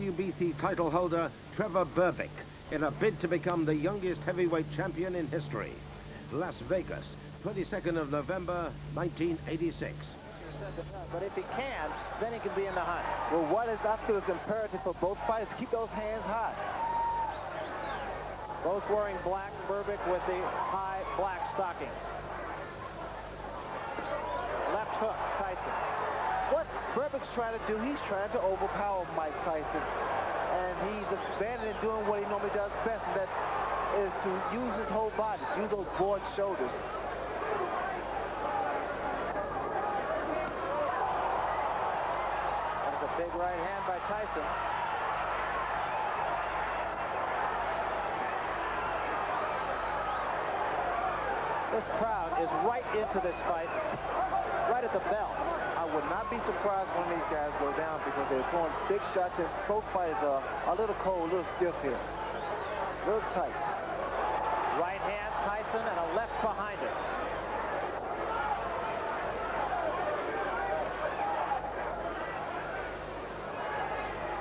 WBC title holder Trevor Berbick in a bid to become the youngest heavyweight champion in history. Las Vegas, 22nd of November, 1986. But if he can, then he can be in the hunt. Well, what is up to is imperative for both fighters to keep those hands high. Both wearing black, Berbick with the high black stockings. Left hook, Tyson. What Berbick's trying to do, he's trying to overpower Mike Tyson. And he's abandoning doing what he normally does best, and that is to use his whole body, use those broad shoulders. That's a big right hand by Tyson. This crowd is right into this fight, right at the bell. I would not be surprised when these guys go down because they're throwing big shots and both fighters are a little cold, a little stiff here. A little tight. Right hand, Tyson, and a left behind it.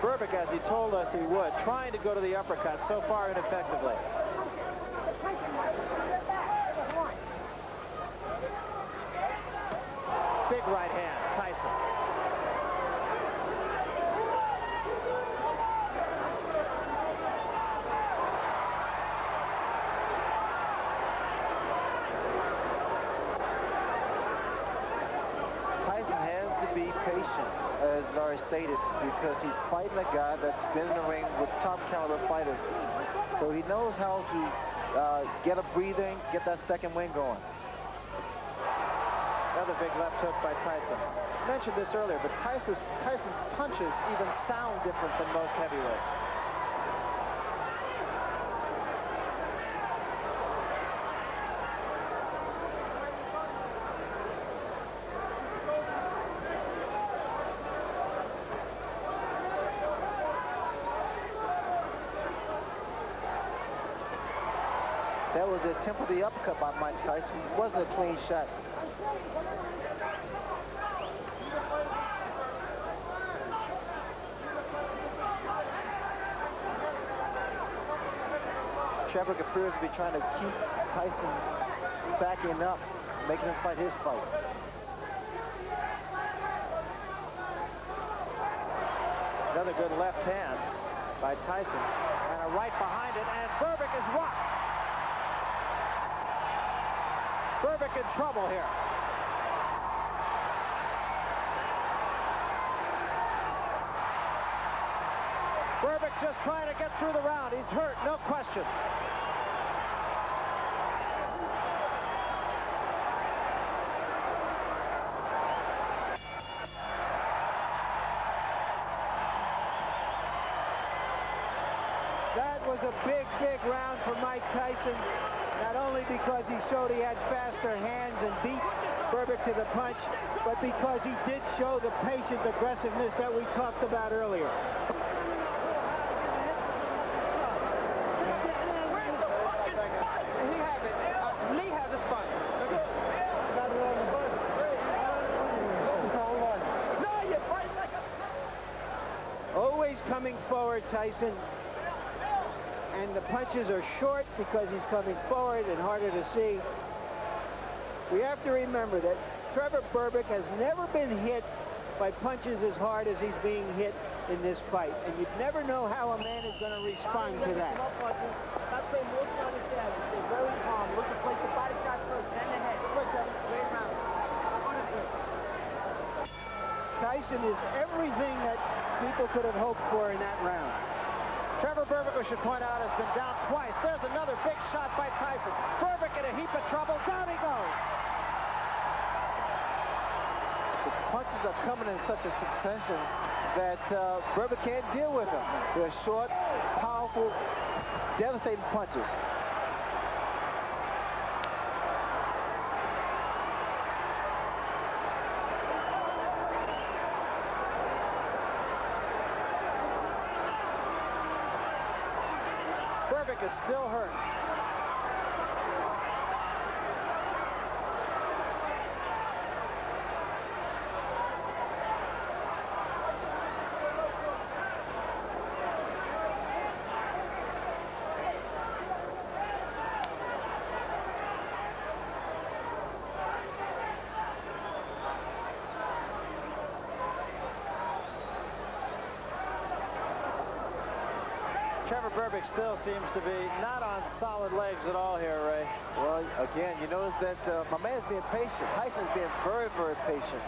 Berbick, as he told us he would, trying to go to the uppercut, so far ineffectively. Big right hand, Tyson. Tyson has to be patient, as Larry stated, because he's fighting a guy that's been in the ring with top caliber fighters. So he knows how to get a breathing, get that second wind going. Another big left hook by Tyson. I mentioned this earlier, but Tyson's punches even sound different than most heavyweights. That was the attempt of the uppercut by Mike Tyson. It wasn't a clean shot. Trevor appears to be trying to keep Tyson backing up, making him fight his fight. Another good left hand by Tyson, and a right behind it, and Berbick is rocked. Berbick in trouble here. Berbick just trying to get through the round. He's hurt, no question. That was a big, big round for Mike Tyson. Not only because he showed he had faster hands and beat Berbick to the punch, but because he did show the patient aggressiveness that we talked about earlier. Always coming forward, Tyson. And the punches are short because he's coming forward and harder to see. We have to remember that Trevor Berbick has never been hit by punches as hard as he's being hit in this fight. And you'd never know how a man is going to respond to that. Tyson is everything that people could have hoped for in that round. Trevor Berbick, we should point out, has been down twice. There's another big shot by Tyson. Berbick in a heap of trouble. Down he goes. The punches are coming in such a succession that Berbick can't deal with them. They're short, powerful, devastating punches. Berbick is still hurt. Trevor Berbick still seems to be not on solid legs at all here, Ray. Well, again, you notice that my man's being patient. Tyson's being very, very patient,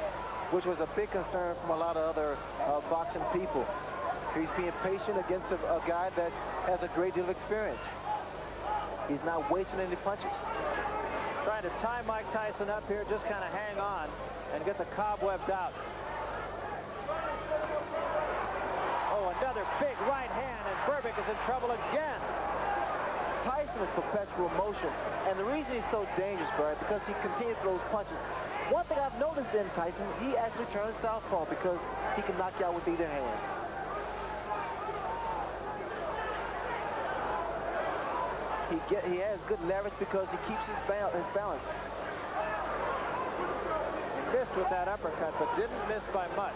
which was a big concern from a lot of other boxing people. He's being patient against a guy that has a great deal of experience. He's not wasting any punches. Trying to tie Mike Tyson up here, just kind of hang on and get the cobwebs out. Oh, another big right hand, and Berbick is in trouble again. Tyson is perpetual motion, and the reason he's so dangerous, Barry, because he continues those punches. One thing I've noticed in Tyson, he actually turns southpaw because he can knock you out with either hand. He has good leverage because he keeps his balance. He missed with that uppercut, but didn't miss by much.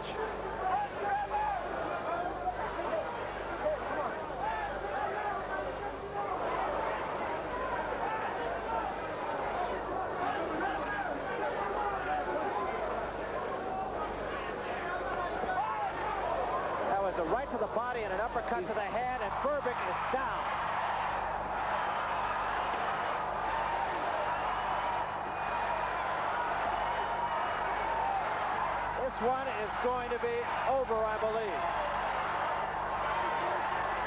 That was a right to the body and an uppercut to the head, and Berbick is down. This one is going to be over, I believe.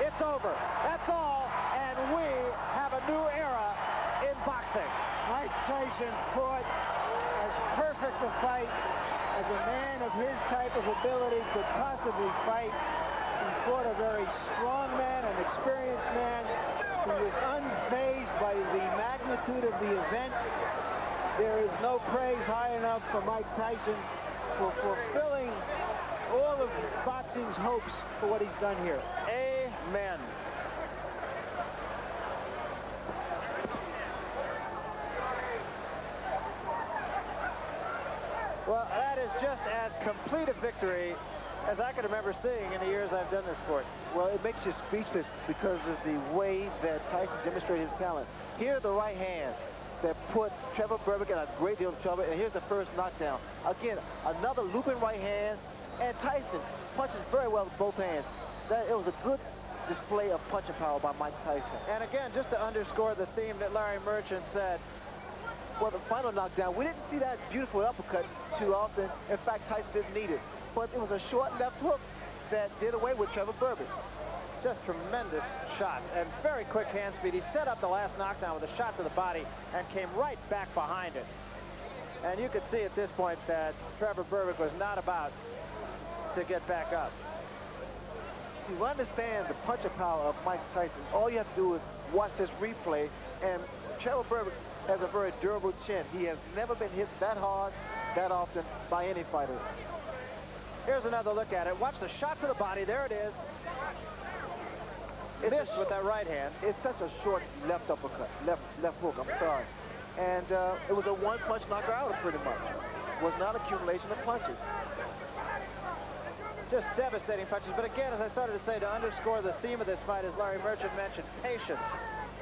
It's over. That's all, and we have a new era in boxing. Mike Tyson fought as perfect a fight as a man of his type of ability could possibly fight. He fought a very strong man, an experienced man. He was unfazed by the magnitude of the event. There is no praise high enough for Mike Tyson for fulfilling all of boxing's hopes for what he's done here. Amen. Well, that is just as complete a victory as I can remember seeing in the years I've done this sport. Well, it makes you speechless because of the way that Tyson demonstrated his talent. Here, the right hand that put Trevor Berbick in a great deal of trouble, and here's the first knockdown. Again, another looping right hand, and Tyson punches very well with both hands. It was a good display of punching power by Mike Tyson. And again, just to underscore the theme that Larry Merchant said, well, the final knockdown, we didn't see that beautiful uppercut too often. In fact, Tyson didn't need it. But it was a short left hook that did away with Trevor Berbick. Just tremendous shots and very quick hand speed. He set up the last knockdown with a shot to the body and came right back behind it. And you could see at this point that Trevor Berbick was not about to get back up. See, we understand the punching power of Mike Tyson. All you have to do is watch this replay, and Trevor Berbick has a very durable chin. He has never been hit that hard, that often by any fighter. Here's another look at it. Watch the shot to the body. There it is. Missed with that right hand. It's such a short left uppercut, left hook, I'm sorry. And it was a one-punch knocker out pretty much. It was not accumulation of punches. Just devastating punches. But again, as I started to say, to underscore the theme of this fight, as Larry Merchant mentioned, patience.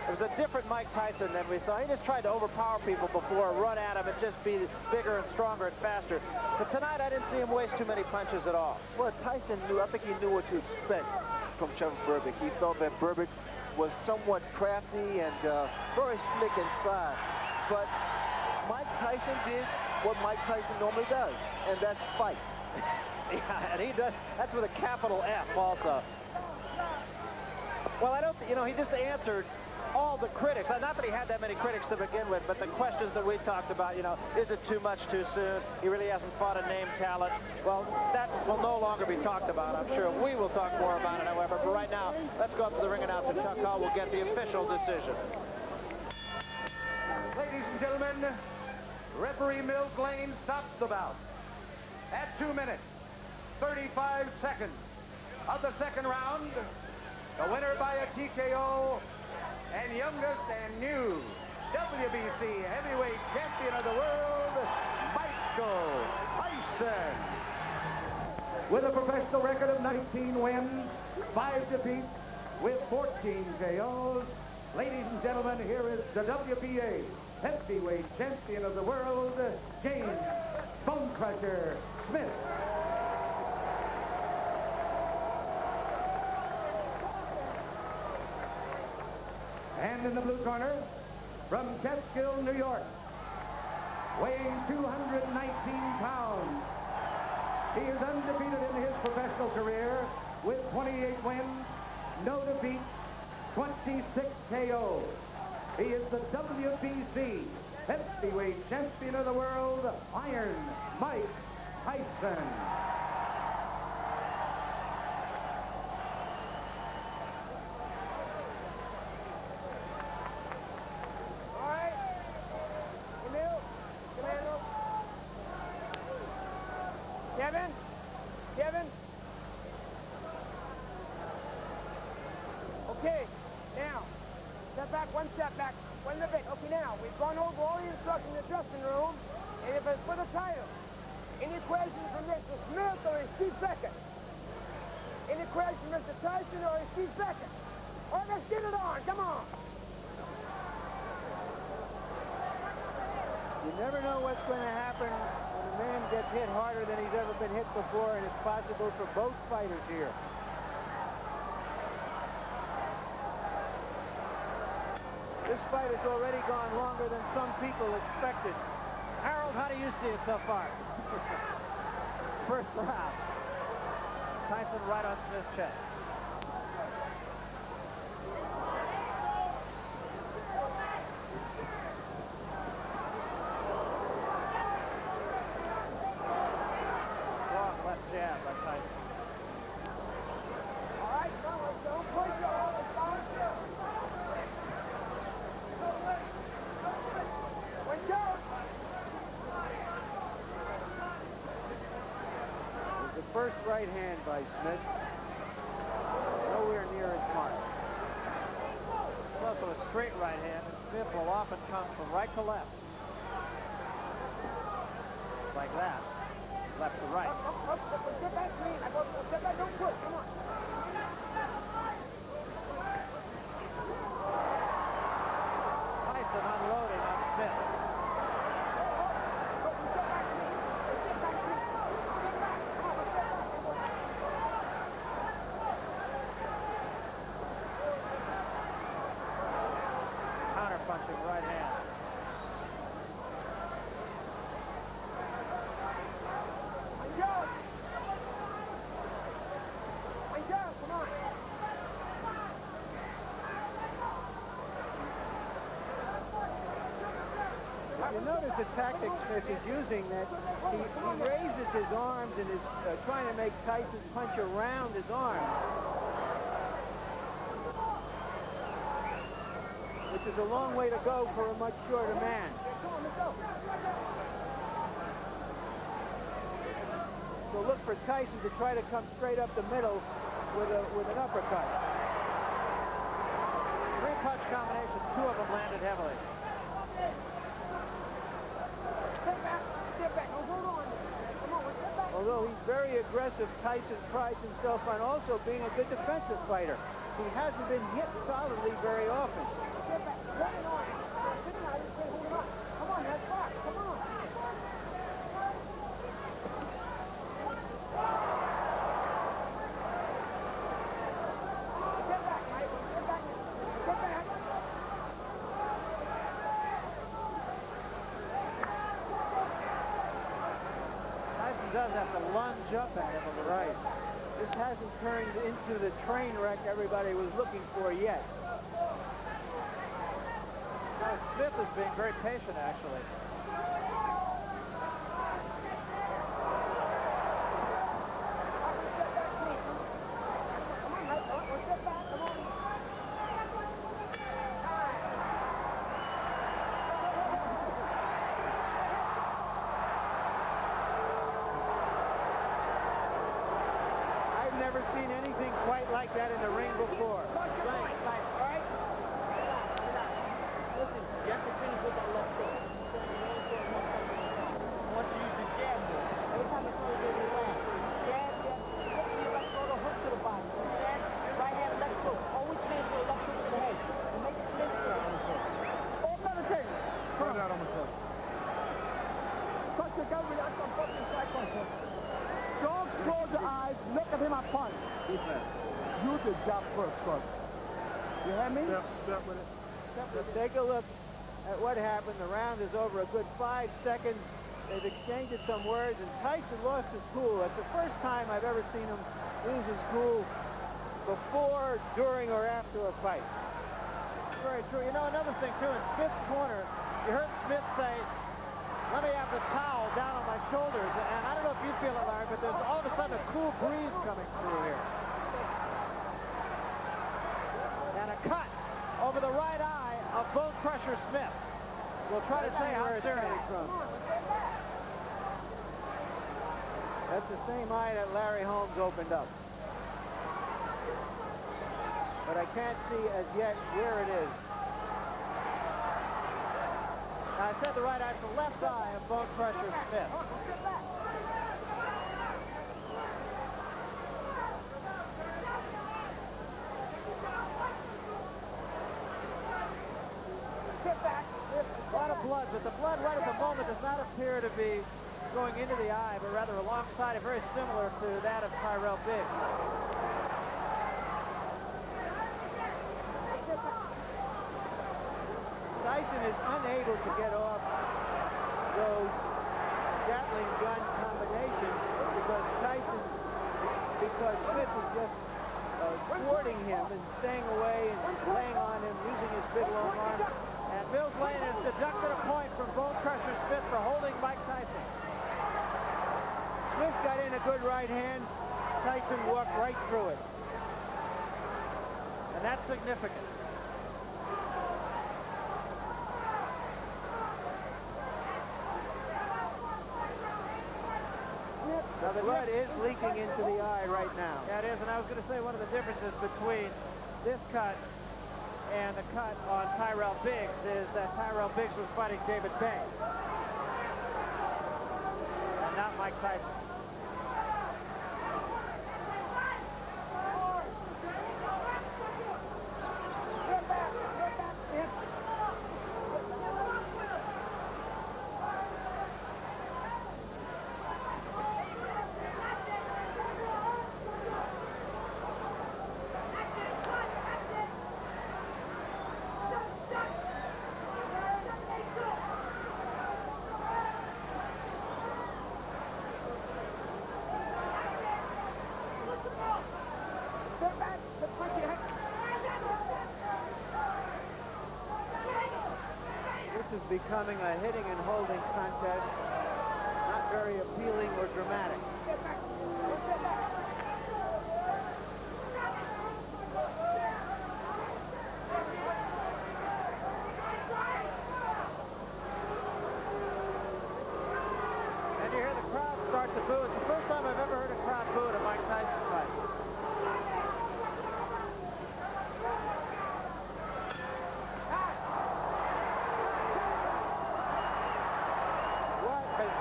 It was a different Mike Tyson than we saw. He just tried to overpower people before, run at him, and just be bigger and stronger and faster. But tonight, I didn't see him waste too many punches at all. Well, Tyson knew, I think he knew what to expect from Trevor Berbick. He thought that Berbick was somewhat crafty and very slick inside. But Mike Tyson did what Mike Tyson normally does, and that's fight. Yeah, and he does. That's with a capital F also. Well, I don't, he just answered all the critics. Not that he had that many critics to begin with, but the questions that we talked about, is it too much too soon? He really hasn't fought a name talent. Well, that will no longer be talked about. I'm sure we will talk more about it, however. But right now, let's go up to the ring announcer. Chuck Hall will get the official decision. Ladies and gentlemen, referee Mills Lane stops the bout at 2 minutes, 35 seconds of the second round. The winner by a TKO and youngest and new WBC heavyweight champion of the world, Michael Tyson. With a professional record of 19 wins, 5 defeats, with 14 KOs, ladies and gentlemen, here is the WBA heavyweight champion of the world, James Bonecrusher Smith. And in the blue corner, from Catskill, New York, weighing 219 pounds, he is undefeated in his professional career with 28 wins, no defeats, 26 KOs. He is the WBC heavyweight champion of the world, Iron Mike Tyson. Kevin? Okay, now, step back, one step back, one a bit. Okay, now, we've gone over all the instructions in the dressing room, and if it's for the title, any questions from Mr. Smith or is Steve Beckett? Any questions from Mr. Tyson or is Steve Beckett? All right, let's get it on, come on. You never know what's going to happen when a man gets hit harder than he's ever been hit before, and it's possible for both fighters here. This fight has already gone longer than some people expected. Harold, how do you see it so far? First round. Tyson right on Smith's chest. Strong left jab by Tyson. All right, fellas, don't push it all the time. One, go. The first right hand by Smith. Nowhere near his mark. It's also a straight right hand, and Smith will often come from right to left. Like that. Left to right. Get back clean. Get back, don't push. Come on. Tyson unloading on Smith. Counter-punching right hand. Come on. You notice the tactic Smith is using, that he raises his arms and is trying to make Tyson punch around his arms, which is a long way to go for a much shorter man. So look for Tyson to try to come straight up the middle with an uppercut. Three-punch combination, two of them landed heavily. Step back. Oh, hold on. Come on, step back. Although he's very aggressive, Tyson prides himself on also being a good defensive fighter. He hasn't been hit solidly very often. Step back. Let it on. Sit down. I didn't say hold on. Come on, that's back. Come on. Step back, Mike. Step back. Step back. Tyson does have to lunge up at him on the right. This hasn't turned into the train wreck everybody was looking for yet. Now, Smith is being very patient, actually. Come on, Mike. Step back. Come on. I've never seen anything quite like that in the ring before. Listen, you have to finish with that left hook. Once you use the jab more. Every time it's going to be left. Jab, jab. You let go the hook to the body. Jab, right hand, left hook. Always transfer the left hook to the head. And make it transfer on the head. Oh, another thing. Turn it out on myself. Touch your gun with that fucking side punch. Don't close your eyes. Look at him and punch. Defense. Use the jab first, son. You hear me? Step with it. Let's take a look at what happened. The round is over a good 5 seconds. They've exchanged some words, and Tyson lost his cool. That's the first time I've ever seen him lose his cool before, during, or after a fight. Very true. You know, another thing, too, in Smith's corner, you heard Smith say, let me have the towel down on my shoulders. And I don't know if you feel it, Larry, but there's all of a sudden a cool breeze coming through here. And a cut over the right eye of Bonecrusher Smith. We'll try to say how serious it's from. That's the same eye that Larry Holmes opened up. But I can't see as yet where it is. I said the right eye, it's the left eye of Bonecrusher Smith. A lot of blood, but the blood right at the moment does not appear to be going into the eye, but rather alongside it, very similar to that of Tyrell Biggs. Tyson is unable to get off those Gatling gun combinations because Smith is just thwarting him and staying away and laying on him, using his big long arm. And Mills Lane has deducted a point from Bonecrusher Smith for holding Mike Tyson. Smith got in a good right hand. Tyson walked right through it. And that's significant. Now the blood is leaking into the eye right now. Yeah, it is, and I was going to say one of the differences between this cut and the cut on Tyrell Biggs is that Tyrell Biggs was fighting David Bay. And not Mike Tyson. This is becoming a hitting and holding contest. Not very appealing or dramatic. And you hear the crowd start to boo. It's the first time I've ever heard a crowd boo at a Mike Tyson fight.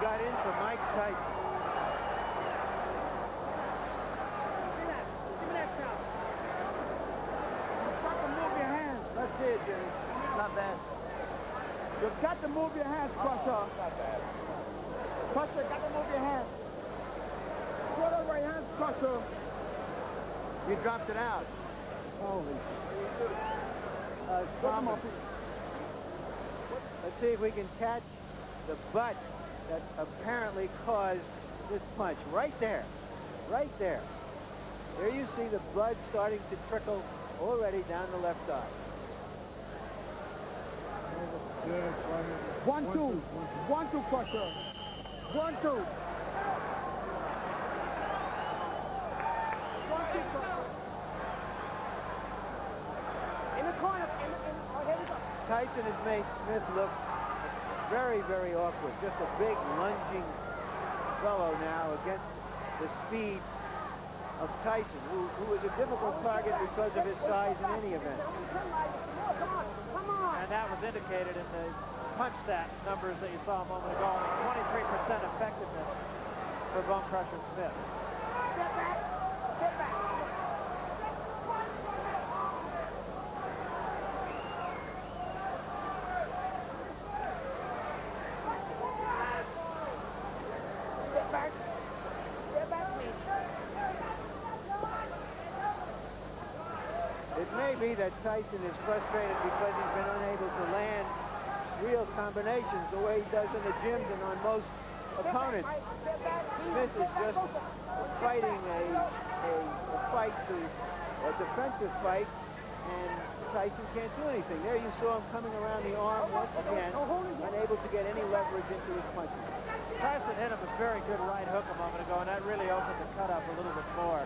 Got into Mike Tyson. Give me that count. You've got to move your hands. That's it, Jimmy. Not bad. You've got to move your hands, Crusher. Not bad. Crusher, got to move your hands. Put over your hands, Crusher. You dropped it out. Holy Let's see if we can catch the butt that apparently caused this punch. Right there. Right there. There you see the blood starting to trickle already down the left eye. 1-2. 1-2, Crusher. 1-2. In the corner. Oh, here we go. Tyson has made Smith look very, very awkward. Just a big lunging fellow now against the speed of Tyson, who is a difficult target because of his size in any event. Come on. And that was indicated in the punch stat numbers that you saw a moment ago. Only 23% effectiveness for Bonecrusher Smith. Step back. Step back. It may be that Tyson is frustrated because he's been unable to land real combinations the way he does in the gyms and on most opponents. Smith is just fighting a fight to a defensive fight, and Tyson can't do anything. There you saw him coming around the arm once again, unable to get any leverage into his punches. Tyson hit him a very good right hook a moment ago, and that really opened the cut up a little bit more.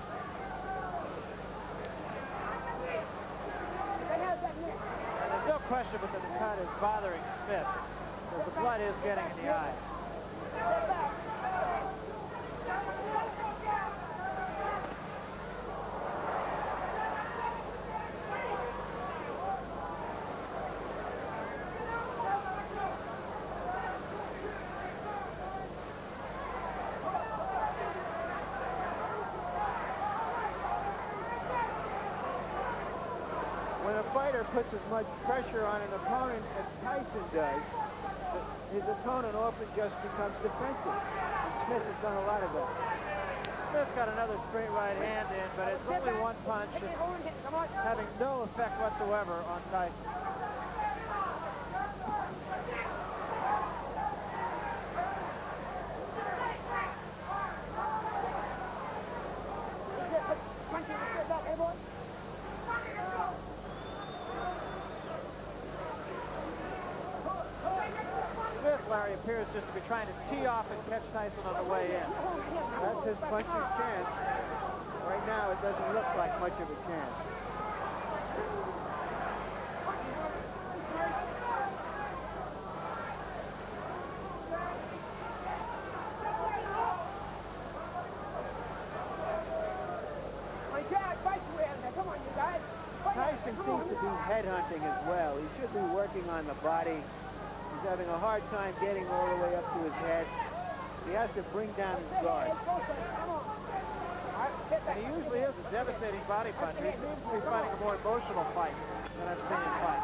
And there's no question but that the cut is bothering Smith, because the blood is getting in the eye. When a fighter puts as much pressure on an opponent as Tyson does, his opponent often just becomes defensive. And Smith has done a lot of that. Smith's got another straight right hand in, but it's only one punch. It's having no effect whatsoever on Tyson. Larry appears just to be trying to tee off and catch Tyson on the way in. That's his puncher's chance. Right now, it doesn't look like much of a chance. Tyson seems to be headhunting as well. He should be working on the body. He's having a hard time getting all the way up to his head. He has to bring down his guard. And he usually is a devastating body puncher. He seems to be fighting a more emotional fight than I've seen him fight.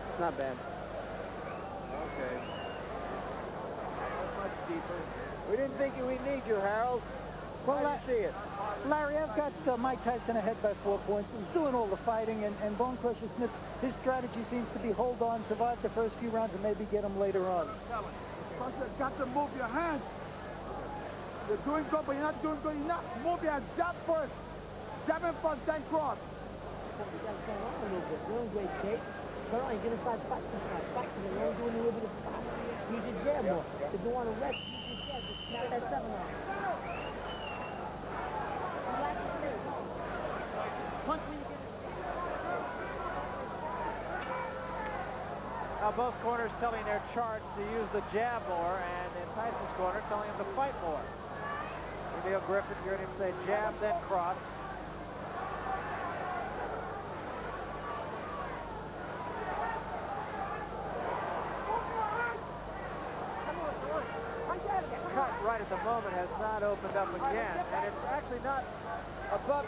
It's not bad. Okay. Much deeper. We didn't think we'd need you, Harold. Well, Glad to see it. Larry, I've got Mike Tyson ahead by 4 points. He's doing all the fighting, and Bonecrusher Smith, his strategy seems to be hold on, survive the first few rounds, and maybe get him later on. You've got to move your hands. You're doing good, but you're not doing good enough. Move your hands. Jab first. Jab him first, then cross. You guys going on a little bit. You're in great shape. But on, you're going to start fighting. And you're doing a little bit of spot. Use your jab more. If you want to rest, use your jab. Just snap that 7 on. Relax your face. Punch when you get it. Now both corners telling their charts to use the jab more, and in Tyson's corner telling him to fight more. Emil Griffin, you heard him say jab, then cross. Cut right at the moment has not opened up again, and it's actually not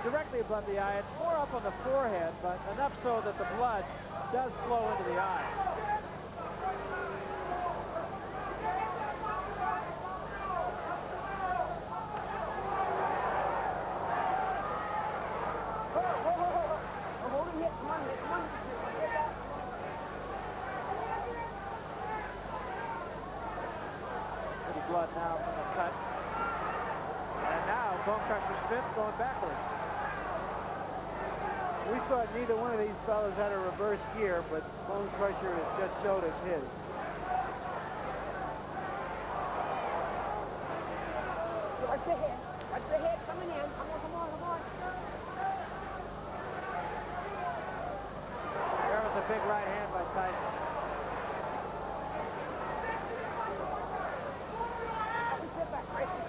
directly above the eye. It's more up on the forehead, but enough so that the blood does flow into the eye. Blood now from the cut. And now Bonecrusher Smith going backwards. We thought neither one of these fellas had a reverse gear, but Bonecrusher has just showed us his. Watch the head. Watch the head coming in. Come on, come on, come on. There was a big right hand by Tyson.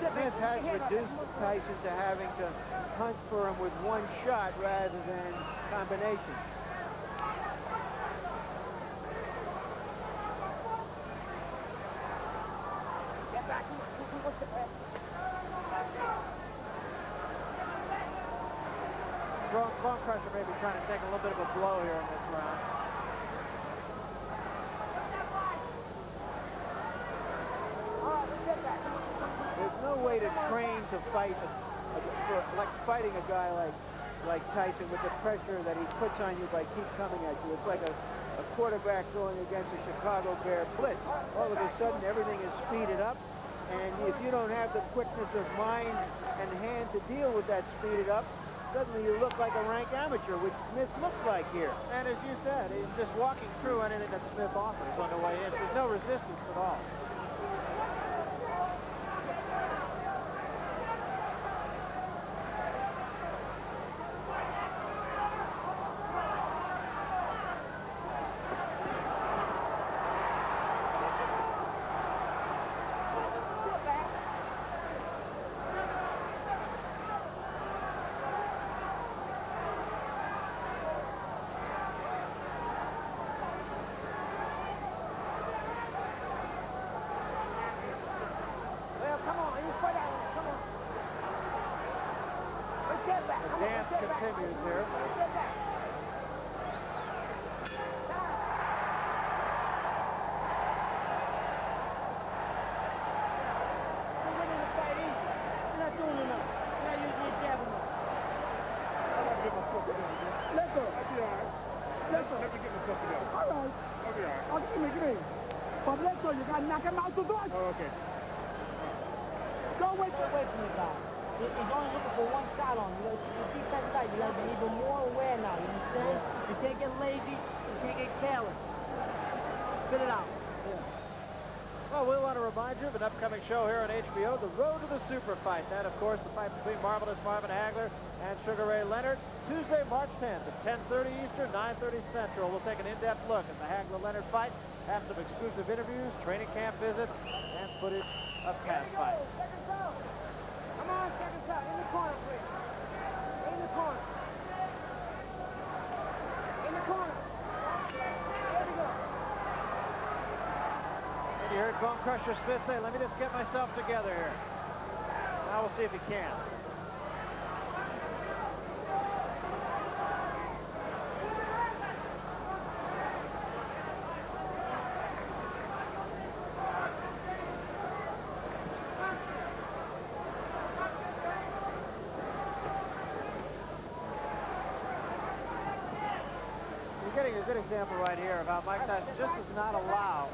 Smith has reduced Tyson to having to hunt for him with one shot rather than combinations. Get back. Bonecrusher may be trying to take a little bit of a blow here in this round. made and trained to fight, like fighting a guy like Tyson with the pressure that he puts on you by keep coming at you. It's like a quarterback going against a Chicago Bear blitz. All of a sudden, everything is speeded up, and if you don't have the quickness of mind and hand to deal with that speeded up, suddenly you look like a rank amateur, which Smith looks like here. And as you said, he's just walking through anything that Smith offers on the way in. There's no resistance at all. Continues here. You gotta knock him out the door. Oh, okay. Don't wait for the guy. He's only looking for one shot on him. You keep that side, you gotta be even more aware now, you understand? You can't get lazy, you can't get careless. Spit it out. Well, we want to remind you of an upcoming show here on HBO, The Road to the Super Fight. That, of course, the fight between Marvelous Marvin Hagler and Sugar Ray Leonard. Tuesday, March 10th at 10:30 Eastern, 9:30 Central. We'll take an in-depth look at the Hagler-Leonard fight, have some exclusive interviews, training camp visits, and footage of past fights. Come on, second shot. In the corner, please. In the corner. In the corner. There we go. And you heard Bonecrusher Smith say, let me just get myself together here. Now we'll see if he can. Getting a good example right here of how Mike Tyson just does not allow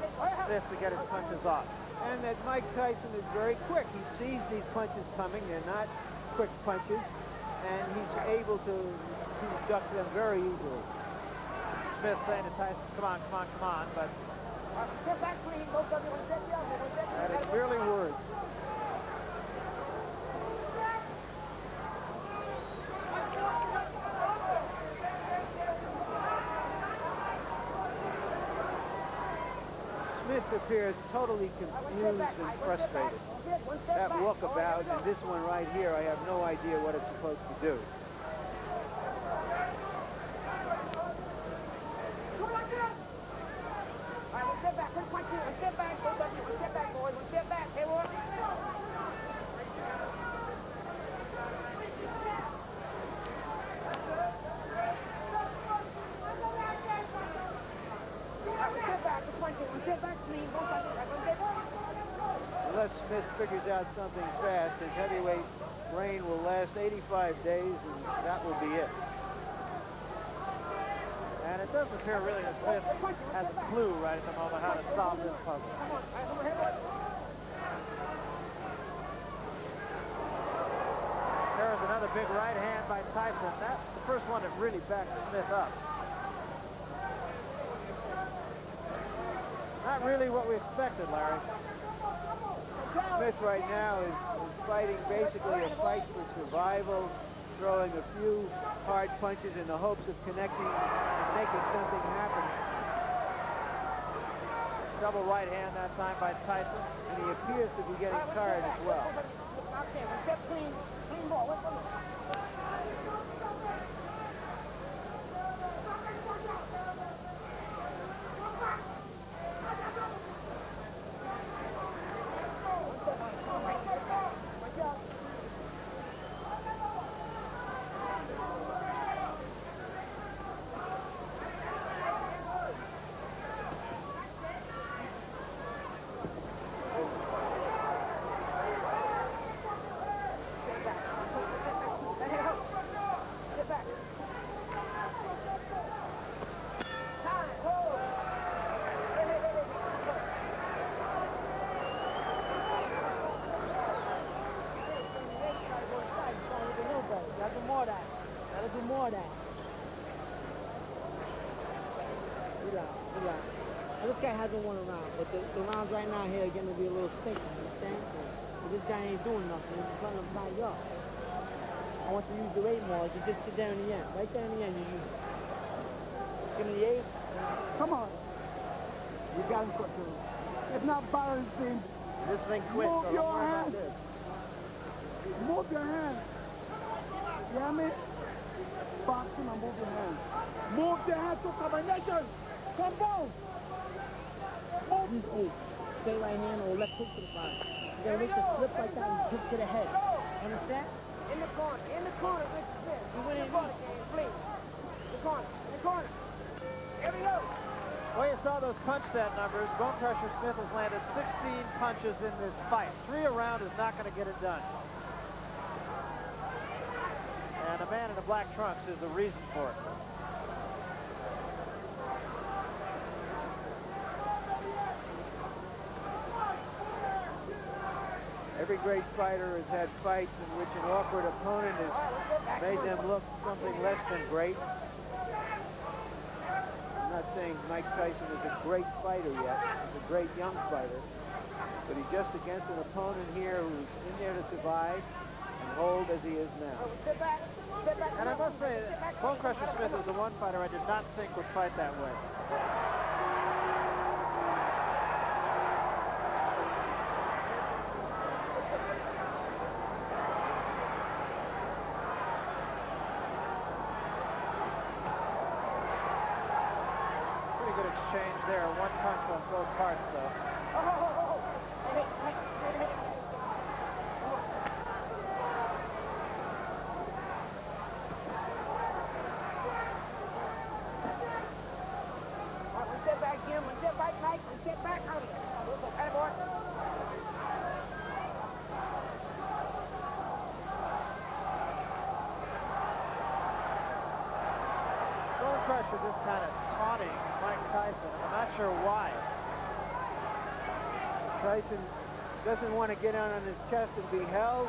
Smith to get his punches off. And that Mike Tyson is very quick. He sees these punches coming. They're not quick punches. And he's able to duck them very easily. Smith saying to Tyson, come on, come on, come on. But Step back, please. Both of you. that is merely words. Smith appears totally confused and frustrated. That walkabout and this one right here, I have no idea what it's supposed to do. All right, one step back. One step back. Both of you. One step back, boys. One step back. Hey, boy. Unless Smith figures out something fast, his heavyweight reign will last 85 days, and that will be it. And it does appear really that Smith has a clue right at the moment how to solve this puzzle. There is another big right hand by Tyson. That's the first one that really backed Smith up. Not really what we expected, Larry. Smith right now is fighting basically a fight for survival, throwing a few hard punches in the hopes of connecting and making something happen. Double right hand that time by Tyson. And he appears to be getting tired as well. Clean ball. relax, relax. Now, this guy hasn't won a round, but the rounds right now here are going to be a little stinky, you understand? So this guy ain't doing nothing. He's trying to tie you up. I want you to use the 8 more. You just sit there in the end. Right there in the end, you use it. Give me the 8. Come on. You got him quick. If not balancing, This thing quits, so move don't your worry about hands. this. Move your hands. You hear me? Boxing and move your hands. Move your hands to combination. Come on. Move. Use 8. Straight right hand or left hook to the body. You gotta make the slip like that and hook to the head. Understand? In the corner, Mr. Smith. You win In it. the corner, please. In the corner. Here we go. Well, you saw those punch stat numbers. Bonecrusher Smith has landed 16 punches in this fight. 3 a round is not going to get it done. And a man in the black trunks is the reason for it. Every great fighter has had fights in which an awkward opponent has made them look something less than great. I'm not saying Mike Tyson is a great fighter yet. He's a great young fighter. But he's just against an opponent here who's in there to survive and hold as he is now. Sit back. And I must say, Bonecrusher Smith is the one fighter I did not think would fight that way. Pretty good exchange there. One punch on both parts, though. Step back, Jim. Step back, Mike. Step back. Hey, boy. Bonecrusher just kind of taunting Mike Tyson. I'm not sure why. Tyson doesn't want to get on his chest and be held,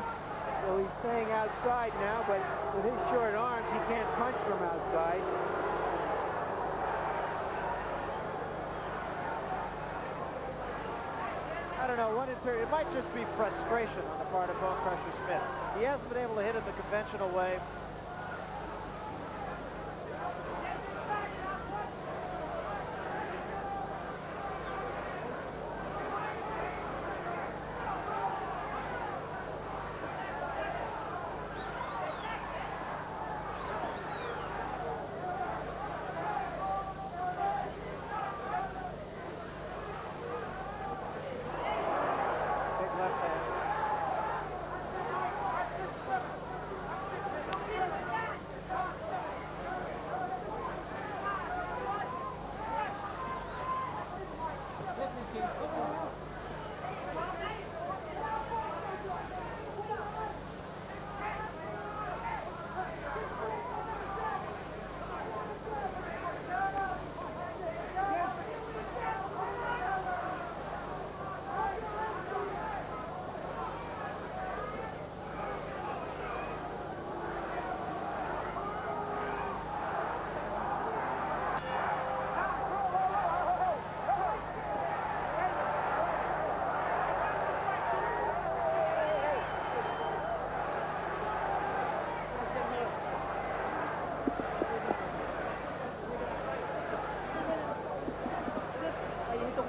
so he's staying outside now, but with his short arms, he can't punch from outside. I don't know, it might just be frustration on the part of Bonecrusher Smith. He hasn't been able to hit it the conventional way. Big left hand.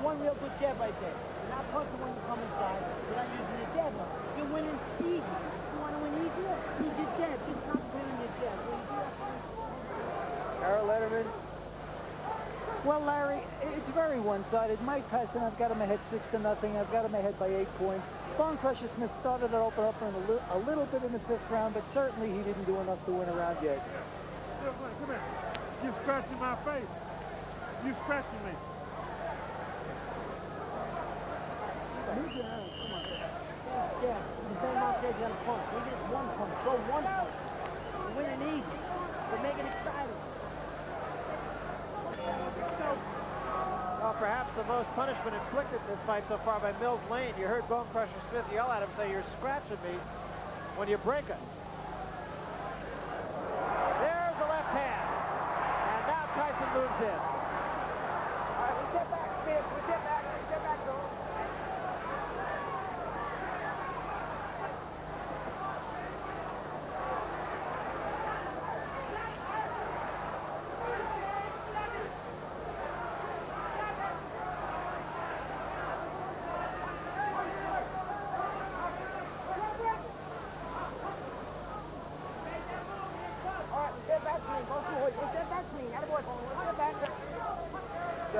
One real good jab right there. You're not punching when you come inside. You're not using your jab now. You're winning easy. You want to win easy? Use your jab. Just concentrate on your jab. Will you do that? Harold Letterman. Well, Larry, it's very one-sided. Mike Tyson, I've got him ahead 6-0. I've got him ahead by 8 points. Bonecrusher Smith started to open up in a little bit in the 5th round, but certainly he didn't do enough to win a round yet. Come here. You're scratching my face. You're scratching me. Move your hands. Come on. Yeah, the same amount of you on the punch. Maybe it's one punch. Go one punch. You're winning easy. But make it exciting. Well, perhaps the most punishment inflicted in this fight so far by Mills Lane. You heard Bonecrusher Smith yell at him, say, "You're scratching me when you break it." There's the left hand. And now Tyson moves in.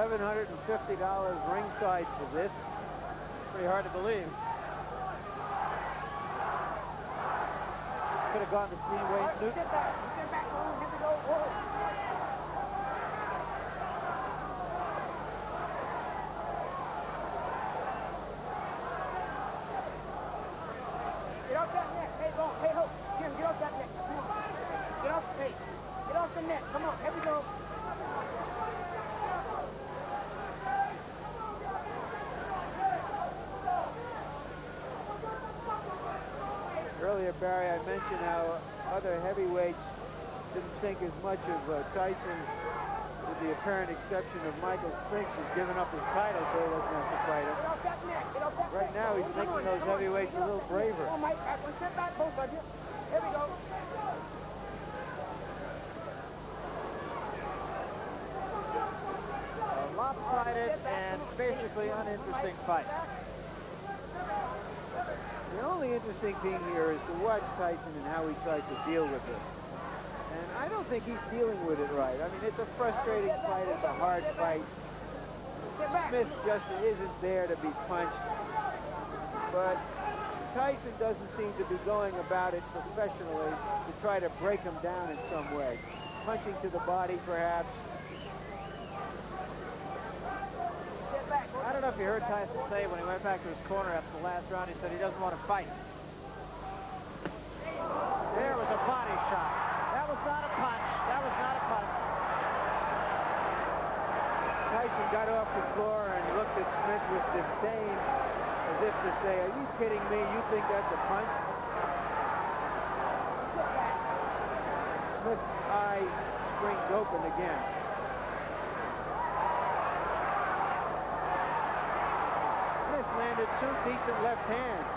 $750 ringside for this. Pretty hard to believe. Could have gone to see Wayne Newton. Get back, Holmes. Here we go. Whoa. Get off that net. Hey, go. Hey, ho. Jim, get off that net. Come on. Get off. Hey, get off the net. Come on. Here we go. Earlier, Barry, I mentioned how other heavyweights didn't think as much of Tyson, with the apparent exception of Michael Spinks, who's given up his title so he doesn't have to fight him. Get off that net. Get off that net. Right now, he's making those heavyweights a little braver. Come on, Mike. One step back, both of you. Here we go. A lopsided and basically uninteresting fight. The only interesting thing here is to watch Tyson and how he tries to deal with it. And I don't think he's dealing with it right. I mean, it's a frustrating fight. It's a hard fight. Smith just isn't there to be punched. But Tyson doesn't seem to be going about it professionally to try to break him down in some way. Punching to the body, perhaps. I don't know if you heard Tyson say when he went back to his corner after the last round, he said he doesn't want to fight. There was a body shot. That was not a punch. That was not a punch. Tyson got off the floor and looked at Smith with disdain, as if to say, are you kidding me? You think that's a punch? Smith's eye springs open again. Landed two decent left hands.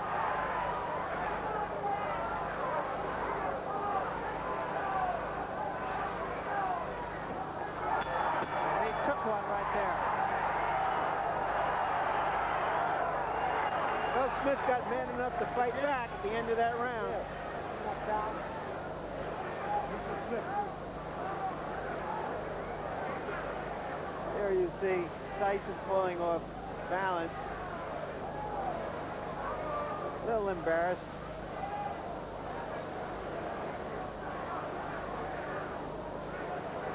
And he took one right there. Well, Smith got man enough to fight back at the end of that round. There you see Tyson falling off balance. A little embarrassed.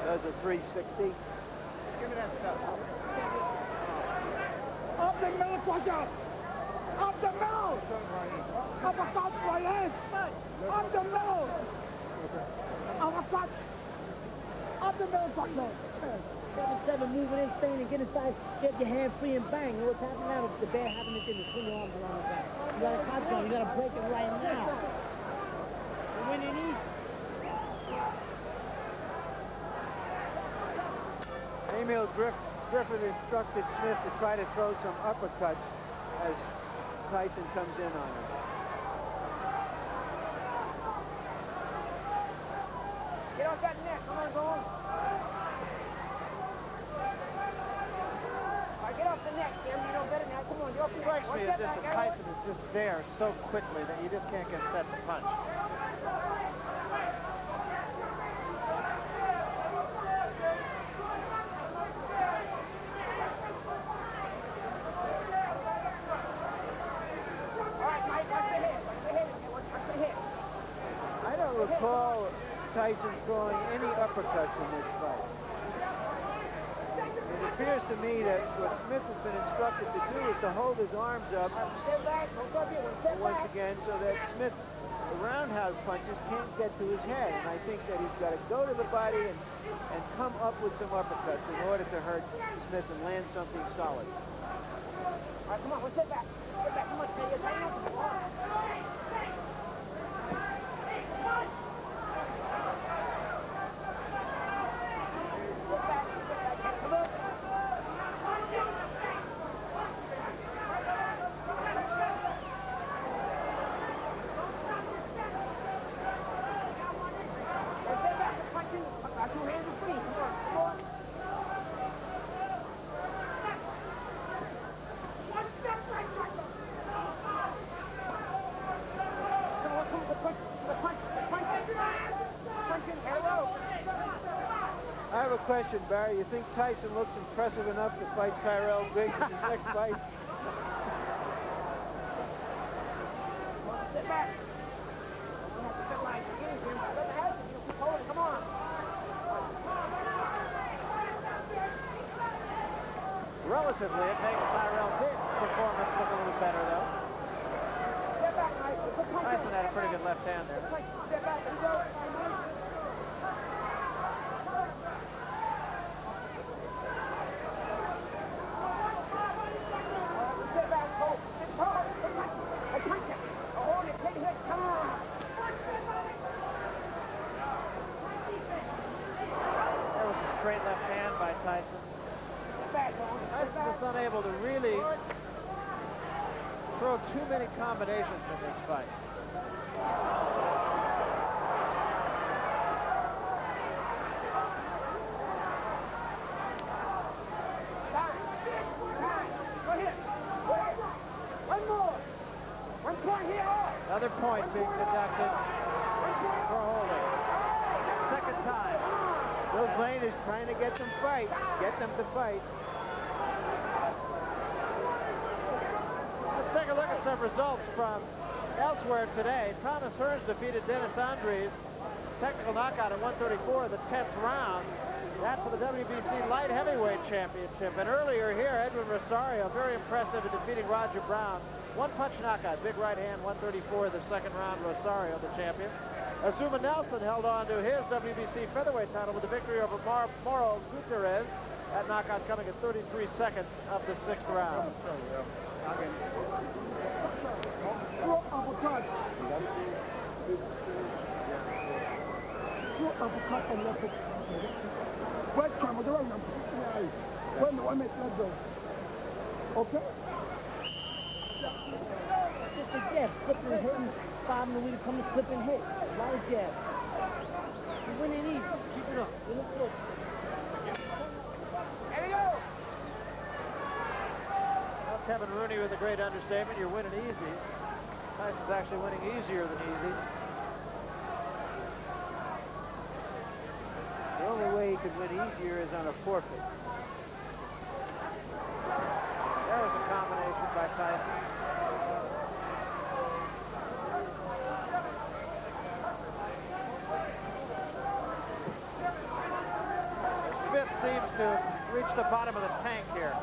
Does a 360. Give me that stuff. Up the middle, Quacker! Up the middle! Uppercut, right hand! Up the middle! Uppercut! Up the middle, Quacker! 7-7, moving in, staying and get inside, get your hand free and bang. You know what's happening now? The bear having this in the swing your arms around the back. You got a catch on, you got to break it right now. And when you need. Emil Griffith instructed Smith to try to throw some uppercuts as Tyson comes in on him. Get off that net. Come on, go on. Get off the net, Jim. You know better now. Come on, get off the net. Strikes me as if Tyson is just there so quickly that you just can't get set to punch. I don't recall Tyson throwing any uppercuts in this fight. It appears to me that what Smith has been instructed to do is to hold his arms up once again so that Smith, the roundhouse punches, can't get to his head. And I think that he's got to go to the body and come up with some uppercuts in order to hurt Smith and land something solid. All right, come on, let's get back. Get back. Come on, stay here. question, Barry. You think Tyson looks impressive enough to fight Tyrell Biggs in his next fight? Sit back. You have to sit like against him. Let the head, you keep holding. Come on. Relatively, it makes Tyrell Biggs' performance look a little better, though. Step back, Tyson. Tyson had a pretty good left hand there. Step back and go. Step back, hold. Hold. Punch it. Hold it. Take a hit. Come on. There was a straight left hand by Tyson. Tyson was unable to really throw too many combinations in this fight. One more. 1 point here. Another point being deducted for holding. Second time. Bill Blaine is trying to get them to fight. Let's take a look at some results from elsewhere today. Thomas Hearns defeated Dennis Andres. Technical knockout at 134 of the 10th round. That's for the WBC Light Heavyweight Championship. And earlier here, Edwin Rosario, very impressive in defeating Roger Brown. One-punch knockout, big right hand, 134 of the second round. Rosario, the champion. Azuma Nelson held on to his WBC featherweight title with a victory over Mauro Gutierrez. That knockout coming at 33 seconds of the 6th round. Okay? Just a jab, flipping and hitting. 5 in the way to come and flip and hit. A lot of jabs. You're winning easy. Keep it up. Win it close. There we go. Well, Kevin Rooney with a great understatement. You're winning easy. Tyson's actually winning easier than easy. The only way he could win easier is on a forfeit. There was a combination by Tyson. Smith seems to have reached the bottom of the tank here.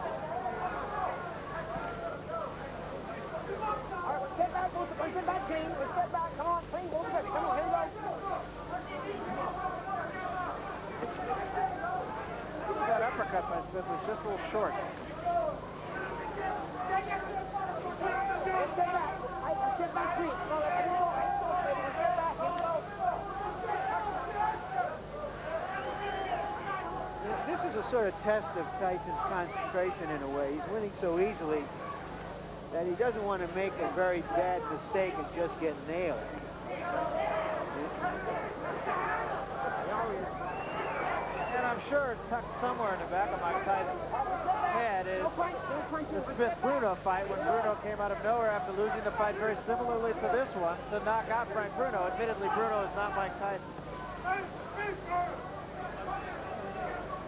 All right, step back, step back, clean. Step back, come on, clean, go steady. Come on, here we go. That uppercut by Smith was just a little short. Step back. Step back, clean. Come on, let me go. Step back, here we go. This is a sort of test of Tyson's concentration in a way. He's winning so easily that he doesn't want to make a very bad mistake and just get nailed. And I'm sure tucked somewhere in the back of Mike Tyson's head is the Smith-Bruno fight when Bruno came out of nowhere after losing the fight very similarly to this one to knock out Frank Bruno. Admittedly, Bruno is not Mike Tyson.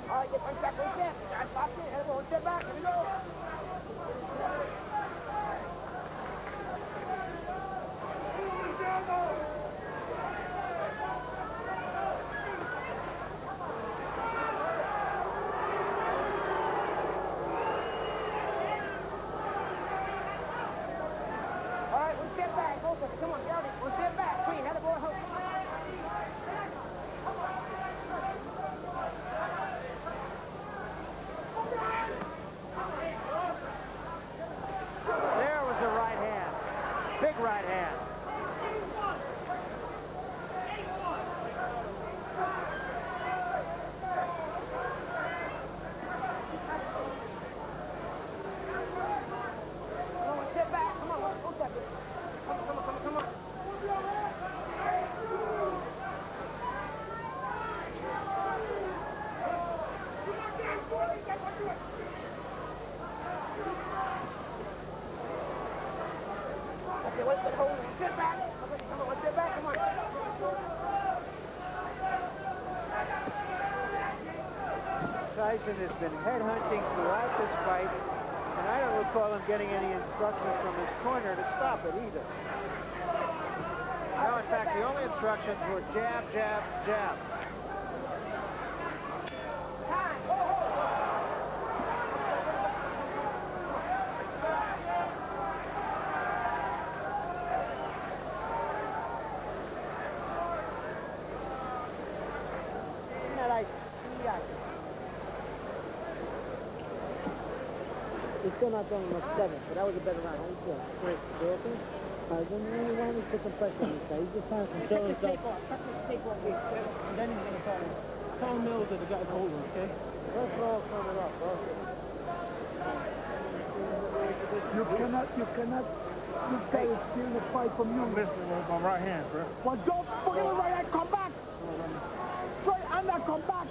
All right, get punch back, one step. That's locked in. Everyone, step back. Here we go. All right, one step back. Both of you. Come on, get out of it. One step back. Clean. Have the boy hook. There was a right hand. Big right hand. Come on, step back. Come on, one step. Come on. Tyson has been headhunting throughout this fight, and I don't recall him getting any instructions from his corner to stop it either. No, in fact, the only instructions were jab, jab, jab. He's still not throwing enough 7, but that was a better round. How you feel? Great. You okay? Then you want to put some pressure on this guy. He's just trying to control himself. Cut the tape off, and then he's going to tell him. Tell Mills that the guy's holding, okay? Let's roll coming up, bro. You cannot, this guy is stealing the fight from you. I'm missing with my right hand, bro. Well, don't forget the right hand, come back. Straight under, come back.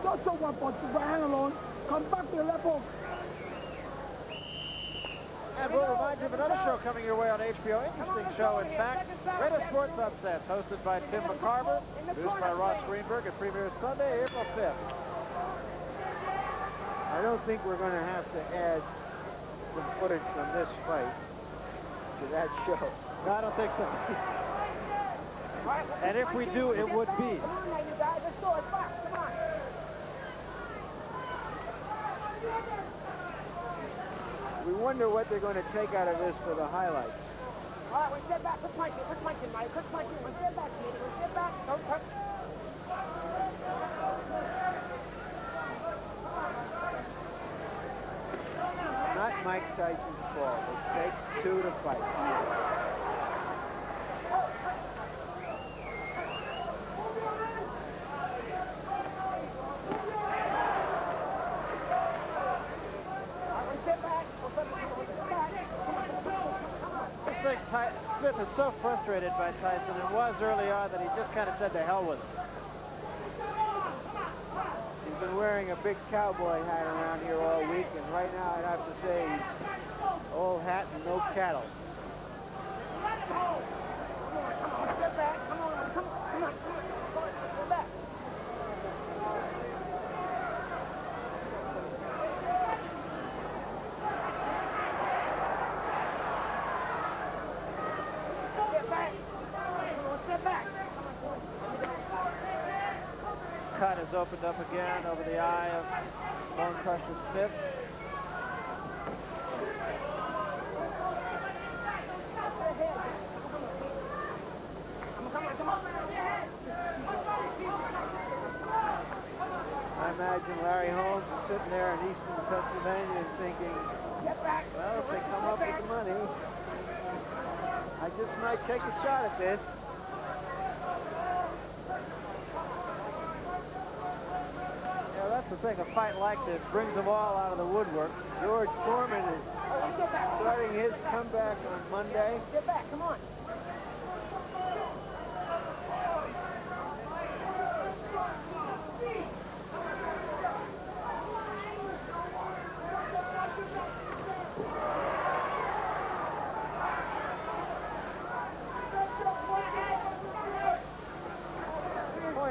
Don't show one punch, the right hand alone. Come back to the left hook. And we'll remind you of another show coming your way on HBO. Interesting show, in fact. Greatest Sports Upsets, hosted by Tim McCarver, produced by Ross Greenberg, and premieres Sunday, April 5th. I don't think we're going to have to add some footage from this fight to that show. No, I don't think so. And if we do, it would be. Come on now, you guys. Let's go. It's back. Come on. We wonder what they're going to take out of this for the highlights. All right, we'll step back. Quit punching, Mike. Quit punching. We'll step back, kid. We'll step back. Don't touch. Not Mike Tyson's fault. It takes 2 to fight. Smith is so frustrated by Tyson and was early on that he just kind of said to hell with him. He's been wearing a big cowboy hat around here all week, and right now I'd have to say he's all hat and no cattle. Step back. Come on. Come on. Step back. Cut has opened up again over the eye of Bonecrusher Smith. I imagine Larry Holmes is sitting there in eastern Pennsylvania and thinking, well, if they come up with the money, I just might take a shot at this. That's the thing, a fight like this brings them all out of the woodwork. George Foreman is starting his comeback on Monday. Get back, come on.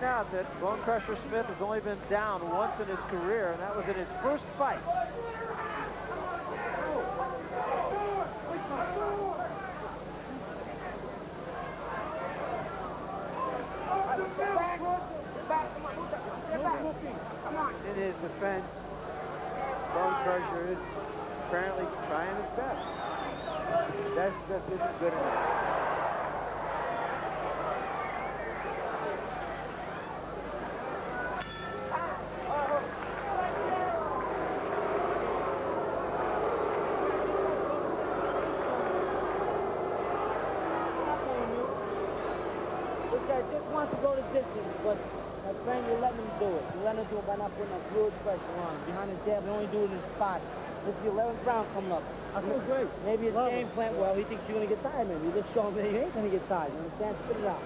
Out that Bonecrusher Smith has only been down once in his career, and that was in his first fight. In his defense, Bonecrusher is apparently trying his best. That stuff isn't good enough. Wants to go the distance, but my friend, you let him do it. You let him do it by not putting a fluid pressure on him. Behind his jab, and only do it in his spot. This is the 11th round coming up. I feel great. Maybe his game plan, well, he thinks you're going to get tired, maybe. You just show him that he ain't going to get tired. You understand? Spit it out.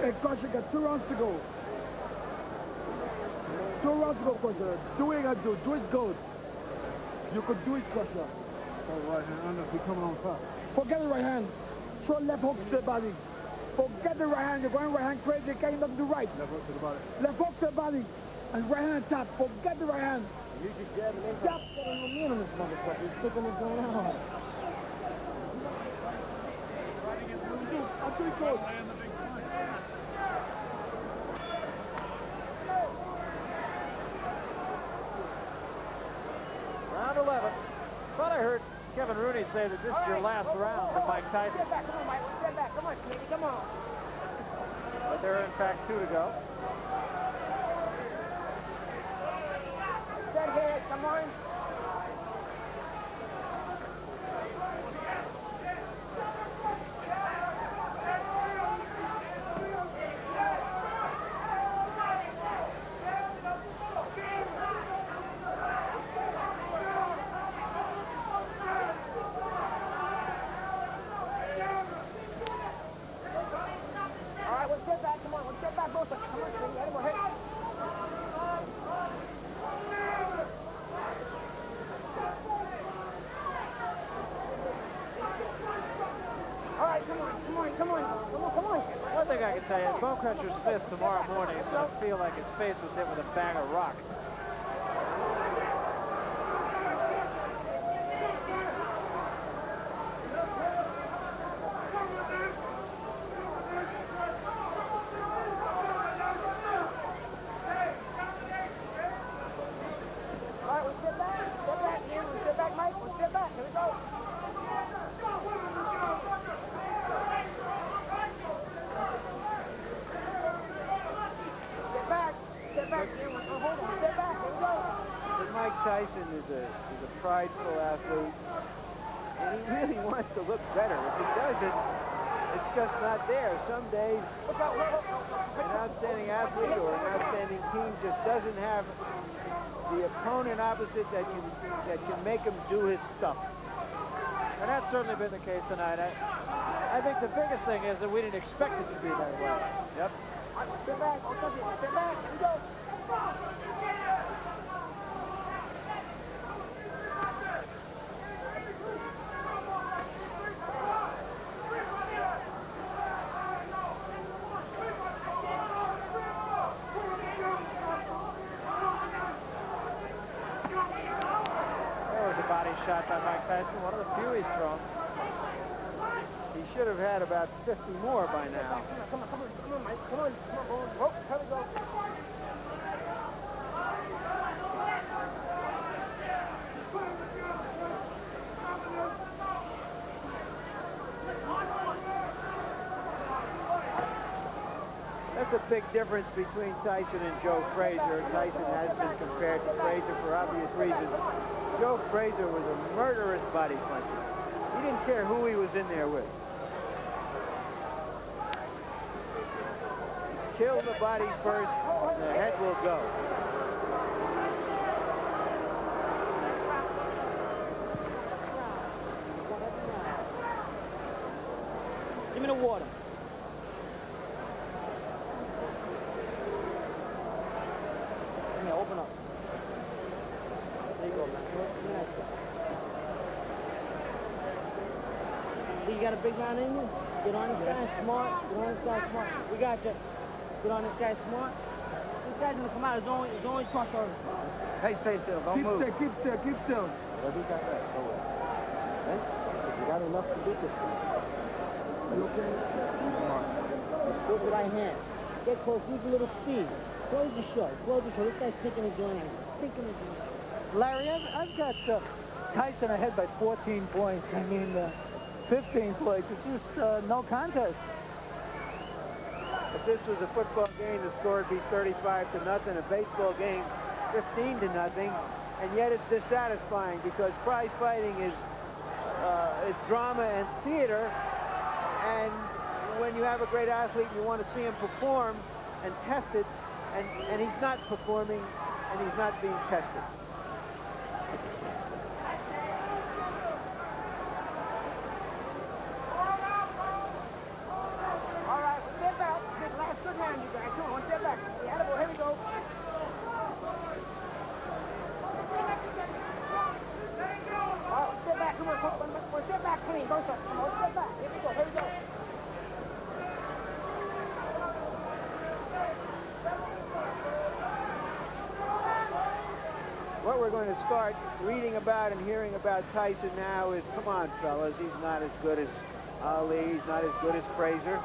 Hey, Crusher, got 2 rounds to go. 2 rounds to go, Crusher. Do what you got to do. Do it good. You could do it, Crusher. Oh, right hand under, he coming on top. Forget the right hand. Throw left hook to the body. Forget the right hand. You're going right hand crazy. Can't look to the right. Left hook to the body. Left hook to the body. And right hand top. Forget the right hand. You should jab and then stop getting momentum this motherfucker. He's sticking it going out. I'm too close. Round 11. Thought I heard Kevin Rooney say that this is your last round for Mike Tyson. Step back. Come on, Mike. Step back. Come on, Smitty. Come on. But there are, in fact, 2 to go. Dead head. Come on. One thing I can tell you, Bonecrusher Smith tomorrow morning is going to feel like his face was hit with a bag of rock. All right, we'll step back. Step back, Ian. We'll step back, Mike. We'll step back. Here we go. Mike Tyson is a prideful athlete, and he really wants to look better. If he doesn't, it's just not there. Some days, an outstanding athlete or an outstanding team just doesn't have the opponent opposite that can make him do his stuff. And that's certainly been the case tonight. I think the biggest thing is that we didn't expect it to be that way. Yep. Step back. Step back. Here we go. Shot by Mike Tyson, one of the few he's thrown. He should have had about 50 more by now. Come on, Mike. Come on, Boone. Oh, here we go. That's a big difference between Tyson and Joe Frazier. Tyson has been compared to Frazier for obvious reasons. Joe Frazier was a murderous body puncher. He didn't care who he was in there with. Kill the body first, and the head will go. Give me the water. Come here, open up. There you go, man. See, you got a big round in you? Get on this guy smart. Get on this guy smart. We got you. Get on this guy smart. This guy's gonna come out. His only cross over. Hey, stay still. Don't move. Keep still. Well, he got that. Go away. Okay? You got enough to do this. You okay? Go with the right hand. Get close. Use a little speed. Close the show. Close the show. This guy's picking his joint. Picking his joint. Larry, I've got Tyson ahead by 14 points. I mean, 15 points. It's just no contest. If this was a football game, the score would be 35-0. A baseball game, 15-0. And yet it's dissatisfying because prize fighting is drama and theater. And when you have a great athlete, you want to see him perform and test it. And he's not performing, and he's not being tested. what we're going to start reading about and hearing about Tyson now is, come on, fellas, he's not as good as Ali, he's not as good as Frazier.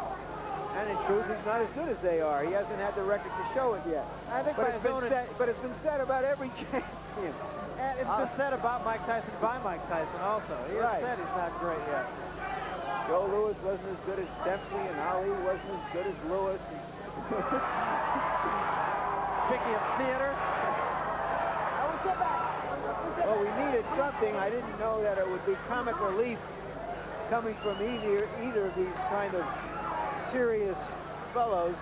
And in truth, he's not as good as they are. He hasn't had the record to show it yet. I think but it's been said about every champion. And it's been said about Mike Tyson by Mike Tyson also. He has said he's not great yet. Joe Louis wasn't as good as Dempsey, and Ali wasn't as good as Lewis. Speaking of theater. Well, we needed something. I didn't know that it would be comic relief coming from either of these kind of serious fellows.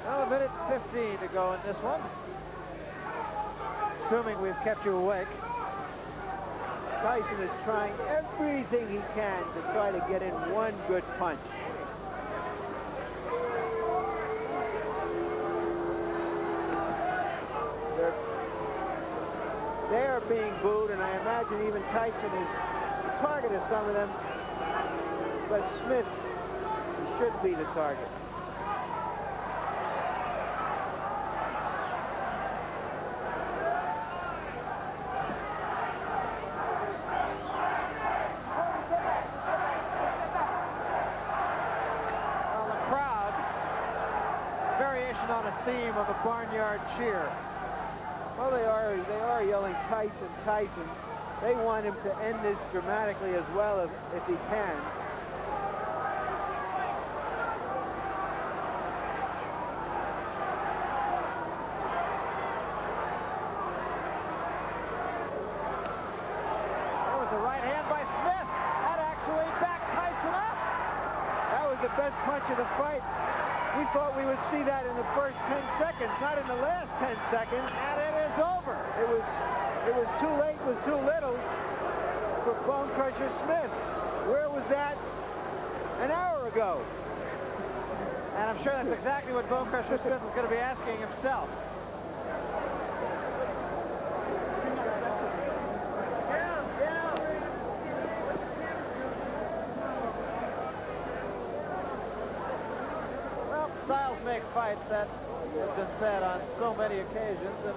Well, a minute 15 to go in this one. Assuming we've kept you awake. Tyson is trying everything he can to try to get in one good punch. They are being booed, and I imagine even Tyson is the target of some of them. But Smith should be the target. On a theme of a barnyard cheer. Well, they are yelling Tyson, Tyson. They want him to end this dramatically as well if he can. That was a right hand by Smith. That actually backed Tyson up. That was the best punch of the fight. We thought we would see that in the first 10 seconds, not in the last 10 seconds. And it is over. It was too late with too little for Bonecrusher Smith. Where was that an hour ago? And I'm sure that's exactly what Bonecrusher Smith was going to be asking himself. Make fights, that has been said on so many occasions, and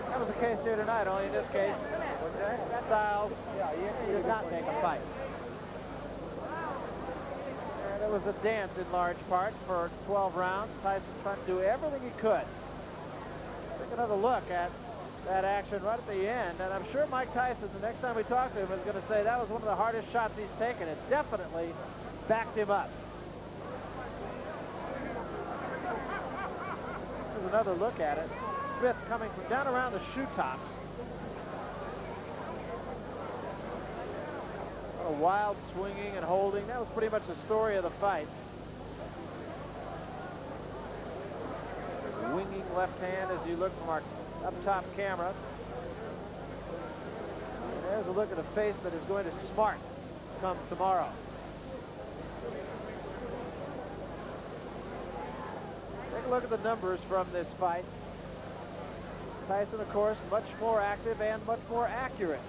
that was the case here tonight, only in this case, Styles did not make a fight. And it was a dance in large part for 12 rounds. Tyson trying to do everything he could. Take another look at that action right at the end, and I'm sure Mike Tyson, the next time we talk to him, is going to say that was one of the hardest shots he's taken. It definitely backed him up. Another look at it. Smith coming from down around the shoe tops. A wild swinging and holding. That was pretty much the story of the fight. Winging left hand as you look from our up-top camera. And there's a look at a face that is going to smart come tomorrow. Take a look at the numbers from this fight. Tyson, of course, much more active and much more accurate.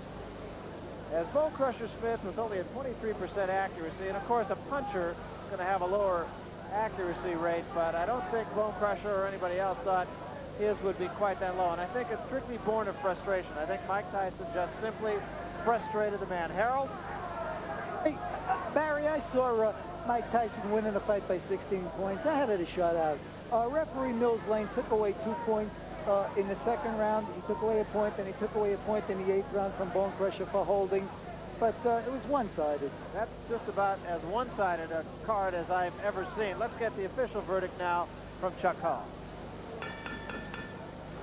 As Bonecrusher Smith was only at 23% accuracy, and of course a puncher is going to have a lower accuracy rate, but I don't think Bonecrusher or anybody else thought his would be quite that low, and I think it's strictly born of frustration. I think Mike Tyson just simply frustrated the man. Harold? Hey, Barry, I saw Mike Tyson winning the fight by 16 points. I had it a shutout. Referee Mills Lane took away 2 points in the second round. He took away a point, and he took away a point in the 8th round from Bonecrusher for holding. But it was one-sided. That's just about as one-sided a card as I've ever seen. Let's get the official verdict now from Chuck Hall.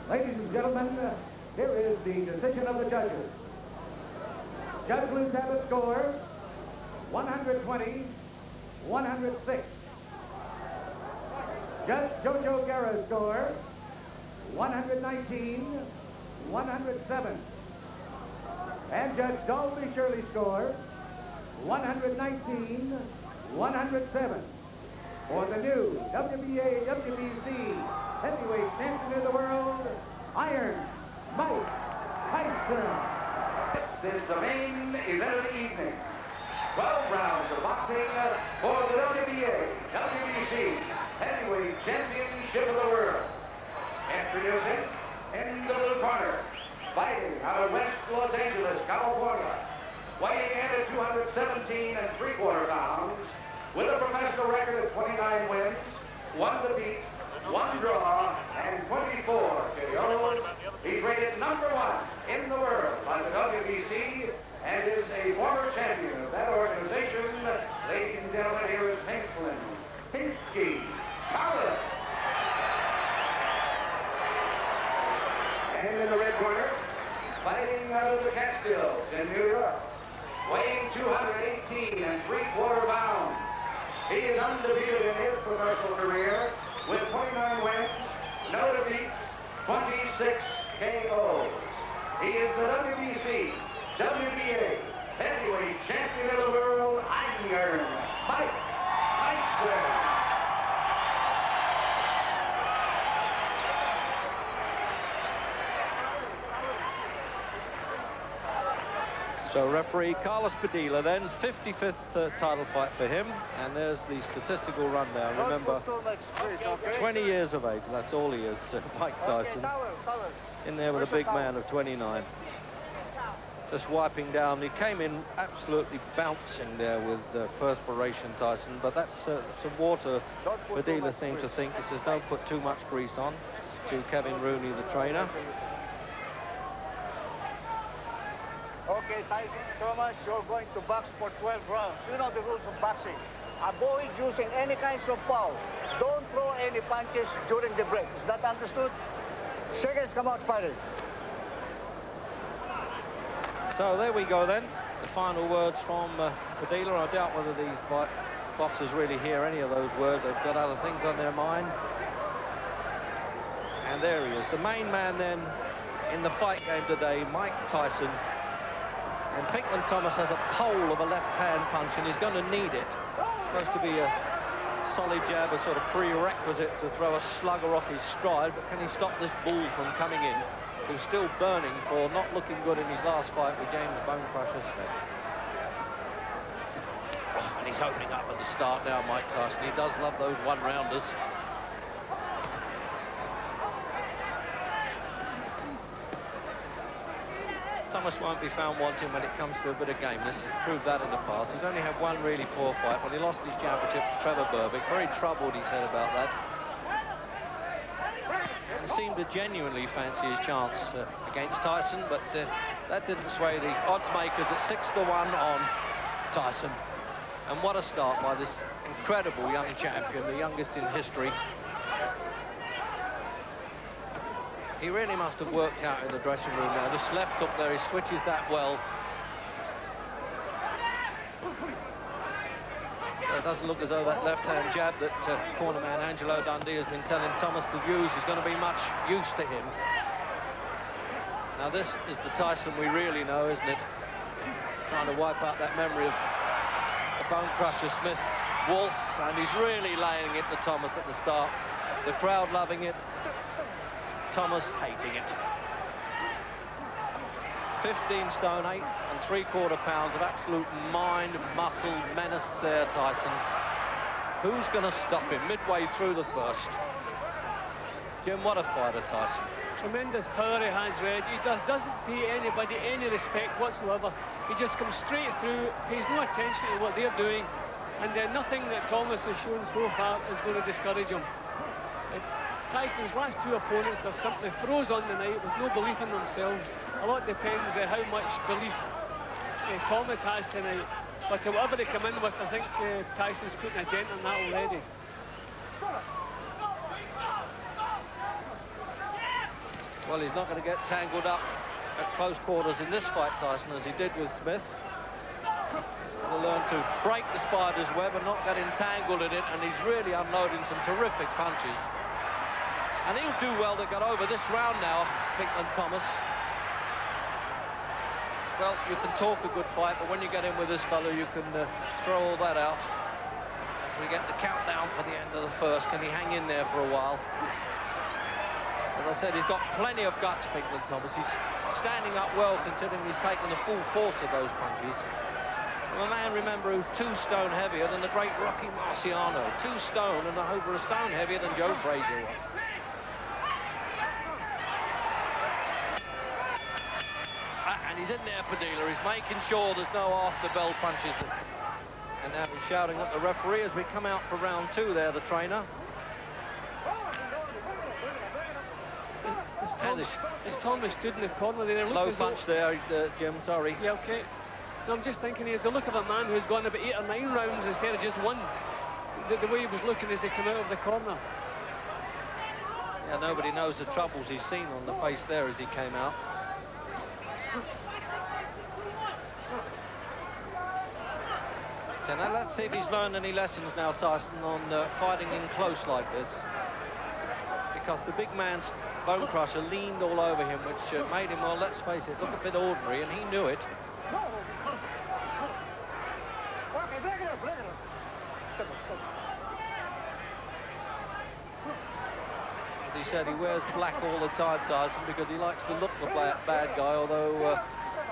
Ladies and gentlemen, here is the decision of the judges. Judge Lou Tabbitt score 120-106. Judge Jojo Guerra's score 119-107. And Judge Dolby Shirley's score 119-107. For the new WBA WBC heavyweight champion of the world, Iron Mike Tyson. This is the main event of the evening. 12 rounds of boxing for the WBA, WBC Heavyweight Championship of the World. Introducing in the blue corner, fighting out of West Los Angeles, California, weighing in at 217 3/4 pounds, with a professional record of 29 wins, 1 defeat, 1 draw, and 24 KOs. He's rated #1 in the world by the WBC and is a former champion of that organization. Ladies and gentlemen, here is Pinklon Thomas. And in the red corner, fighting out of the Catskills in New York, weighing 218 3/4 pounds. He is undefeated in his professional career with 29 wins, no defeats, 26 KOs. He is the WBC, WBA Heavyweight Champion of the World, Iron Mike Tyson. So referee Carlos Padilla then, 55th title fight for him, and there's the statistical rundown. Remember, 20 years of age, that's all he is, Mike Tyson. In there with a big man of 29. Just wiping down, he came in absolutely bouncing there with perspiration, Tyson, but that's some water Padilla seems to think. He says don't put too much grease on, to Kevin Rooney, the trainer. Okay, Tyson, Thomas, you're going to box for 12 rounds. You know the rules of boxing. Avoid using any kinds of foul. Don't throw any punches during the break. Is that understood? Seconds come out fighting. So there we go then. The final words from Padilla. I doubt whether these boxers really hear any of those words. They've got other things on their mind. And there he is. The main man then in the fight game today, Mike Tyson. And Pinklon Thomas has a pole of a left-hand punch, and he's going to need it. It's supposed to be a solid jab, a sort of prerequisite to throw a slugger off his stride, but can he stop this bull from coming in, who's still burning for not looking good in his last fight with James Bonecrusher Smith. Oh, and he's opening up at the start now, Mike Tyson. He does love those one-rounders. Thomas won't be found wanting when it comes to a bit of gameness. He's proved that in the past. He's only had one really poor fight when he lost his championship to Trevor Berbick. Very troubled, he said about that. And seemed to genuinely fancy his chance against Tyson, but that didn't sway the odds makers at 6-1 on Tyson. And what a start by this incredible young champion, the youngest in history. He really must have worked out in the dressing room now. This left hook there, he switches that well. So it doesn't look as though that left-hand jab that cornerman Angelo Dundee has been telling Thomas to use is going to be much use to him. Now this is the Tyson we really know, isn't it? Trying to wipe out that memory of the Bonecrusher Smith waltz, and he's really laying it to Thomas at the start. The crowd loving it. Thomas hating it. 15 stone 8 3/4 pounds of absolute mind, muscle, menace there, Tyson. Who's going to stop him midway through the first? Jim, what a fighter, Tyson. Tremendous power he has, Reg. He doesn't pay anybody any respect whatsoever. He just comes straight through, pays no attention to what they're doing, and nothing that Thomas has shown so far is going to discourage him. Tyson's last two opponents are simply froze on the night with no belief in themselves. A lot depends how much belief Thomas has tonight. But whatever they come in with, I think Tyson's putting a dent on that already. Well, he's not going to get tangled up at close quarters in this fight, Tyson, as he did with Smith. He's going to learn to break the spider's web and not get entangled in it, and he's really unloading some terrific punches. And he'll do well to get over this round now, Pinklon Thomas. Well, you can talk a good fight, but when you get in with this fellow, you can throw all that out. As we get the countdown for the end of the first, can he hang in there for a while? As I said, he's got plenty of guts, Pinklon Thomas. He's standing up well, considering he's taken the full force of those punches. Well, a man, remember, who's 2 stone heavier than the great Rocky Marciano. 2 stone and over a stone heavier than Joe Frazier was. And he's in there, Padilla. He's making sure there's no after-bell punches. And now he's shouting at the referee as we come out for round 2 there, the trainer. As Thomas stood in the corner there. Low punch there, Jim, sorry. Yeah, okay. No, I'm just thinking he's the look of a man who's gone about 8 or 9 rounds instead of just 1. The way he was looking as he came out of the corner. Yeah, nobody knows the troubles he's seen on the face there as he came out. So now let's see if he's learned any lessons now, Tyson, on fighting in close like this. Because the big man's Bonecrusher leaned all over him, which made him, well, let's face it, look a bit ordinary, and he knew it. As he said, he wears black all the time, Tyson, because he likes to look the bad guy, although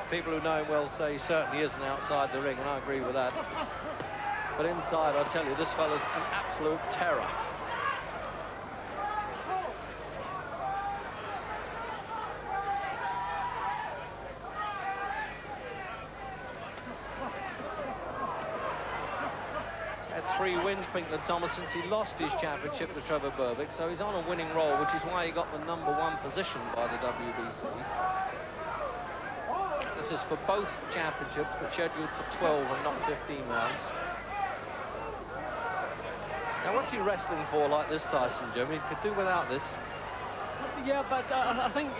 people who know him well say he certainly isn't outside the ring, and I agree with that. But inside, I tell you, this fella's an absolute terror. Had 3 wins, Pinklon Thomas, since he lost his championship to Trevor Berbick, so he's on a winning roll, which is why he got the #1 position by the WBC. This is for both championships, but scheduled for 12 and not 15 rounds. Now, what's he wrestling for like this, Tyson, Jim? He could do without this. Yeah, but I think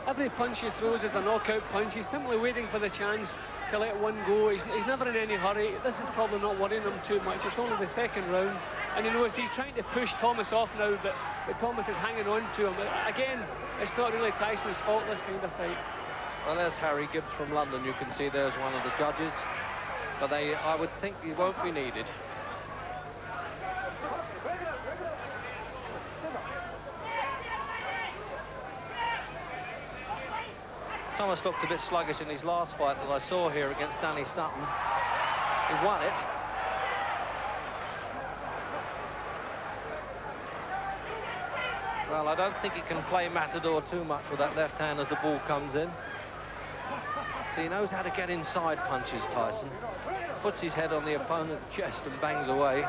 every punch he throws is a knockout punch. He's simply waiting for the chance to let one go. He's never in any hurry. This is probably not worrying him too much. It's only the 2nd round. And he knows he's trying to push Thomas off now, but Thomas is hanging on to him. But again, it's not really Tyson's fault, this kind of fight. Well, there's Harry Gibbs from London. You can see there's one of the judges. But I would think he won't be needed. Thomas looked a bit sluggish in his last fight that I saw here against Danny Sutton. He won it. Well, I don't think he can play Matador too much with that left hand as the ball comes in. So he knows how to get inside punches, Tyson. Puts his head on the opponent's chest and bangs away.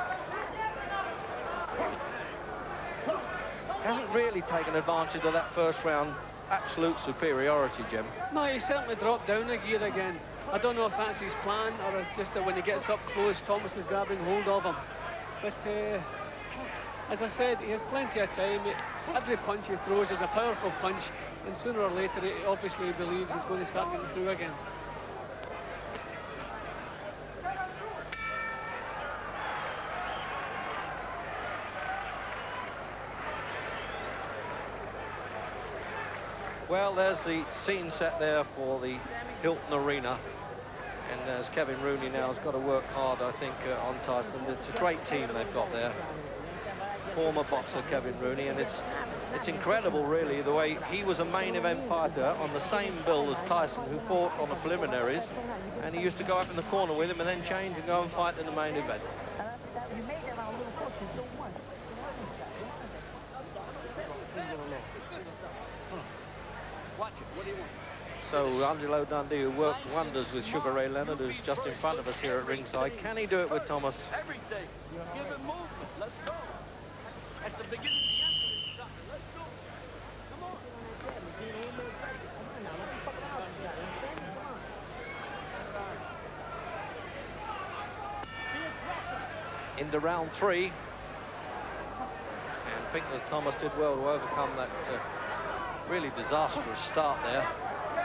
Hasn't really taken advantage of that first round absolute superiority, Jim. No, he certainly dropped down a gear again. I don't know if that's his plan or if just that when he gets up close, Thomas is grabbing hold of him. But as I said, he has plenty of time. Every punch he throws is a powerful punch, and sooner or later, he obviously believes he's going to start getting through again. Well, there's the scene set there for the Hilton Arena. And as Kevin Rooney now has got to work hard, I think, on Tyson. It's a great team they've got there. Former boxer Kevin Rooney, and it's incredible, really, the way he was a main event fighter on the same bill as Tyson, who fought on the preliminaries. And he used to go up in the corner with him and then change and go and fight in the main event. So Angelo Dundee, who worked wonders with Sugar Ray Leonard, who's just in front of us here at ringside. Can he do it with Thomas? Everything. Give it movement. Let's go. At the beginning of the end, let's go. Come on. Into round 3. And Pinklon Thomas did well to overcome that really disastrous start there.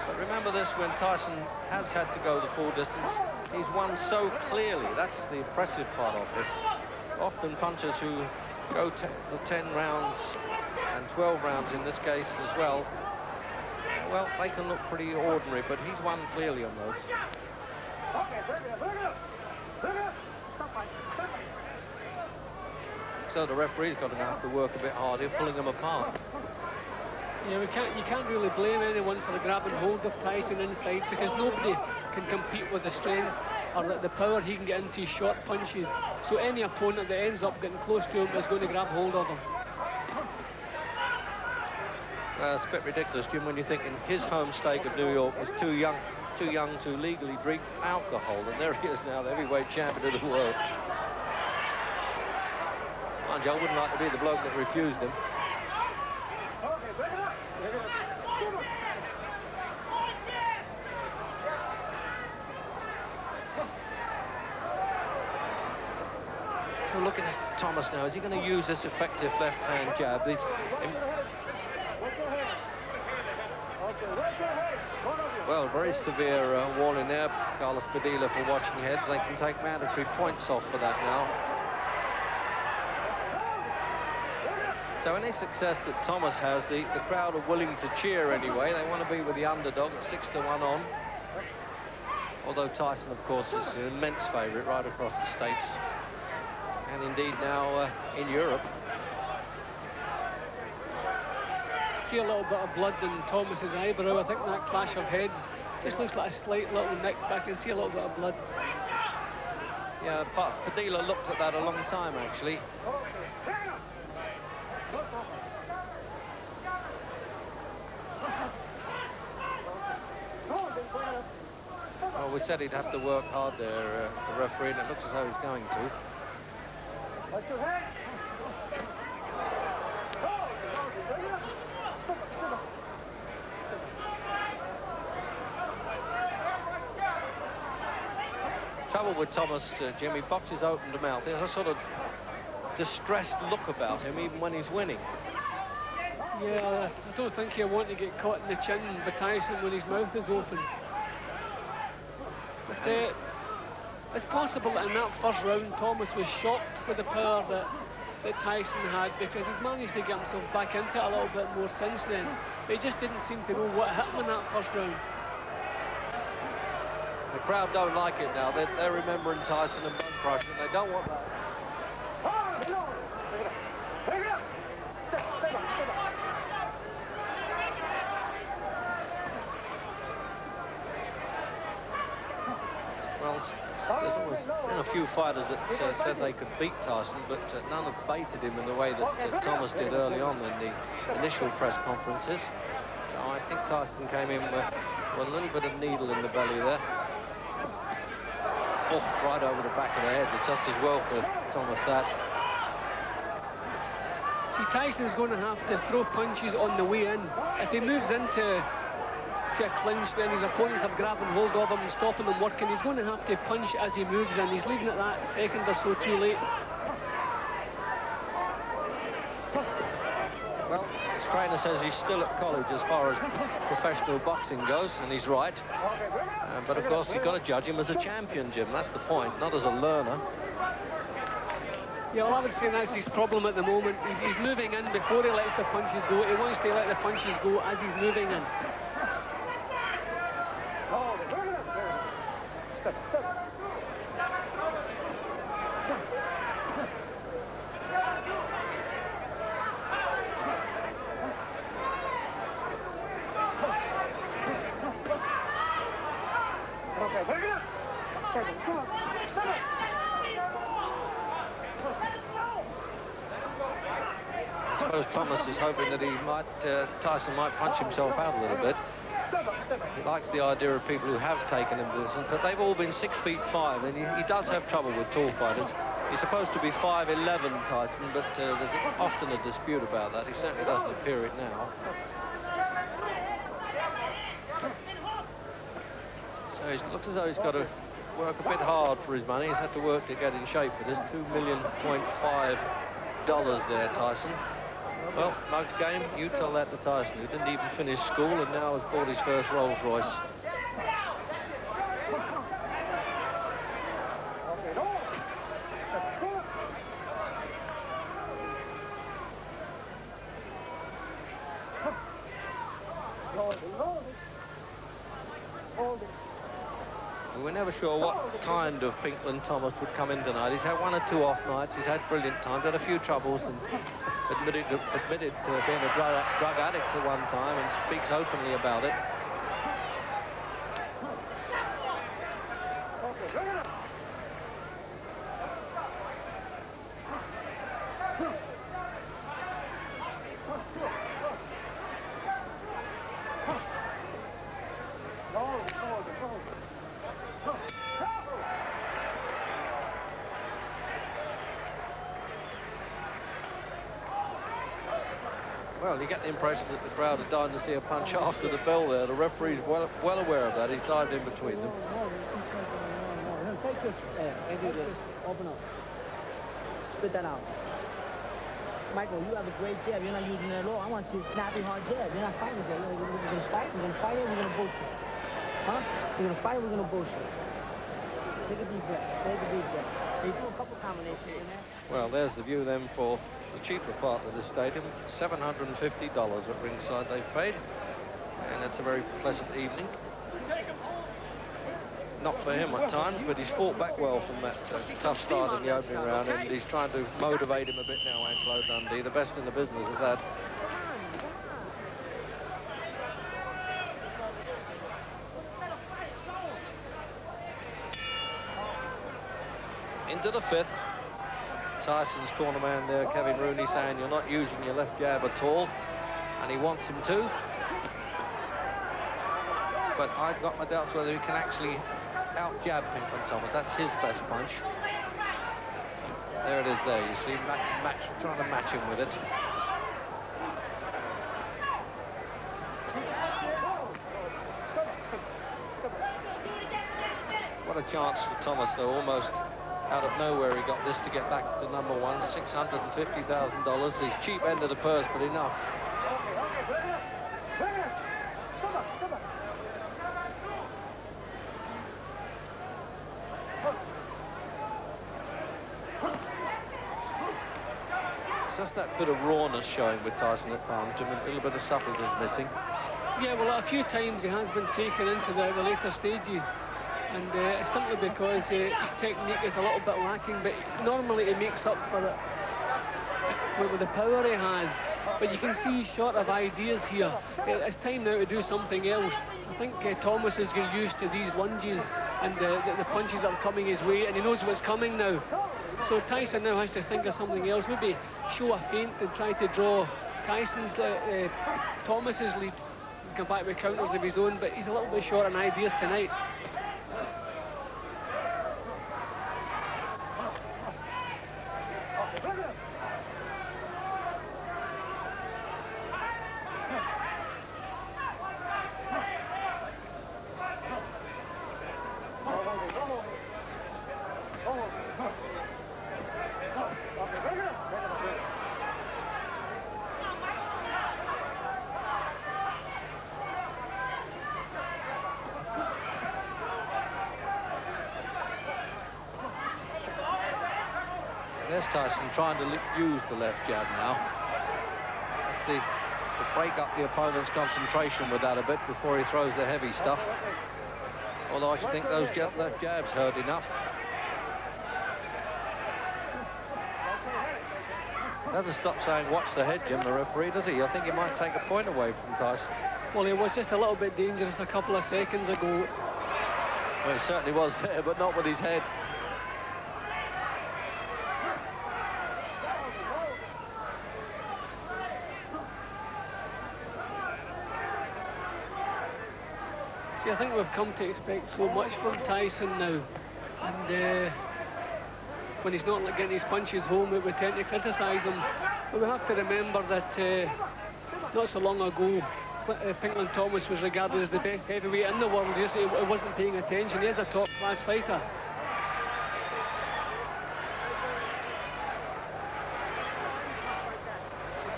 But remember this, when Tyson has had to go the full distance, he's won so clearly. That's the impressive part of it. Often punchers who go the 10 rounds and 12 rounds in this case as well, well, they can look pretty ordinary, but he's won clearly on those. So the referee's got to have to work a bit harder, pulling them apart. Yeah, you can't really blame anyone for the grab and hold of Tyson inside, because nobody can compete with the strength or the power he can get into his short punches. So any opponent that ends up getting close to him is going to grab hold of him. It's a bit ridiculous, Jim, when you're thinking his home state of New York was too young to legally drink alcohol, and there he is now, the heavyweight champion of the world. Mind you, I wouldn't like to be the bloke that refused him. So look at Thomas now. Is he going to use this effective left-hand jab? Well, very severe warning there, Carlos Padilla, for watching heads. They can take mandatory points off for that now. So any success that Thomas has, the crowd are willing to cheer anyway. They want to be with the underdog at 6-1 on. Although Tyson, of course, is an immense favourite right across the States. And indeed now in Europe. See a little bit of blood in Thomas's eyebrow. I think that clash of heads just looks like a slight little nick, but I can see a little bit of blood. Yeah, but Padilla looked at that a long time, actually. Well, we said he'd have to work hard there, the referee, and it looks as though he's going to. Watch your head. Trouble with Thomas, Jimmy, boxes open to mouth. There's a sort of distressed look about him, even when he's winning. Yeah, I don't think he'll want to get caught in the chin by Tyson when his mouth is open. But it's possible that in that first round, Thomas was shocked with the power that Tyson had, because he's managed to get himself back into it a little bit more since then. But he just didn't seem to know what hit him in that first round. The crowd don't like it now. They're remembering Tyson and Bonecrusher, and they don't want that. Well, there's always been a few fighters that said they could beat Tyson, but none have baited him in the way that Thomas did early on in the initial press conferences. So I think Tyson came in with a little bit of needle in the belly there. Oh, right over the back of the head. It's just as well for Thomas that. See, Tyson's going to have to throw punches on the way in. If he moves into a clinch, then his opponents are grabbing hold of him and stopping him working. He's going to have to punch as he moves in. He's leaving it that second or so too late. Well, his trainer says he's still at college as far as professional boxing goes, and he's right. But of course, you've got to judge him as a champion, Jim. That's the point, not as a learner. Yeah, well, I would say that's his problem at the moment. He's moving in before he lets the punches go. He wants to let the punches go as he's moving in. I suppose Thomas is hoping that Tyson might punch himself out a little bit. He likes the idea of people who have taken him positions, but they've all been 6'5", and he does have trouble with tall fighters. He's supposed to be 5'11", Tyson, but there's often a dispute about that. He certainly doesn't appear it now. So he looks as though he's got to work a bit hard for his money. He's had to work to get in shape for this. $2.5 million there, Tyson. Well, Mug's game, you tell that to Tyson, who didn't even finish school and now has bought his first Rolls Royce. We were never sure what kind of Pinklon Thomas would come in tonight. He's had one or two off nights, he's had brilliant times, had a few troubles, and admitted to being a drug addict at one time and speaks openly about it. Well, you get the impression that the crowd are dying to see a punch after the bell there. The referee's well aware of that. He's dived in between them. Take this. And do this. Open up. Spit that out. Michael, you have a great jab. You're not using it at all. I want you to snappy, hard jab. You're not fighting with that. We're going to fight. We're going to fight it. We're going to bullshit. Huh? We're going to fight. We're going to bullshit. Take a deep breath. Take a deep breath. They do a couple combinations in there. Well, there's the view then for the cheaper part of the stadium. $750 at ringside they've paid. And it's a very pleasant evening. Not for him at times, but he's fought back well from that tough start in the opening round, and he's trying to motivate him a bit now, Angelo Dundee, the best in the business of that. Into the fifth. Tyson's corner man there, Kevin Rooney, saying you're not using your left jab at all, and he wants him to. But I've got my doubts whether he can actually out-jab Pinklon Thomas. That's his best punch. There it is there, you see, trying to match him with it. What a chance for Thomas, though, almost out of nowhere he got this to get back to number one, $650,000. He's cheap end of the purse, but enough. It's just that bit of rawness showing with Tyson at times. A little bit of subtlety is missing. Yeah, well, a few times he has been taken into the later stages. And it's simply because his technique is a little bit lacking, but normally he makes up for it with the power he has. But you can see he's short of ideas here. It's time now to do something else. I think Thomas is getting used to these lunges and the punches that are coming his way, and he knows what's coming now. So Tyson now has to think of something else, maybe show a feint and try to draw Thomas's lead, come back with counters of his own, but he's a little bit short on ideas tonight. There's Tyson trying to use the left jab now. Let's see, to break up the opponent's concentration with that a bit before he throws the heavy stuff. Although I should think those left jabs hurt enough. Doesn't stop saying watch the head, Jim, the referee, does he? I think he might take a point away from Tyson. Well, he was just a little bit dangerous a couple of seconds ago. Well, he certainly was there, but not with his head. See, I think we've come to expect so much from Tyson now. And when he's not getting his punches home, we tend to criticise him. But we have to remember that not so long ago, Pinklon Thomas was regarded as the best heavyweight in the world. Just he wasn't paying attention. He is a top-class fighter.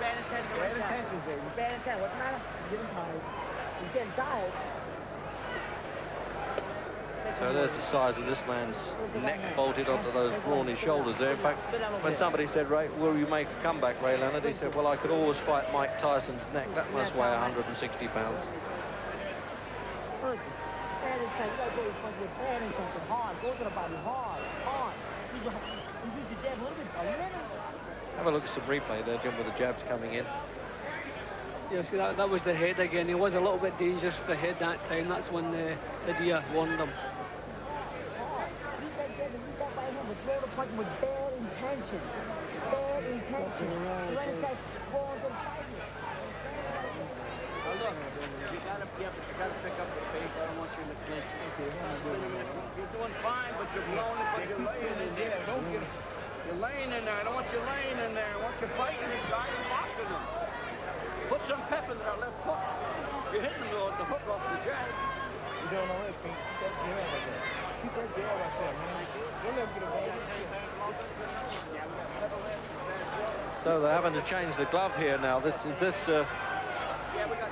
Bad intentions, baby. Bad intent. What's the matter? You're getting tired. You're getting tired. So there's the size of this man's neck bolted onto those brawny shoulders there. In fact, when somebody said, Ray, will you make a comeback, Ray Leonard? He said, well, I could always fight Mike Tyson's neck. That must weigh 160 pounds. Bad intent. You gotta go with punches. Bad intent. Hard. Go to the body. Hard. Hard. You use your jab a little bit. A little. Have a look at some replay there, Jim, with the jabs coming in. Yeah, see, that was the head again. He was a little bit dangerous for the head that time. That's when the deer warned him. With bad intention. Bad intention. Now look, you gotta pick up the pace. I don't want you in the clinch. You're doing fine, but you're blowing it, but you're laying in there. Don't get. You're laying in there. I don't want you laying in there. I want you fighting this guy and boxing him. Put some pep in that left hook. You're hitting the hook off the jab. You don't know it. Keep that jail right there, man. We'll never get away. So they're having to change the glove here now. This is the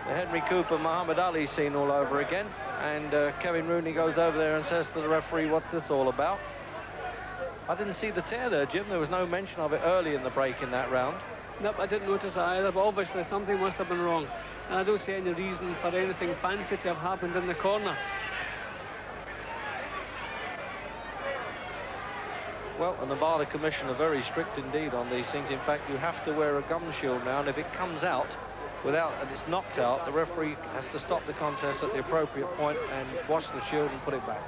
Henry Cooper, Muhammad Ali scene all over again. And Kevin Rooney goes over there and says to the referee, what's this all about? I didn't see the tear there, Jim. There was no mention of it early in the break in that round. Nope, I didn't notice that either, but obviously something must have been wrong. And I don't see any reason for anything fancy to have happened in the corner. Well, the Nevada Commission are very strict indeed on these things. In fact, you have to wear a gum shield now, and if it comes out without, and it's knocked out, the referee has to stop the contest at the appropriate point and wash the shield and put it back.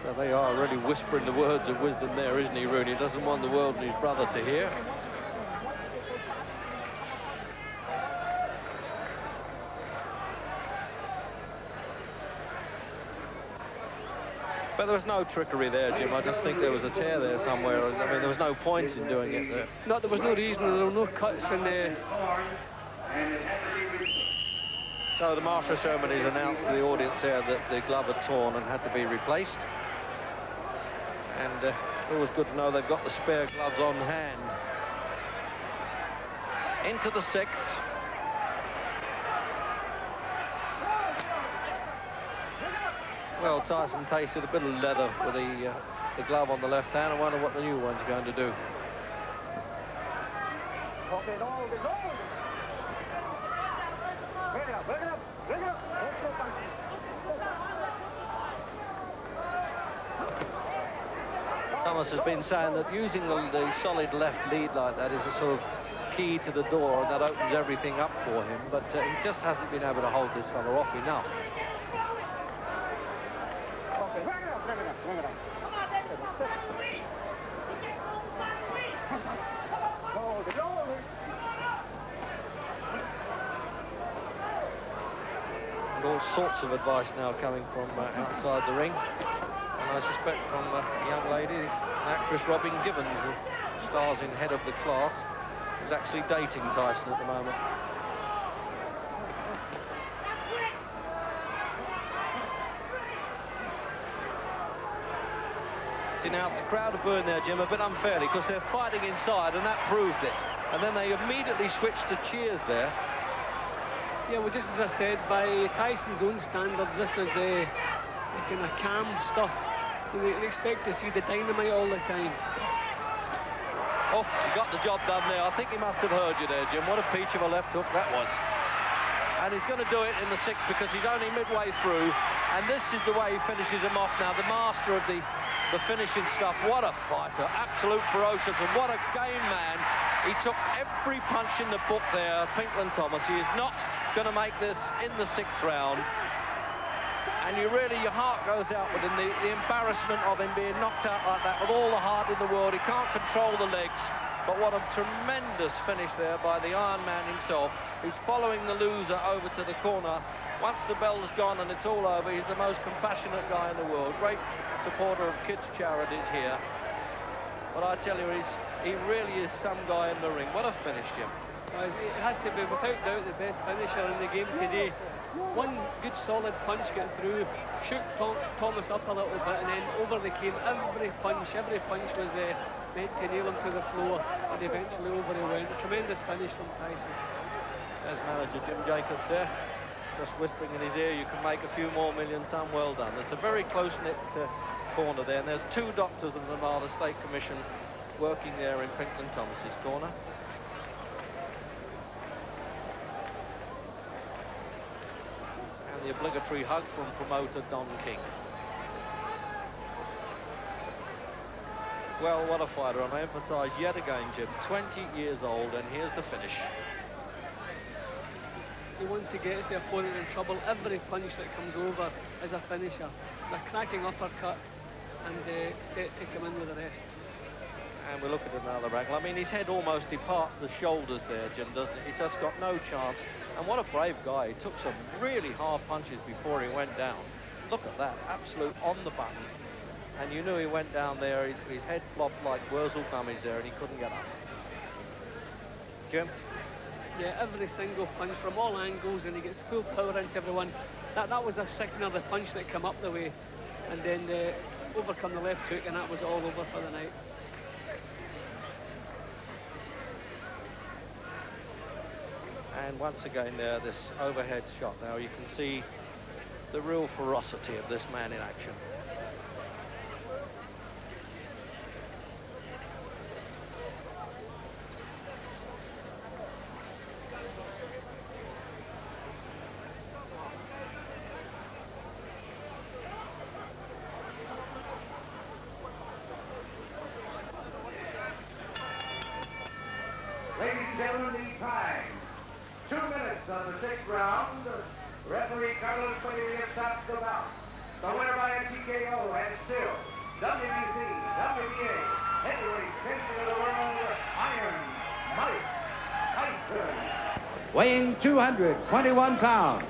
So they are really whispering the words of wisdom there, isn't he, Rooney? He doesn't want the world and his brother to hear. But there was no trickery there, Jim. I just think there was a tear there somewhere. I mean, there was no point in doing it there. No, there was no reason. There were no cuts in there. So the master of ceremonies announced to the audience there that the glove had torn and had to be replaced. And it's always good to know they've got the spare gloves on hand. Into the sixth. Well, Tyson tasted a bit of leather with the glove on the left hand. I wonder what the new one's going to do. Thomas has been saying that using the solid left lead like that is a sort of key to the door, and that opens everything up for him, but he just hasn't been able to hold this fella off enough. And all sorts of advice now coming from outside the ring. And I suspect from a young lady, actress Robin Gibbons, who stars in Head of the Class, who's actually dating Tyson at the moment. See, now the crowd are booing there, Jim, a bit unfairly, because they're fighting inside, and that proved it. And then they immediately switched to cheers there. Yeah, well, just as I said, by Tyson's own standards, this is kind of calm stuff. They expect to see the dynamite all the time. Oh, he got the job done there. I think he must have heard you there, Jim. What a peach of a left hook that was. And he's going to do it in the sixth because he's only midway through. And this is the way he finishes him off now. The master of the finishing stuff. What a fighter. Absolute ferocious. And what a game man. He took every punch in the book there, Pinklon Thomas. He is not going to make this in the sixth round. And your heart goes out with him. The embarrassment of him being knocked out like that with all the heart in the world. He can't control the legs. But what a tremendous finish there by the Iron Man himself, who's following the loser over to the corner. Once the bell's gone and it's all over, he's the most compassionate guy in the world. Great supporter of kids' charities here. But I tell you, he really is some guy in the ring. What a finish, Jim. It has to be, without doubt, the best finisher in the game today. One good solid punch getting through, shook Thomas up a little bit, and then over they came. Every punch was meant to nail him to the floor, and eventually over he went. A tremendous finish from Tyson. There's manager Jim Jacobs there, just whispering in his ear, you can make a few more million, son. Well done. It's a very close-knit corner there, and there's two doctors of the Nevada State Commission working there in Pinklon Thomas's corner. The the obligatory hug from promoter Don King. Well, what a fighter, and I emphasize yet again, Jim, 20 years old, and here's the finish. See, once he gets the opponent in trouble, every punch that comes over is a finisher. A cracking uppercut and set to come in with the rest. And we look at another angle. I mean, his head almost departs the shoulders there, Jim, doesn't it? He just got no chance. And what a brave guy. He took some really hard punches before he went down. Look at that, absolute on the button. And you knew he went down there, his head flopped like Wurzel gummies there, and he couldn't get up. Jim? Yeah, every single punch from all angles, and he gets full power into everyone. That was a signal, the punch that come up the way, and then overcome the left hook, and that was all over for the night. And once again there, this overhead shot. Now you can see the real ferocity of this man in action. Ladies and gentlemen, the time. 2 minutes on the 6th round. Referee Carlos Padilla stops the bout. The winner by a TKO and still WBC, WBA, heavyweight champion of the world, Iron Mike Tyson. Weighing 221 pounds.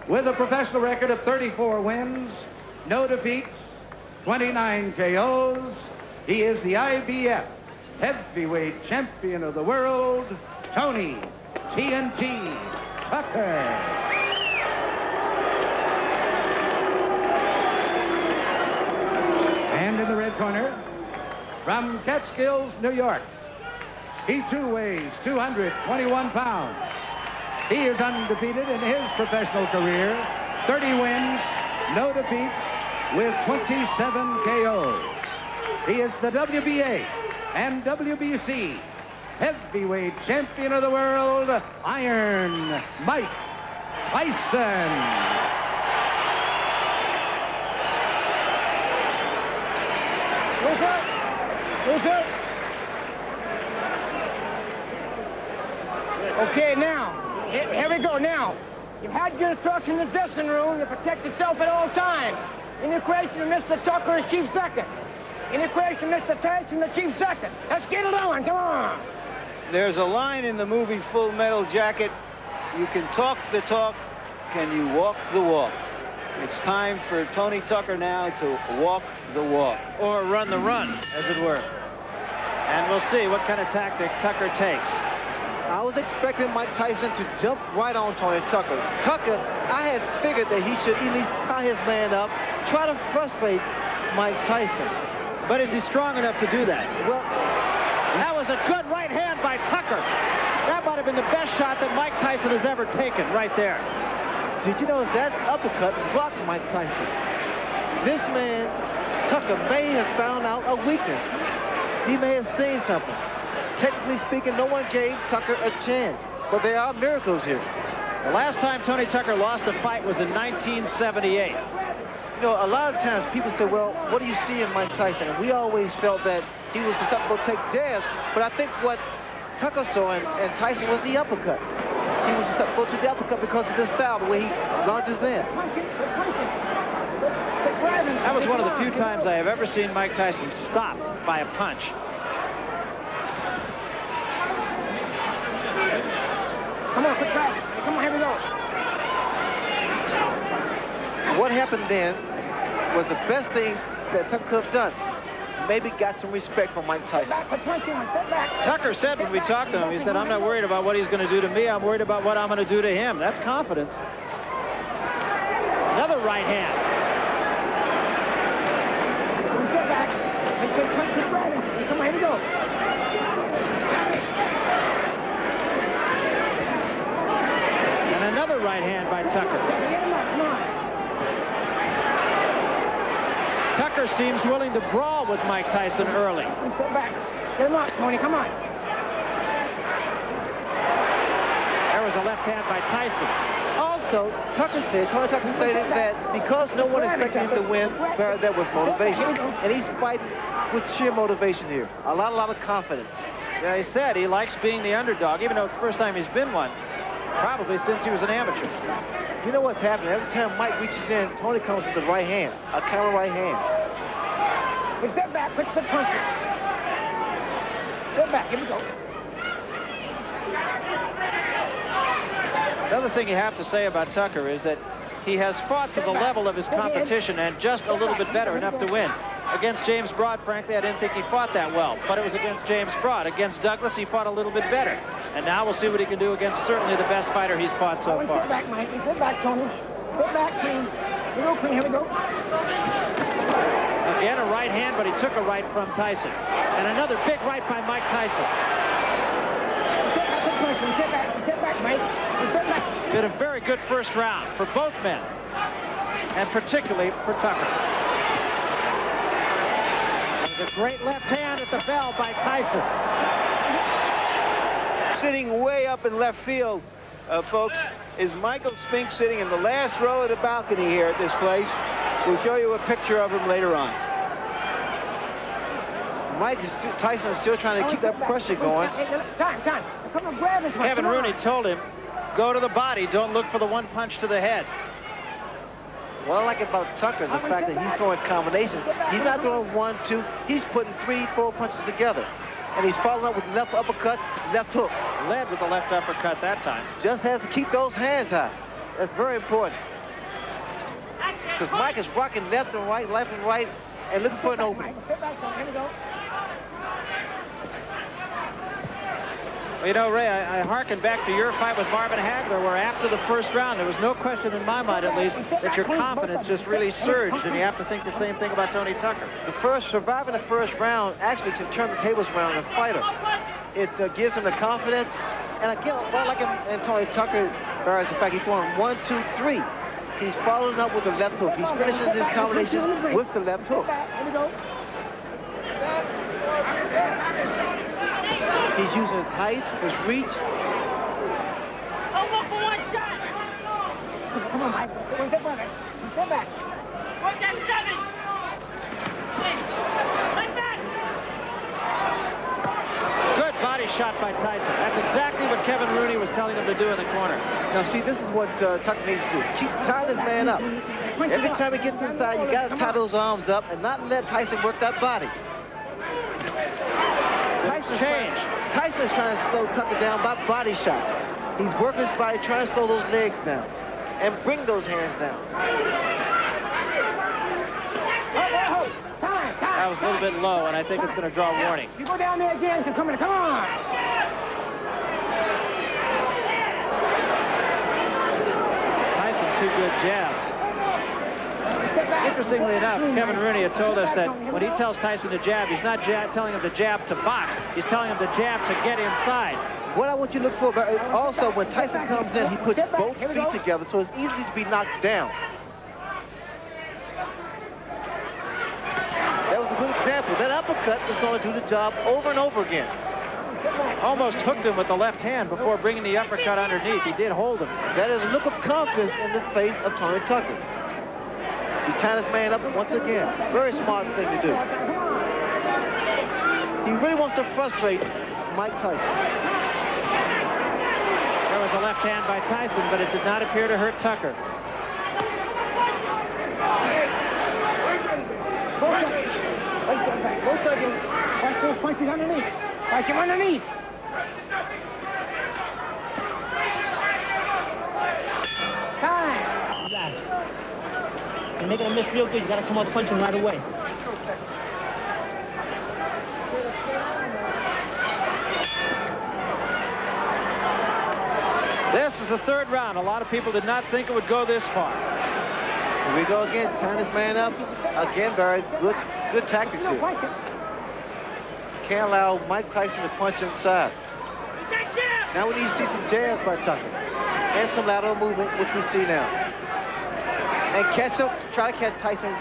With a professional record of 34 wins, no defeats, 29 KOs, he is the IBF heavyweight champion of the world, Tony TNT Tucker. And in the red corner, from Catskills, New York, he too weighs 221 pounds. He is undefeated in his professional career, 30 wins, no defeats, with 27 KOs. He is the WBA and WBC heavyweight champion of the world, Iron Mike Tyson. What's up? What's up? Okay, now, here we go. Now, you've had your instructions in the dressing room to protect yourself at all times. In the equation of Mr. Tucker is chief second. In the equation, Mr. Tyson, the chief second. Let's get it on. Come on. There's a line in the movie Full Metal Jacket. You can talk the talk. Can you walk the walk? It's time for Tony Tucker now to walk the walk. Or run the run, as it were. And we'll see what kind of tactic Tucker takes. I was expecting Mike Tyson to jump right on Tony Tucker. Tucker, I had figured that he should at least tie his man up, try to frustrate Mike Tyson. But is he strong enough to do that? Well, that was a good right hand by Tucker. That might have been the best shot that Mike Tyson has ever taken right there. did you notice that uppercut blocked Mike Tyson? This man, Tucker, may have found out a weakness. He may have seen something. Technically speaking, no one gave Tucker a chance. But there are miracles here. The last time Tony Tucker lost a fight was in 1978. You know, a lot of times people say, well, what do you see in Mike Tyson? And we always felt that he was susceptible to take jabs. But I think what Tucker saw in Tyson was the uppercut. He was susceptible to the uppercut because of his style, the way he launches in. That was one of the few times I have ever seen Mike Tyson stopped by a punch. Come on, quick drive. Come on, here we go. What happened then was the best thing that Tucker could have done. Maybe got some respect from Mike Tyson. Tucker said when we talked to him, he said, I'm not worried about what he's going to do to me. I'm worried about what I'm going to do to him. That's confidence. Another right hand. Step back. Come on, here we go. And another right hand by Tucker. Come on. Tucker seems willing to brawl with Mike Tyson early. Step back. Get him up, Tony. Come on. There was a left hand by Tyson. All So Tony Tucker stated that because no one expected him to win, there was motivation. And he's fighting with sheer motivation here. A lot of confidence. Yeah, he said he likes being the underdog, even though it's the first time he's been one, probably since he was an amateur. You know what's happening? Every time Mike reaches in, Tony comes with the right hand, a counter right hand. Step back, quick punch. Step back, here we go. Another thing you have to say about Tucker is that he has fought to the level of his competition and just a little bit better, enough to win. Against James Broad, frankly, I didn't think he fought that well, but it was against James Broad. Against Douglas, he fought a little bit better. And now we'll see what he can do against certainly the best fighter he's fought so far. Sit back, Mike. Sit back, Tony. Sit back, clean. Here we go, clean. Here we go. Again, a right hand, but he took a right from Tyson. And another big right by Mike Tyson. Sit back, Mike. Sit back. Been a very good first round for both men, and particularly for Tucker. There's a great left hand at the bell by Tyson. Sitting way up in left field, folks, is Michael Spinks sitting in the last row of the balcony here at this place. We'll show you a picture of him later on. Tyson is still trying to keep that pressure going. Time. Come on, grab this one. Kevin Rooney told him, go to the body, don't look for the one punch to the head. What I like about Tucker is the fact that he's throwing combinations. He's not throwing 1, 2. He's putting 3, 4 punches together. And he's following up with left uppercut, left hooks. Led with the left uppercut that time. Just has to keep those hands high. That's very important. Because Mike is rocking left and right, and looking for an opening. Well, you know, Ray, I hearken back to your fight with Marvin Hagler, where after the first round, there was no question in my mind, at least, that your confidence just really surged, and you have to think the same thing about Tony Tucker. Surviving the first round actually can turn the tables around in a fighter. It gives him the confidence, and again, what I like in Tony Tucker is the fact he's throwing 1, 2, 3. He's following up with the left hook. He's finishing his combinations with the left hook. He's using his height, his reach. Oh, look for one shot! Come on, Mike. Sit back. What's that 7? Like that! Good body shot by Tyson. That's exactly what Kevin Rooney was telling him to do in the corner. Now, see, this is what Tucker needs to do. Keep tying this man up. Every time he gets inside, you got to tie those arms up and not let Tyson work that body. Tyson is trying to slow Tucker down by body shots. He's working his body, trying to slow those legs down and bring those hands down. That was a little bit low, and I think it's going to draw a warning. You go down there again. Come on. Tyson, 2 good jabs. Interestingly enough, Kevin Rooney had told us that when he tells Tyson to jab, he's not telling him to jab to box. He's telling him to jab to get inside. What I want you to look for, also when Tyson comes in, he puts both feet together, so it's easy to be knocked down. That was a good example. That uppercut is going to do the job over and over again. Almost hooked him with the left hand before bringing the uppercut underneath. He did hold him. That is a look of confidence in the face of Tony Tucker. He's tying his man up once again. Very smart thing to do. He really wants to frustrate Mike Tyson. There was a left hand by Tyson, but it did not appear to hurt Tucker. Watch those punches underneath. Watch him underneath. Time. You're making a miss real good. You got to come up punching right away. This is the 3rd round. A lot of people did not think it would go this far. Here we go again, tying this man up. Again, very good tactics here. Can't allow Mike Tyson to punch inside. Now we need to see some jabs by Tucker. And some lateral movement, which we see now. And try to catch Tyson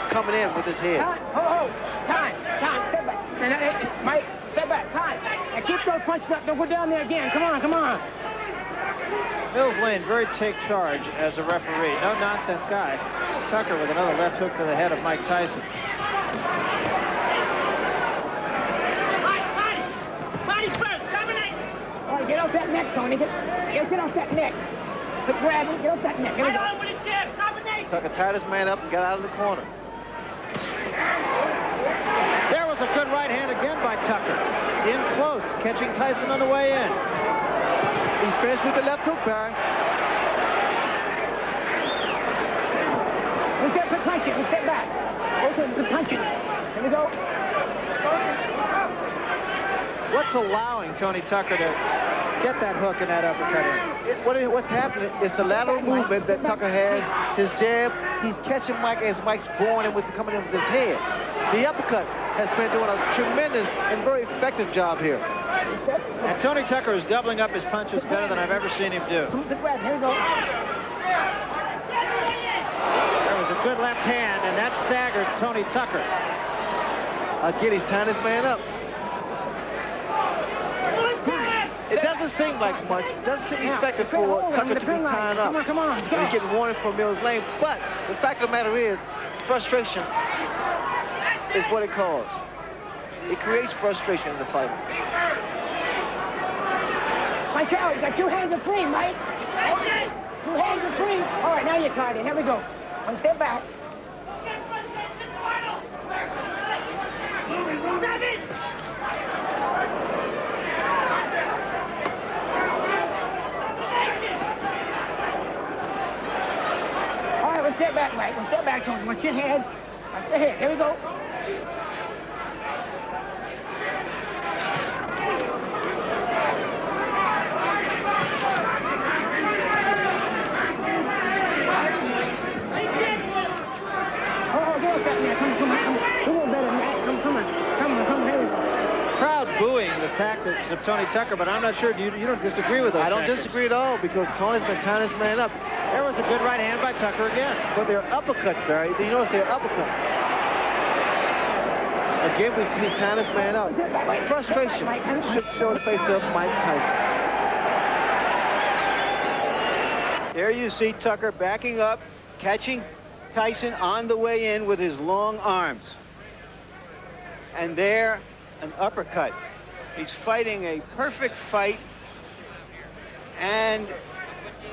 coming in with his head. Time. Step back. Mike, step back. Time. And keep those punches up. Don't go down there again. Come on. Mills Lane, very take charge as a referee. No nonsense guy. Tucker with another left hook to the head of Mike Tyson. Body first, combination. All right, get off that neck, Tony. Get off that neck. Grab him, get off that neck. Here we go. With his jab, combination. Tucker tied his man up and got out of the corner. There was a good right hand again by Tucker. In close, catching Tyson on the way in. He's finished with the left hook, Barry. We step for punching. We step back. Both of them punching. Here we go. What's allowing Tony Tucker to get that hook and that uppercut in? What's happening is the lateral movement that Tucker has. His jab, he's catching Mike as Mike's going in with coming in with his head. The uppercut has been doing a tremendous and very effective job here. And Tony Tucker is doubling up his punches better than I've ever seen him do. Here we go. There was a good left hand, and that staggered Tony Tucker. Again, he's tying his man up. It doesn't seem like much. It doesn't seem effective for Tucker to be tying up. Come on. He's getting warning from Mills Lane. But the fact of the matter is, frustration is what it caused. It creates frustration in the fight. Watch out. You got 2 hands are free, Mike. 2 hands are free. All right, now you're tied in. Here we go. One step back. One step back, Mike. One step back, Tony. Watch your head. Watch the head. Here we go. Oh, get off that man. Come. You know better than that. Come on. Here we go. Crowd booing the tactics of Tony Tucker, but I'm not sure you don't disagree with those I don't tactics. disagree at all because Tony's been tying his man up. There was a good right hand by Tucker again. But they're uppercuts, Barry. You notice they're uppercuts. Again, he's tying his man up. Frustration should show the face of Mike Tyson. There you see Tucker backing up, catching Tyson on the way in with his long arms. And there, an uppercut. He's fighting a perfect fight. And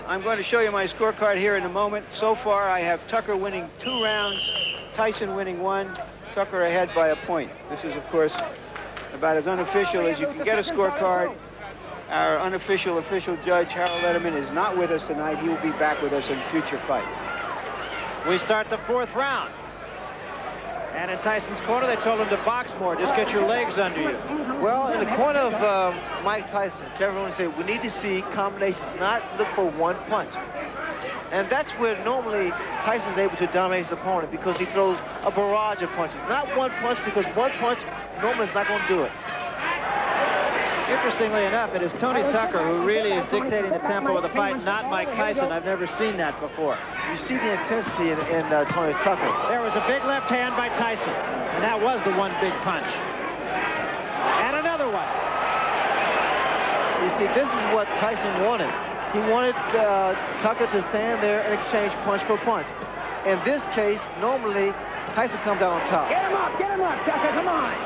I'm going to show you my scorecard here in a moment. So far, I have Tucker winning 2 rounds, Tyson winning 1, Tucker ahead by a point. This is, of course, about as unofficial as you can get a scorecard. Our unofficial official judge, Harold Letterman, is not with us tonight. He will be back with us in future fights. We start the 4th round. And in Tyson's corner, they told him to box more. Just get your legs under you. Well, in the corner of Mike Tyson, Trevor Berbick said, we need to see combinations, not look for one punch. And that's where normally Tyson's able to dominate his opponent because he throws a barrage of punches. Not one punch, because one punch normally is not going to do it. Interestingly enough, it is Tony Tucker who really is dictating the tempo of the fight, not Mike Tyson. I've never seen that before. You see the intensity in Tony Tucker. There was a big left hand by Tyson, and that was the one big punch. And another one. You see, this is what Tyson wanted. He wanted Tucker to stand there and exchange punch for punch. In this case, normally, Tyson comes out on top. Get him up, Tucker, come on.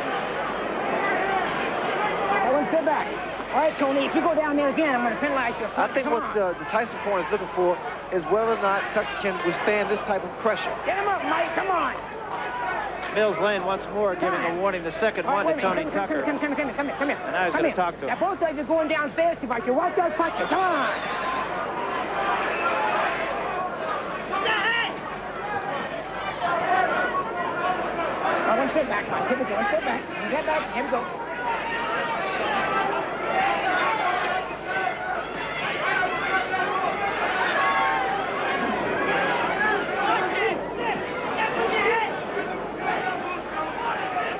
One step back. All right, Tony, if you go down there again, I'm going to penalize you. I think what the Tyson corner is looking for is whether or not Tucker can withstand this type of pressure. Get him up, Mike, come on. Mills Lane once more giving a warning, the second one to Tony Tucker. Come here. And now he's going to talk to him. Now, both sides are going downstairs to fight you. Watch those punches, come on. One step back, Mike. Here we go, one step back. Get back, here we go.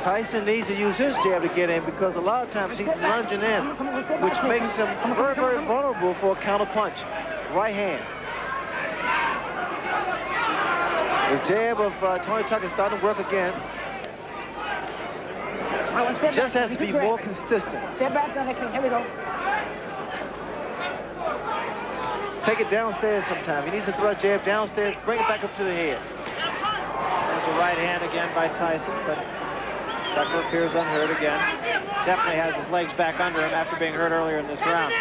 Tyson needs to use his jab to get in because a lot of times he's lunging in, which makes him very, very vulnerable for a counter punch. Right hand. The jab of Tony Tucker is starting to work again. He just has to be more consistent. Step back, here we go. take it downstairs sometime. He needs to throw a jab downstairs, bring it back up to the head. There's a right hand again by Tyson, but Tucker appears unhurt again. Definitely has his legs back under him after being hurt earlier in this round.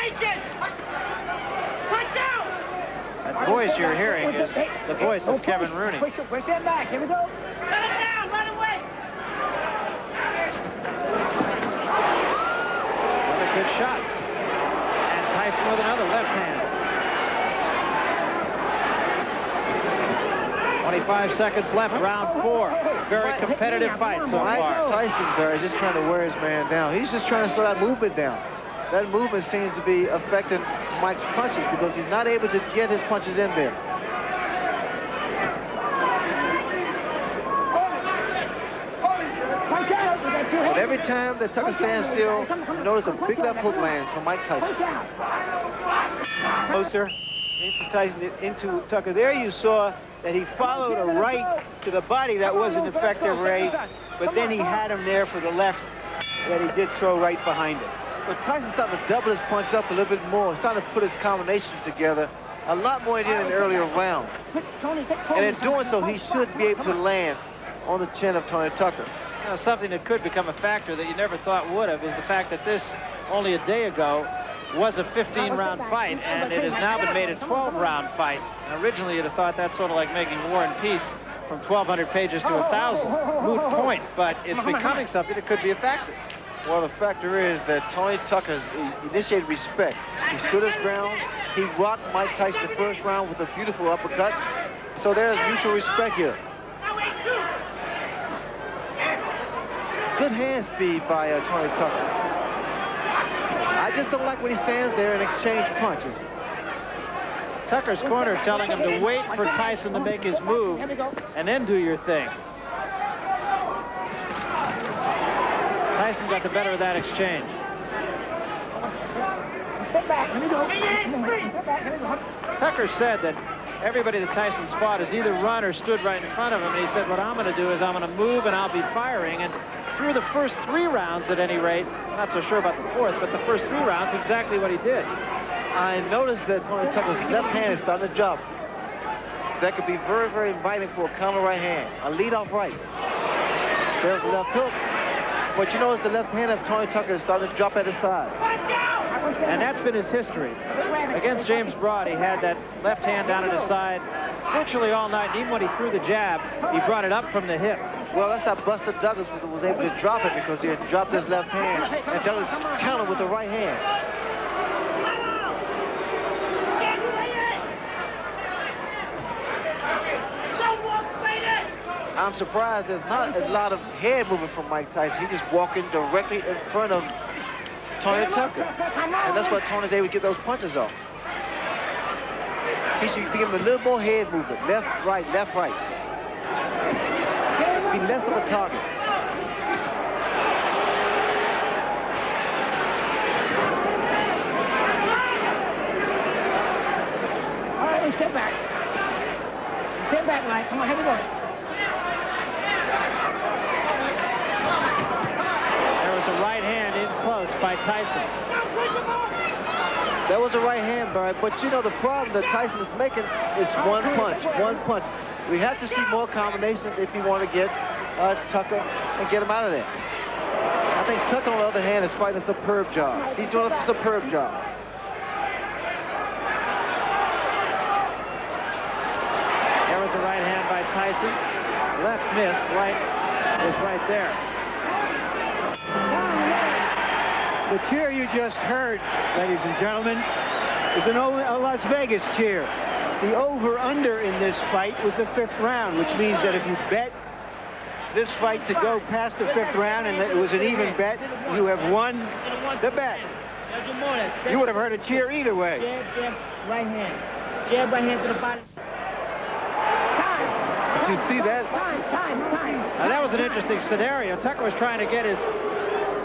That voice you're hearing is the voice of Kevin Rooney. Push that back. Here we go. Let it down. Let it away. Another good shot. And Tyson with another left hand. 25 seconds left, round 4. Very competitive fight so far. Tyson there is just trying to wear his man down. He's just trying to slow that movement down. That movement seems to be affecting Mike's punches because he's not able to get his punches in there. But every time that Tucker stands still, you notice a big left hook lands from Mike Tyson. Closer into Tyson, into Tucker. There you saw that he followed a right to the body that wasn't effective, Ray, but then he had him there for the left that he did throw right behind it. But Tyson's starting to double his punch up a little bit more. He's starting to put his combinations together a lot more than he did in the earlier round. And in doing so, he should be able to land on the chin of Tony Tucker. You know, something that could become a factor that you never thought would have is the fact that this, only a day ago, was a 15-round fight, and it has now been made a 12-round fight. And originally, you'd have thought that's sort of like making War and Peace from 1,200 pages to 1,000. Moot point, but it's becoming something that could be a factor. Well, the factor is that Tony Tucker has initiated respect. He stood his ground. He rocked Mike Tyson the first round with a beautiful uppercut. So there's mutual respect here. Good hand speed by Tony Tucker. I just don't like when he stands there and exchange punches. Tucker's corner telling him to wait for Tyson to make his move and then do your thing. Tyson got the better of that exchange. Tucker said that everybody that Tyson fought has either run or stood right in front of him, and he said, what I'm going to do is I'm going to move and I'll be firing. And through the first 3 rounds at any rate, I'm not so sure about the 4th, but the first 3 rounds, exactly what he did. I noticed that Tony Tucker's left hand is starting to drop. That could be very, very inviting for a counter right hand. A lead-off right. There's a left hook. But you notice the left hand of Tony Tucker is starting to drop at his side. And that's been his history. Against James Broad, he had that left hand down at his side virtually all night. And even when he threw the jab, he brought it up from the hip. Well, that's how Buster Douglas was able to drop it, because he had dropped his left hand and Douglas countered with the right hand. I'm surprised there's not a lot of head movement from Mike Tyson. He's just walking directly in front of Tony Tucker. And that's why Tony's able to get those punches off. He should give him a little more head movement. Left, right, left, right. Be less of a target. All right, step back. Step back, Mike. Come on, have it going. There was a right hand in close by Tyson. That was a right hand, Barry, but you know the problem that Tyson is making, it's one punch, one punch. We have to see more combinations if you want to get Tucker and get him out of there. I think Tucker, on the other hand, is fighting a superb job. He's doing a superb job. There was a right hand by Tyson. Left missed, right was right there. The cheer you just heard, ladies and gentlemen, is a Las Vegas cheer. The over-under in this fight was the 5th round, which means that if you bet this fight to go past the 5th round and it was an even bet, you have won the bet. You would have heard a cheer either way. Jab, jab, right hand. Jab, right hand to the body. Did you see that? Now, that was an interesting scenario. Tucker was trying to get his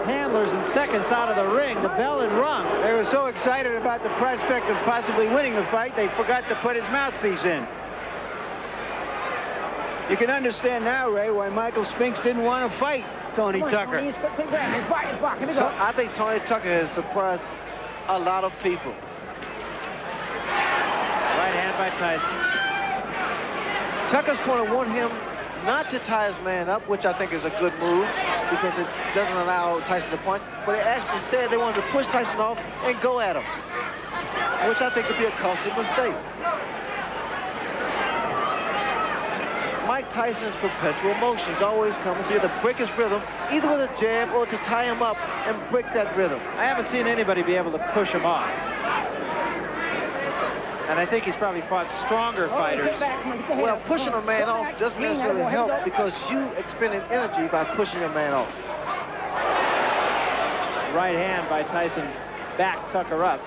handlers in seconds out of the ring. The bell had rung. They were so excited about the prospect of possibly winning the fight, they forgot to put his mouthpiece in. You can understand now, Ray, why Michael Spinks didn't want to fight Tony Tucker. So I think Tony Tucker has surprised a lot of people. Right hand by Tyson. Tucker's going to want him not to tie his man up, which I think is a good move because it doesn't allow Tyson to punch. But instead, they wanted to push Tyson off and go at him, which I think could be a costly mistake. Mike Tyson's perpetual motions always comes here to break his rhythm, either with a jab or to tie him up and break that rhythm. I haven't seen anybody be able to push him off. And I think he's probably fought stronger fighters. Well, pushing a man off doesn't necessarily help because you expended energy by pushing a man off. Right hand by Tyson, back Tucker up.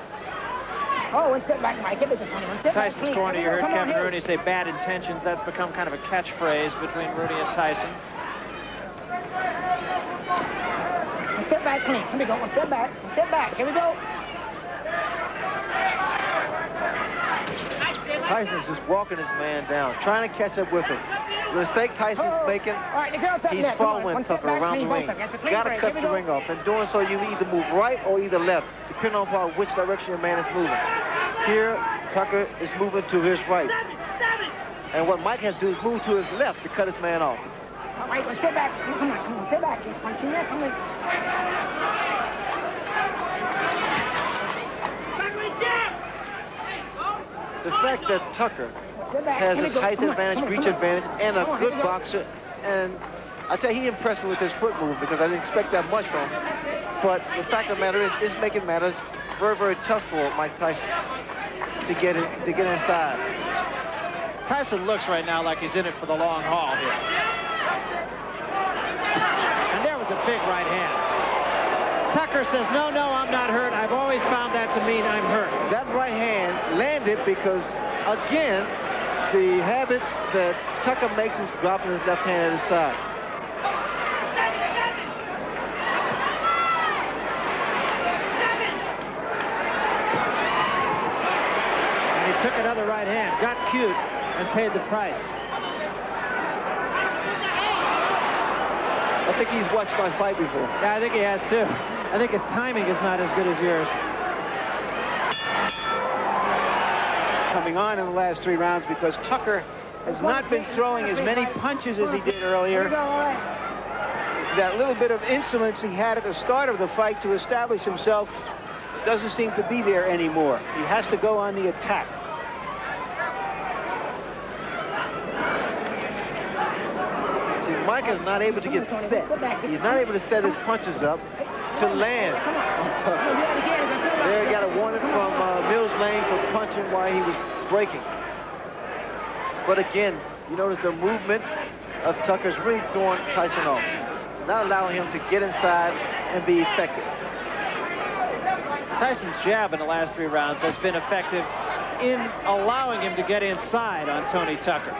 Oh, one step back, Mike. Give it to someone. Tyson's corner, you heard Kevin Rooney say bad intentions. That's become kind of a catchphrase between Rooney and Tyson. One step back, clean. Here we go. One step back. One step back. Here we go. Tyson's just walking his man down, trying to catch up with him. The mistake Tyson's making, he's following Tucker around the ring. Got to cut the ring off. And doing so, you either move right or either left, depending on which direction your man is moving. Here, Tucker is moving to his right. And what Mike has to do is move to his left to cut his man off. All right, one step back. Come on, step back. He's punching that. Come on. The fact that Tucker has his height advantage, reach advantage, and a good boxer, and I tell you, he impressed me with his foot move because I didn't expect that much from him. But the fact of the matter is, it's making matters very, very tough for Mike Tyson to get inside. Tyson looks right now like he's in it for the long haul here. And there was a big right hand. Tucker says, no, I'm not hurt. I've always found that to mean I'm hurt. That right hand landed because, again, the habit that Tucker makes is dropping his left hand at his side. And he took another right hand, got cute, and paid the price. I think he's watched my fight before. Yeah, I think he has too. I think his timing is not as good as yours. Coming on in the last 3 rounds because Tucker has not been throwing as many punches as he did earlier. That little bit of insolence he had at the start of the fight to establish himself doesn't seem to be there anymore. He has to go on the attack. Mike is not able to get set. He's not able to set his punches up to land on Tucker. There he got a warning from Mills Lane for punching while he was breaking. But again, you notice the movement of Tucker's really throwing Tyson off, not allowing him to get inside and be effective. Tyson's jab in the last 3 rounds has been effective in allowing him to get inside on Tony Tucker.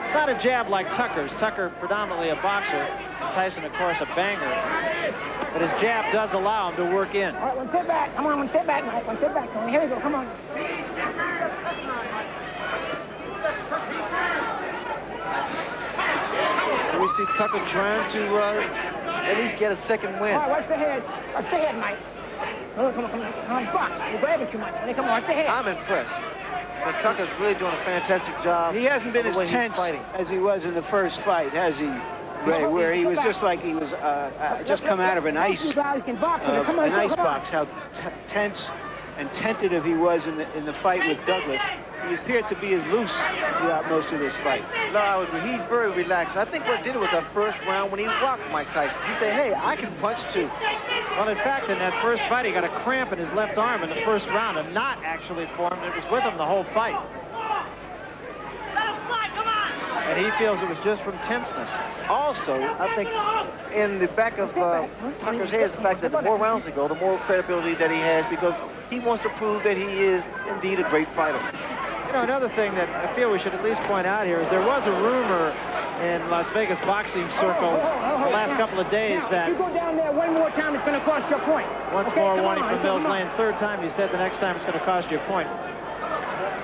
It's not a jab like Tucker's. Tucker predominantly a boxer. Tyson, of course, a banger. But his jab does allow him to work in. All right, one step back. Come on, one step back, Mike. One step back. Tony. Here we go. Come on. We see Tucker trying to at least get a second win. All right, watch the head. Watch the head, Mike. Oh, come on. Come on, box. You're grabbing too much. Come on, watch the head. I'm impressed. But Tucker's really doing a fantastic job. He hasn't been as tense as he was in the first fight, has he, Ray? Where he was just like he was just come out of an ice box. How tense and tentative he was in the fight with Douglas. He appeared to be as loose throughout most of this fight. No, I would agree. He's very relaxed. I think what did it was that first round when he rocked Mike Tyson. He said, hey, I can punch too. Well, in fact, in that first fight, he got a cramp in his left arm in the first round. A knot actually formed. It was with him the whole fight. And he feels it was just from tenseness. Also, I think in the back of Tucker's head is the fact that the more rounds ago, the more credibility that he has because he wants to prove that he is indeed a great fighter. You know, another thing that I feel we should at least point out here is there was a rumor in Las Vegas boxing circles the last couple of days that... If you go down there one more time, it's going to cost you a point. Once more warning from Mills Lane. Third time, he said the next time it's going to cost you a point.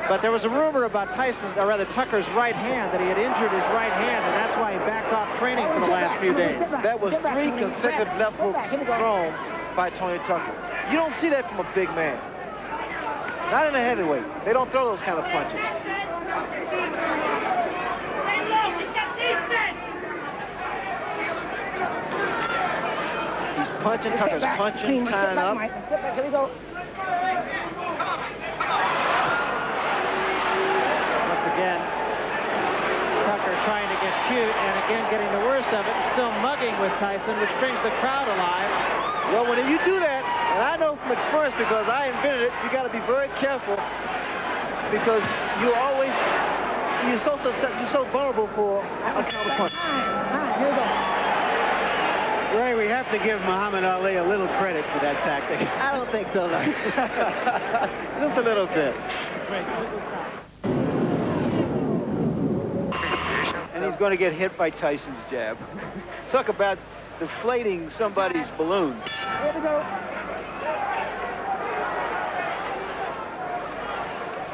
But there was a rumor about Tyson's, or rather Tucker's right hand, that he had injured his right hand, and that's why he backed off training for the last few days. That was 3 consecutive left hooks thrown by Tony Tucker. You don't see that from a big man. Not in a heavyweight. They don't throw those kind of punches. He's punching, Tucker's punching, tying up. Here we go. Once again, Tucker trying to get cute and again getting the worst of it and still mugging with Tyson, which brings the crowd alive. Well, when you do that, and I know from experience because I invented it, you got to be very careful because you're so vulnerable for a counter punch. Here we go. Ray, we have to give Muhammad Ali a little credit for that tactic. I don't think so, Larry. Just a little bit. And he's going to get hit by Tyson's jab. Talk about deflating somebody's balloon. Here we go.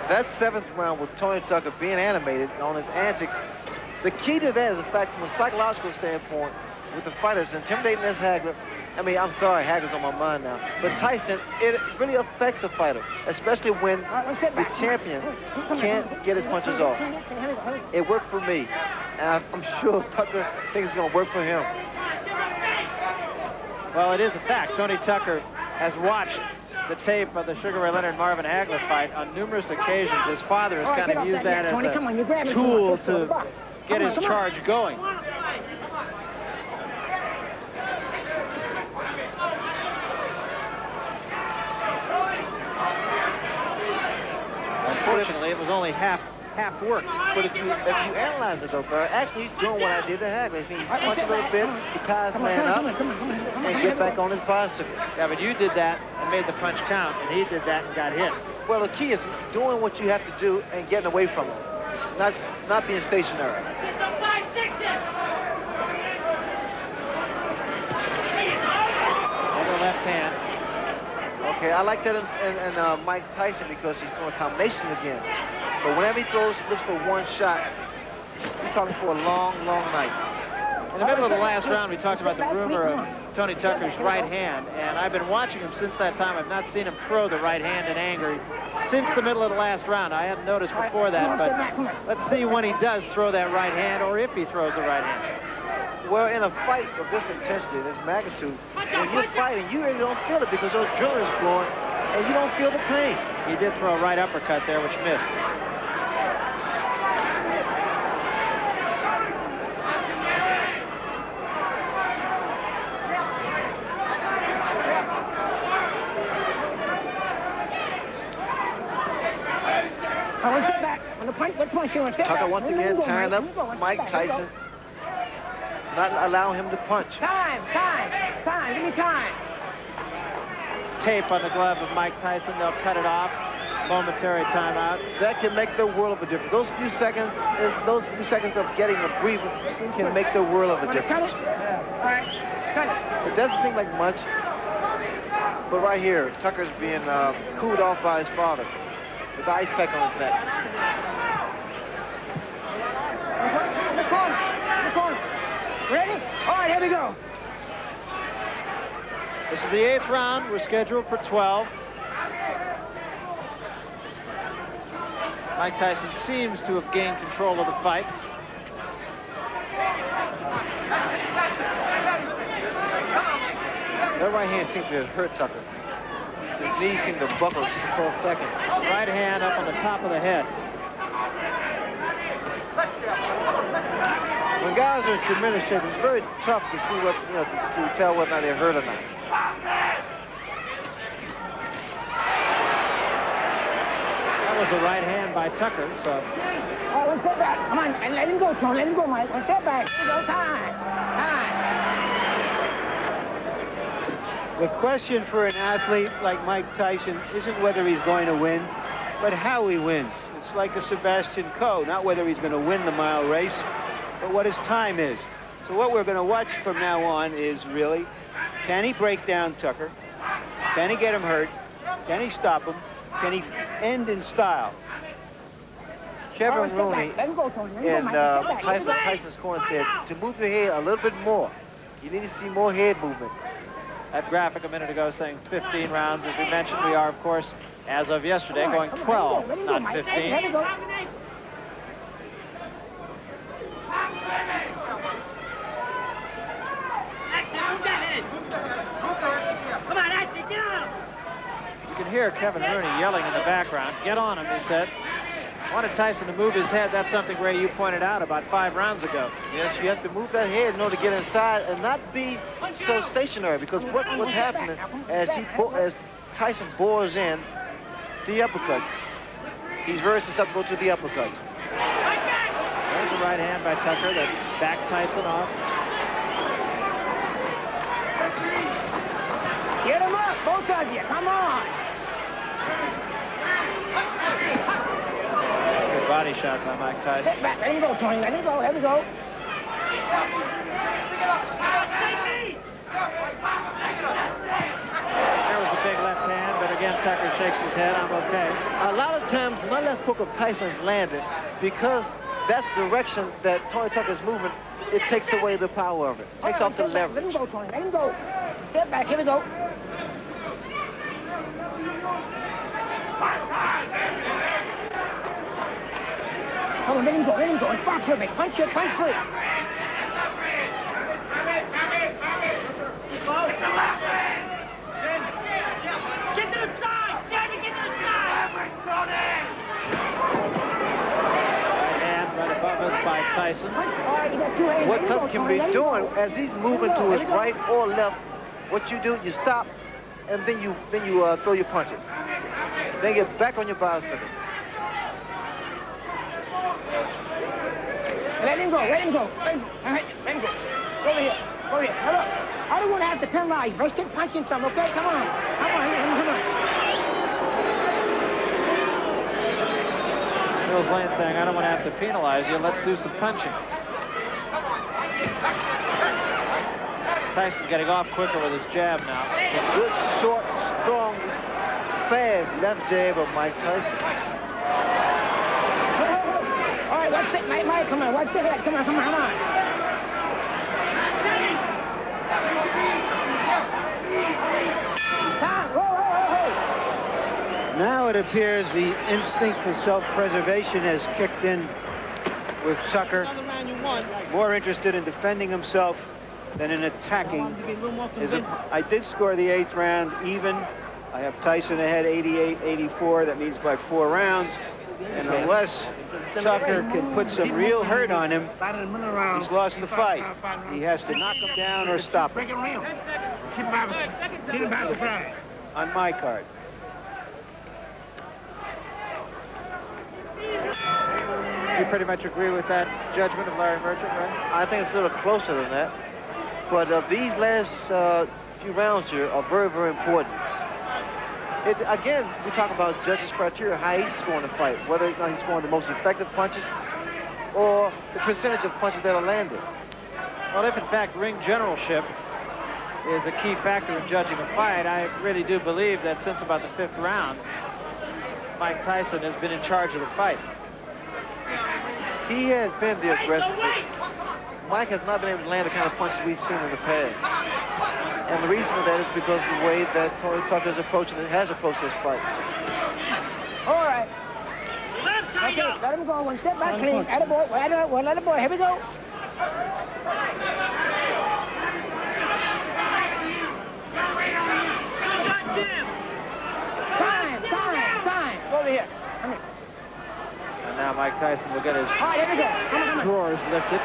That 7th round with Tony Tucker being animated on his antics, the key to that is, in fact, from a psychological standpoint, with the fighters intimidating this Hagler. I mean, I'm sorry, Hagler's on my mind now. But Tyson, it really affects a fighter, especially when the champion can't get his punches off. It worked for me, and I'm sure Tucker thinks it's going to work for him. Well, it is a fact. Tony Tucker has watched the tape of the Sugar Ray Leonard Marvin Hagler fight on numerous occasions. His father has kind of used that as a tool to get his charge going. Unfortunately, it was only half worked. But if you analyze it, though, actually he's doing what I did to Hagler. He's punching a little bit, he ties the man up, and get back on his bicycle. Yeah, but you did that and made the punch count, and he did that and got hit. Well, the key is doing what you have to do and getting away from him, not being stationary. Another left hand. Okay, I like that in Mike Tyson because he's throwing combinations again. But whenever he looks for one shot, he's talking for a long, long night. In the middle of the last round, we talked about the rumor of Tony Tucker's right hand, and I've been watching him since that time. I've not seen him throw the right hand in anger since the middle of the last round. I hadn't noticed before that, but let's see when he does throw that right hand, or if he throws the right hand. Well, in a fight of this intensity, this magnitude, when you're fighting, you really don't feel it because those adrenaline is flowing, and you don't feel the pain. He did throw a right uppercut there, which missed. Step back. On the punch, what punch you want? Tucker once again tying up Mike Tyson, not allowing him to punch. Time, give me time. Tape on the glove of Mike Tyson. They'll cut it off. Momentary timeout. That can make the world of a difference. Those few seconds of getting a breather can make the world of a difference. All right, cut it. It doesn't seem like much, but right here, Tucker's being cooled off by his father with the ice pack on his neck. In the corner. Ready? All right, here we go. This is the 8th round. We're scheduled for 12. Mike Tyson seems to have gained control of the fight. That right hand seems to have hurt Tucker. His knees seem to buckle just for a second. Right hand up on the top of the head. When guys are in tremendous shape, it's very tough to see what, to tell whether or not they're hurt or not. That was a right hand by Tucker, so. All right, one step back. Come on, and let him go, Tom. Let him go, Mike. One step back. Here we go. Time. The question for an athlete like Mike Tyson isn't whether he's going to win, but how he wins. It's like a Sebastian Coe, not whether he's going to win the mile race, but what his time is. So what we're going to watch from now on is really, can he break down Tucker? Can he get him hurt? Can he stop him? Can he end in style? Kevin Rooney in Tyson's corner said to move your head a little bit more. You need to see more head movement. That graphic a minute ago saying 15 rounds. As we mentioned, we are, of course, as of yesterday, going 12, not 15. You can hear Kevin Rooney yelling in the background. Get on him, he said. Wanted Tyson to move his head. That's something, Ray, you pointed out about 5 rounds ago. Yes, you have to move that head in order to get inside and not be so stationary, because what's happening as Tyson bores in the uppercuts, he's very susceptible to the uppercuts. There's a right hand by Tucker that backed Tyson off. Get him up, both of you. Come on. Good body shot by Mike Tyson. Sit back. Let him go, Tony. Let him go. Here we go. There was a big left hand, but again, Tucker shakes his head. I'm okay. A lot of times, when my left hook of Tyson's landed, because that's the direction that Tony Tucker's moving, it takes away the power of it. Takes off the leverage. Let him go, Tony. Let him go. Step back. Here we go. Come on, let him go. Let him go. And box with me. Punch it. Punch free. Get to the side. Get to the side. Right hand right above us by Tyson. What Tucker can be doing as he's moving to his right or left, what you do, you stop, and then you throw your punches. Then get back on your bicycle. Let him go. Let him go. Let him go. All right. Let him go. Go over here. Go over here. Now look. I don't want to have to penalize. First, keep punching some, okay? Come on. Come on. Come on. Bill's Lane saying, I don't want to have to penalize you. Let's do some punching. Tyson getting off quicker with his jab now. It's a good, short, strong, fast left jab of Mike Tyson. All right, watch it, Mike. Come on, watch the head. Come on, come on, come on. Now it appears the instinct for self-preservation has kicked in with Tucker. More interested in defending himself than in attacking. I did score the 8th round even. I have Tyson ahead 88-84. That means by 4 rounds. And unless Tucker can put some real hurt on him, he's lost the fight. He has to knock him down or stop him. On my card. You pretty much agree with that judgment of Larry Merchant, right? I think it's a little closer than that. But these last few rounds here are very, very important. Again, we talk about judges' criteria, how he's scoring the fight, whether he's scoring the most effective punches or the percentage of punches that are landed. Well, if in fact ring generalship is a key factor in judging a fight, I really do believe that since about the 5th round, Mike Tyson has been in charge of the fight. He has been the aggressor. Mike has not been able to land the kind of punches we've seen in the past. And the reason for that is because of the way that Tony Tucker has approached this fight. All right. Okay, let him go. One step back, clean. Attaboy. Let him boy. Here we go. Time. Go over here. Come here. And now Mike Tyson will get his Here we go. Come on. drawers lifted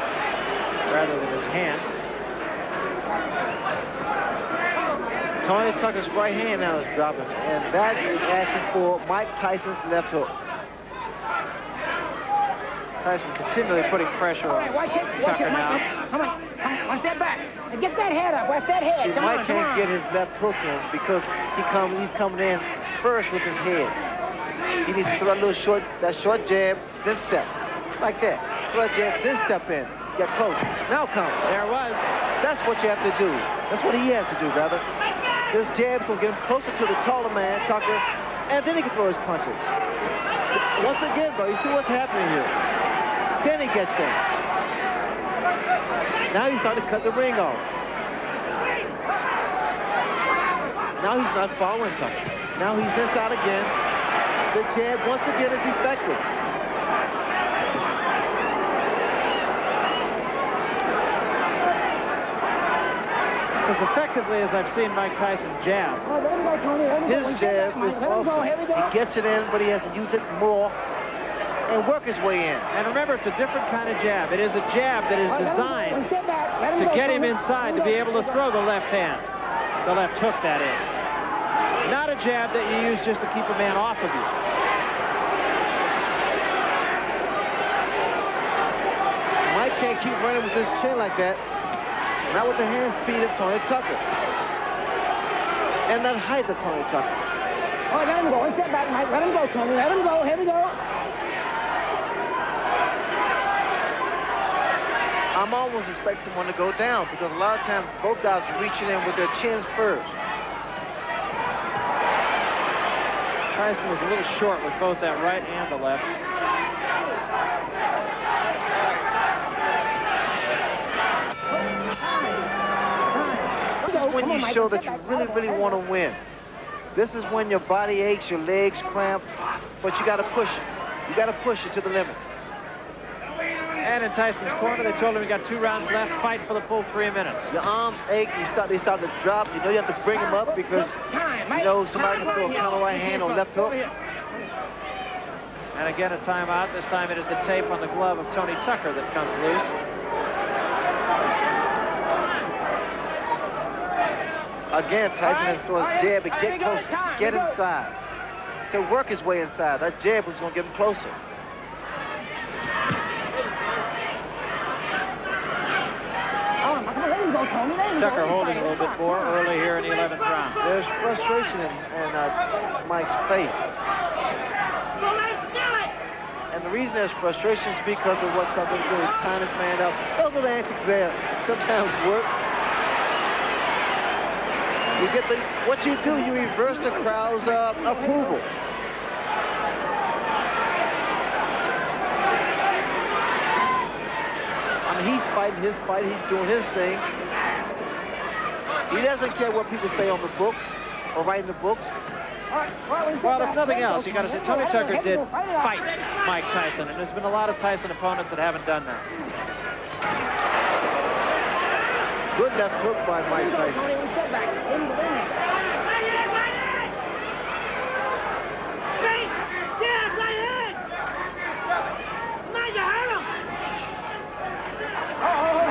rather than his hand. Tony Tucker's right hand now is dropping, and that is asking for Mike Tyson's left hook. Tyson continually putting pressure on Tucker now. Come on. One step back. And get that head up. Watch that head. See, Mike can't get his left hook in because he's coming in first with his head. He needs to throw a little short jab, then step. Like that. Throw a jab, then step in. Get close. Now come. There it was. That's what you have to do. That's what he has to do, brother. This jab will get him closer to the taller man, Tucker, and then he can throw his punches. Once again, bro, you see what's happening here. Then he gets in. Now he's starting to cut the ring off. Now he's not following Tucker. Now he's inside again. The jab, once again, is effective. As effectively as I've seen Mike Tyson jab, his jab is awesome. He gets it in, but he has to use it more and work his way in. and remember, it's a different kind of jab. It is a jab that is designed to get him inside to be able to throw the left hand. The left hook, that is. Not a jab that you use just to keep a man off of you. Mike can't keep running with his chin like that. Not with the hand speed of Tony Tucker. And that height of Tony Tucker. Oh, let him go. One step back, Mike. Let him go, Tony. Let him go. Here we go. I'm almost expecting one to go down because a lot of times both guys are reaching in with their chins first. Tyson was a little short with both that right and the left. This is when you show that you really, really want to win. This is when your body aches, your legs cramp, but you got to push it. You got to push it to the limit. And in Tyson's corner, they told him he got 2 rounds left. Fight for the full 3 minutes. Your arms ache. They start to drop. You know you have to bring them up because you know somebody can throw a counter right hand or left hook. And again, a timeout. This time it is the tape on the glove of Tony Tucker that comes loose. Again, Tyson has to throw his jab and get closer, get inside. He'll work his way inside. That jab was going to get him closer. Tucker holding a little bit more early here in the 11th round. There's frustration in Mike's face. And the reason there's frustration is because of what Tucker's doing. He's tying his man up. Those little antics there sometimes work. You get what you do, you reverse the crowd's approval. I mean, he's fighting his fight, he's doing his thing. He doesn't care what people say on the books or write in the books. Well, if nothing else, you got to say Tony Tucker did fight Mike Tyson, and there's been a lot of Tyson opponents that haven't done that. Good left hook by Mike Tyson.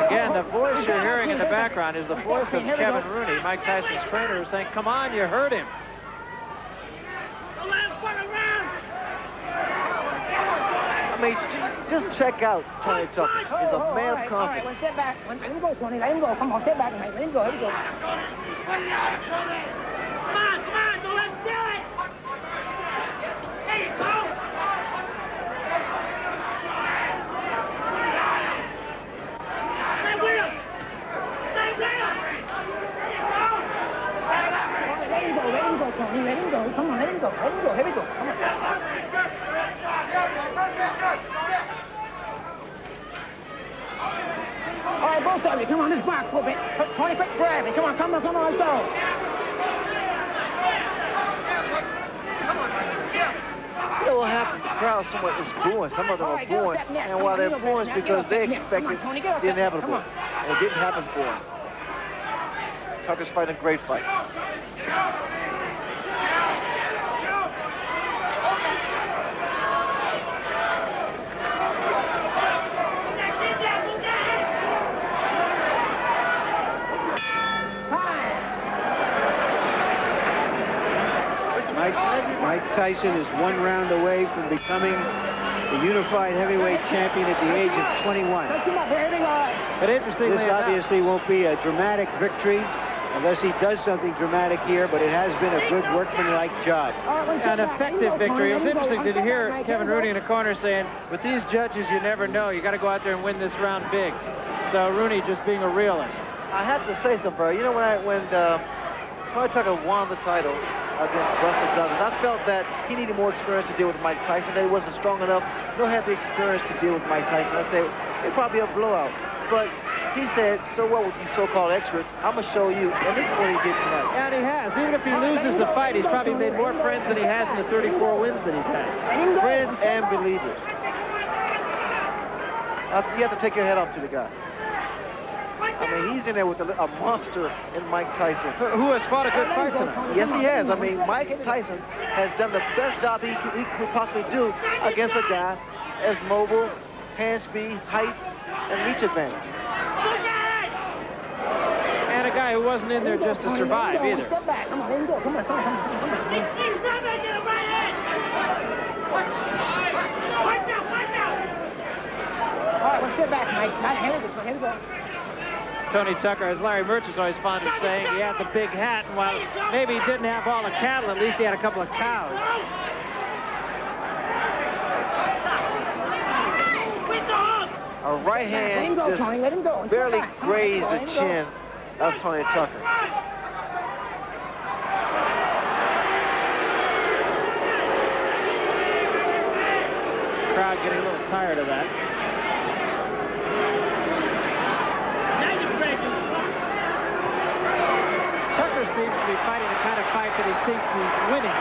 Again, the voice you're hearing in the background is the voice of Kevin Rooney, Mike Tyson's trainer, saying, come on, you hurt him. I mean, just check out Tony Tucker. He's a man of confidence. All right, one step back. Let him go, Tony. Let him go. Come on, step back, mate. Let him go. Here we go. Come on, so let's do it. There you go. Let him go, Tony. Let him go. Come on, let him go. Let him go. Here we go. Come on. All right, both of you. Come on, this box a little bit. Tony, quick grab it. Come on, let's go. You know what happened? The crowd somewhat is booing. Some of them are booing. And while they're booing, it's because they expected the inevitable. And it didn't happen for them. Tucker's fighting a great fight. Mike Tyson is 1 round away from becoming the unified heavyweight champion at the age of 21. But interestingly, this obviously won't be a dramatic victory unless he does something dramatic here, but it has been a good workmanlike job. An effective victory. It was interesting to hear Kevin Rooney in the corner saying, with these judges, you never know. You got to go out there and win this round big. So Rooney just being a realist. I have to say something, bro. You know, when Tony Tucker won the title against Buster Douglas, I felt that he needed more experience to deal with Mike Tyson. That he wasn't strong enough, nor had the experience to deal with Mike Tyson. I'd say it'd probably be a blowout. But He said, so what with these so-called experts? I'm going to show you. And this is what he did tonight. And he has. Even if he loses the fight, he's probably made more friends than he has in the 34 wins that he's had. Friends and believers. You have to take your head off to the guy. I mean, he's in there with a monster in Mike Tyson. Who has fought a good fight tonight. Yes, he has. I mean, Mike Tyson has done the best job he could possibly do against a guy as mobile, hand speed, height, and reach advantage. And a guy who wasn't in there just to survive either. Step back. Come on, let him go. Come on, come on, come on. All right, well, step back, Mike. Here we go. Tony Tucker, as Larry Mertz is always fond of saying, he had the big hat, and while maybe he didn't have all the cattle, at least he had a couple of cows. A right hand just barely grazed the chin of Tony Tucker. Crowd getting a little tired of that. Tucker seems to be fighting the kind of fight that he thinks he's winning.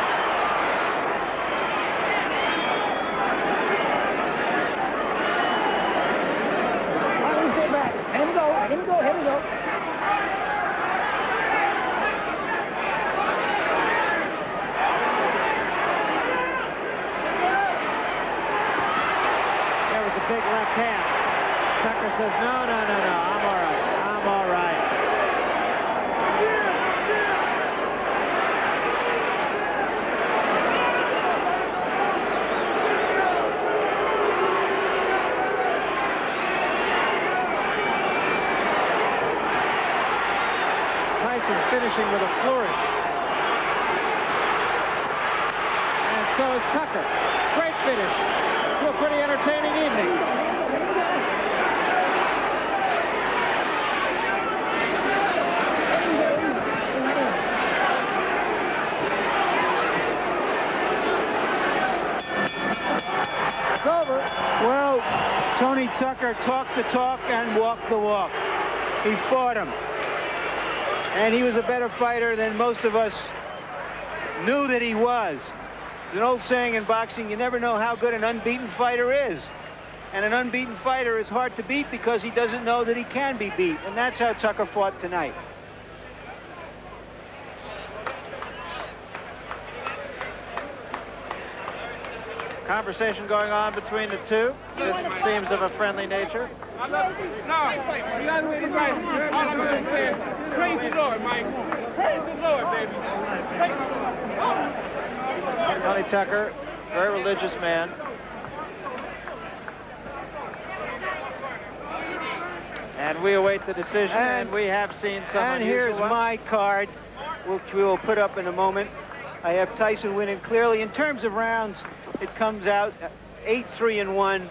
Here we go. There was a big left hand. Tucker says, no, I'm all right. I'm all right. Finishing with a flourish. And so is Tucker. Great finish to a pretty entertaining evening. It's over. Well, Tony Tucker talked the talk and walked the walk. He fought him. And he was a better fighter than most of us knew that he was. There's an old saying in boxing, you never know how good an unbeaten fighter is. And an unbeaten fighter is hard to beat because he doesn't know that he can be beat. And that's how Tucker fought tonight. Conversation going on between the two. This seems of a friendly nature. Praise the Lord, Mike. Praise the Lord, baby. Tony Tucker, very religious man. And we await the decision, and we have seen some And here's my card, which we will put up in a moment. I have Tyson winning clearly. In terms of rounds, it comes out 8-3-1.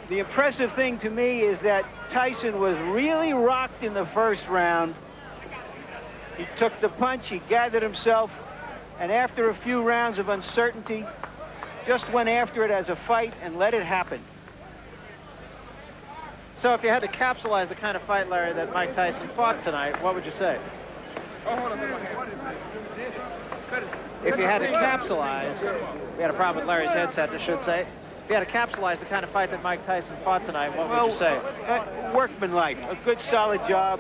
The impressive thing to me is that Tyson was really rocked in the first round. He took the punch, he gathered himself, and after a few rounds of uncertainty, just went after it as a fight and let it happen. So if you had to capsulize the kind of fight, Larry, that Mike Tyson fought tonight, what would you say? If you had to capsulize, we had a problem with Larry's headset, I should say. If you had to capsulize the kind of fight that Mike Tyson fought tonight, what would you say? Workmanlike, a good solid job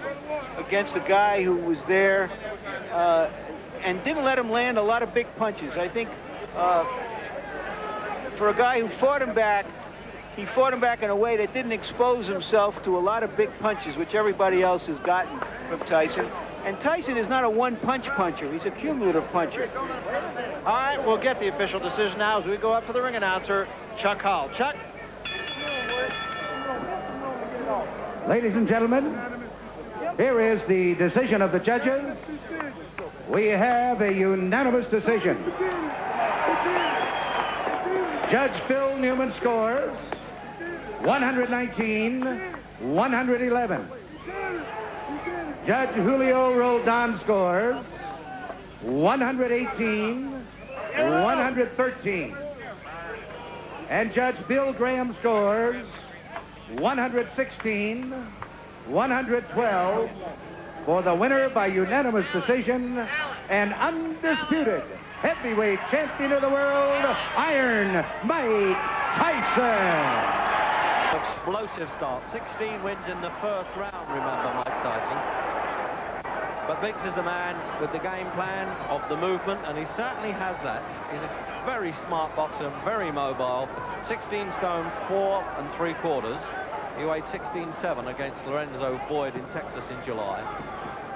against a guy who was there and didn't let him land a lot of big punches. I think for a guy who fought him back, he fought him back in a way that didn't expose himself to a lot of big punches, which everybody else has gotten from Tyson. And Tyson is not a one-punch puncher. He's a cumulative puncher. All right, we'll get the official decision now as we go up for the ring announcer, Chuck Hall. Chuck? Ladies and gentlemen, here is the decision of the judges. We have a unanimous decision. Judge Phil Newman scores 119-111. Judge Julio Roldan scores 118-113. And Judge Bill Graham scores 116-113. 112 for the winner by unanimous decision and undisputed heavyweight champion of the world, Iron Mike Tyson. Explosive start. 16 wins in the first round, remember, Mike Tyson. But Biggs is a man with the game plan of the movement, and he certainly has that. He's a very smart boxer, very mobile. 16 stone, 4 3/4. He weighed 16.7 against Lorenzo Boyd in Texas in July,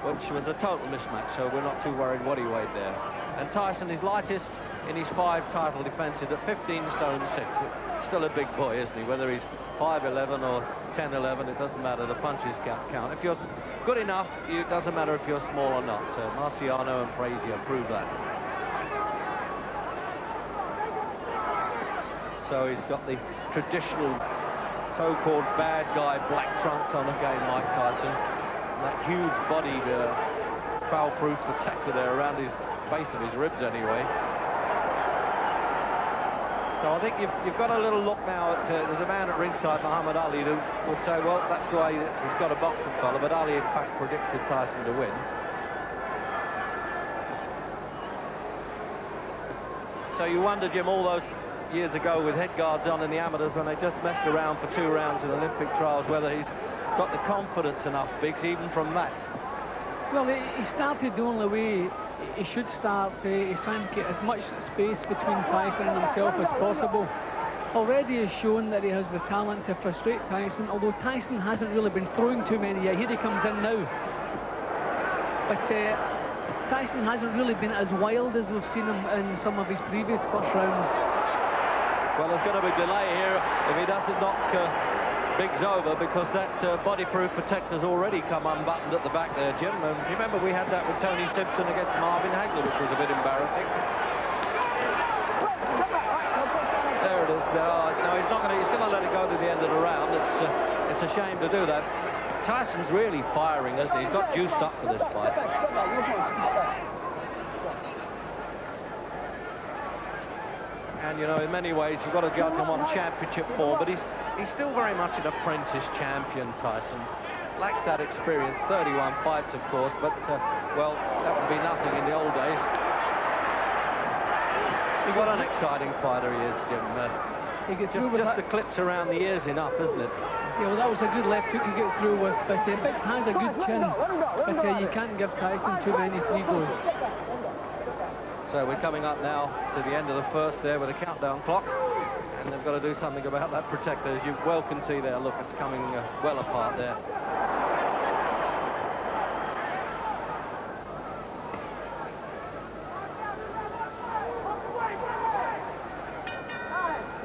which was a total mismatch, so we're not too worried what he weighed there. And Tyson is lightest in his 5 title defences at 15 stone 6. Still a big boy, isn't he? Whether he's 5'11 or 10'11, it doesn't matter. The punches count. If you're good enough, it doesn't matter if you're small or not. Marciano and Frazier prove that. So he's got the traditional so-called bad guy black trunks on again, Mike Tyson. And that huge-bodied foul-proof protector there around his base of his ribs anyway. So I think you've got a little look now at, there's a man at ringside, Muhammad Ali, who would say, well, that's the way he's got a boxing collar, but Ali in fact predicted Tyson to win. So you wonder, Jim, all those years ago with head guards on in the amateurs when they just messed around for 2 rounds in Olympic trials, whether he's got the confidence enough, Biggs, even from that. Well, he started the only way he should start. He's trying to get as much space between Tyson and himself as possible. Already has shown that he has the talent to frustrate Tyson, although Tyson hasn't really been throwing too many yet. Here he comes in now. But Tyson hasn't really been as wild as we've seen him in some of his previous first rounds. Well, there's going to be delay here if he doesn't knock Biggs over, because that body-proof protector's already come unbuttoned at the back there, Jim. And remember, we had that with Tony Simpson against Marvin Hagler, which was a bit embarrassing. There it is. No, he's not going to. He's going to let it go to the end of the round. It's a shame to do that. Tyson's really firing, isn't he? He's got juiced up for this fight. And, you know, in many ways, you've got to judge him on championship form, but he's still very much an apprentice champion, Tyson. Lacks that experience, 31 fights, of course, but, well, that would be nothing in the old days. What an exciting fighter he is, Jim. Just the clips around the ears enough, isn't it? Yeah, well, that was a good left hook to get through with, but Biggs has a good chin, but you can't give Tyson too many free goes. So we're coming up now to the end of the first there with a countdown clock, and they've got to do something about that protector. As you well can see there, look, it's coming well apart there.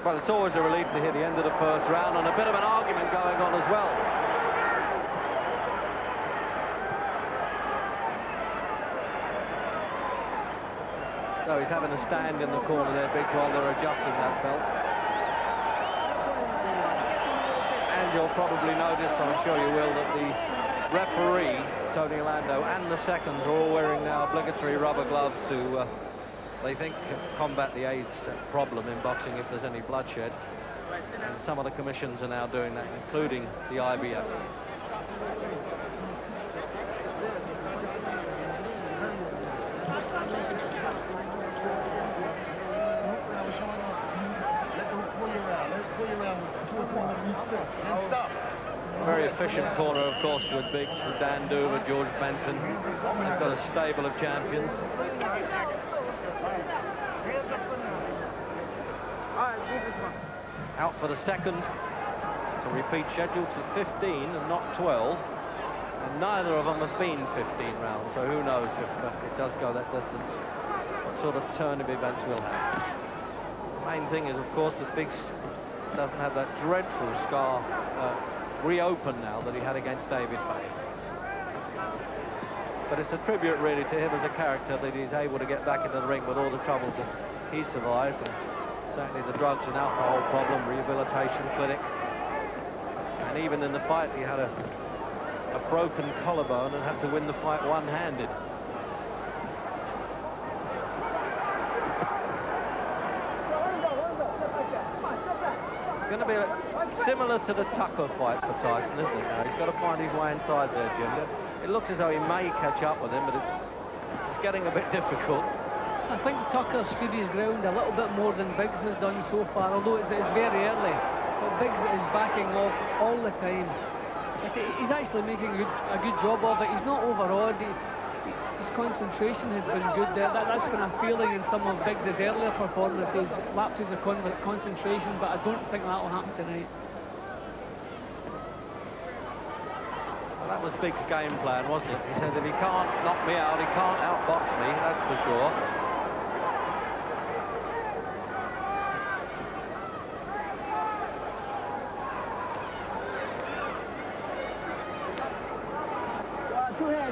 Well, it's always a relief to hear the end of the first round, and a bit of an argument going on as well. So he's having a stand in the corner there, Biggs, while they're adjusting that belt. And you'll probably notice, I'm sure you will, that the referee, Tony Orlando, and the seconds are all wearing now obligatory rubber gloves to, they think, combat the AIDS problem in boxing if there's any bloodshed. And some of the commissions are now doing that, including the IBF. Very efficient corner, of course, with Biggs, with Dan Duva, George Benton. They've got a stable of champions. Out for the second. It's a repeat schedule to 15 and not 12. And neither of them have been 15 rounds, so who knows if it does go that distance, what sort of turn of events we'll have. The main thing is, of course, that Biggs doesn't have that dreadful scar reopened now that he had against David Bay. But it's a tribute really to him as a character that he's able to get back into the ring with all the troubles that he survived, and certainly the drugs and alcohol problem, rehabilitation clinic. And even in the fight he had a broken collarbone and had to win the fight one-handed. It's going to be similar to the Tucker fight for Tyson, isn't it? Now he's got to find his way inside there, Jim. It looks as though he may catch up with him, but it's getting a bit difficult. I think Tucker stood his ground a little bit more than Biggs has done so far, although it's very early. But Biggs is backing off all the time. But he's actually making a good job of it. He's not overawed. His concentration has been good there. That's been a feeling in some of Biggs' earlier performances, lapses of concentration, but I don't think that will happen tonight. Well, that was Biggs' game plan, wasn't it? He said if he can't knock me out, he can't outbox me, that's for sure.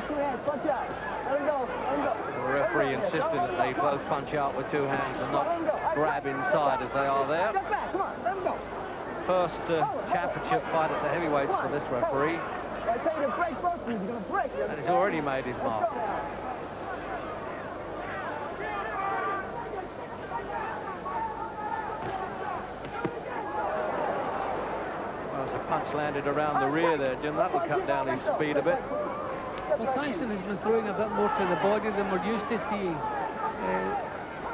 Two hands, punch out. Let him go, let him go. The referee insisted that they both punch out with 2 hands and not grab inside as they are there. Step back, come on, let him go. First championship fight at the heavyweights for this referee. I tell you to break both of you, you're gonna break. And he's already made his mark. Well, as the punch landed around the rear there, Jim, that'll cut down his speed a bit. Well, Tyson has been throwing a bit more to the body than we're used to seeing.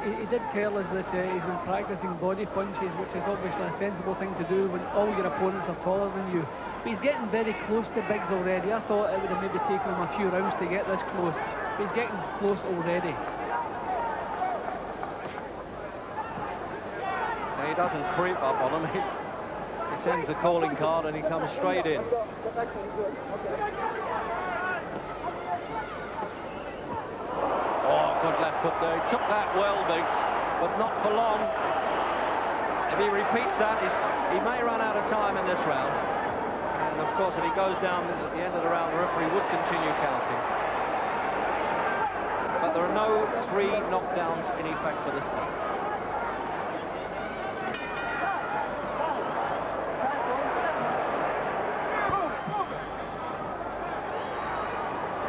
He did tell us that he's been practicing body punches, which is obviously a sensible thing to do when all your opponents are taller than you. But he's getting very close to Biggs already. I thought it would have maybe taken him a few rounds to get this close. But he's getting close already. Now, he doesn't creep up on him. He sends the calling card and he comes straight in. Good left hook there. He took that well, Biggs, but not for long. If he repeats that, he may run out of time in this round. And of course, if he goes down at the end of the round, the referee would continue counting. But there are no 3 knockdowns in effect for this fight.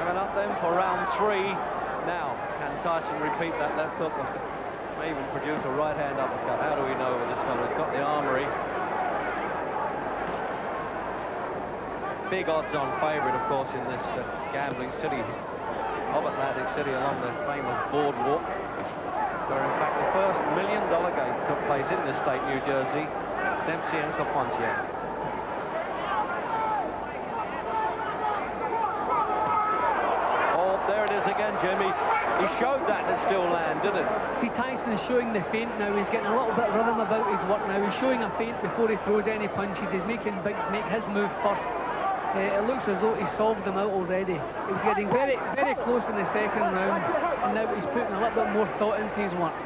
Coming up then for round 3 now. Can Tyson repeat that left hook? May even produce a right-hand uppercut. How do we know with this fellow? He's got the armory. Big odds-on favourite, of course, in this gambling city of Atlantic City along the famous boardwalk, where, in fact, the first $1 million game took place in this state, New Jersey. Dempsey and Carpentier. Oh, there it is again, Jimmy. He showed that and still land, didn't it? See, Tyson is showing the feint now. He's getting a little bit of rhythm about his work now. He's showing a feint before he throws any punches. He's making Biggs make his move first. It looks as though he solved them out already. He was getting very, very close in the second round, and now he's putting a little bit more thought into his work.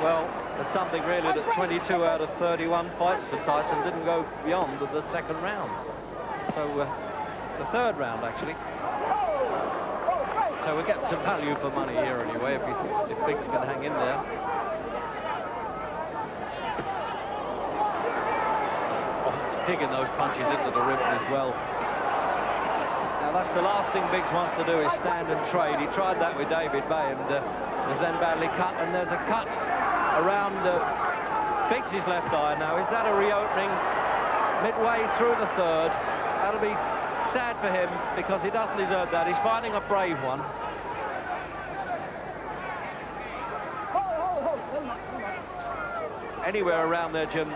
Well, it's something really that 22 out of 31 fights for Tyson didn't go beyond the second round. So the third round, actually. So we're getting some value for money here anyway, if Biggs can hang in there. Oh, he's digging those punches into the ribs as well. Now that's the last thing Biggs wants to do, is stand and trade. He tried that with David Bay and was then badly cut, and there's a cut around Biggs' left eye now. Is that a reopening midway through the third? That'll be sad for him because he doesn't deserve that. He's fighting a brave one. Anywhere around there, Jim,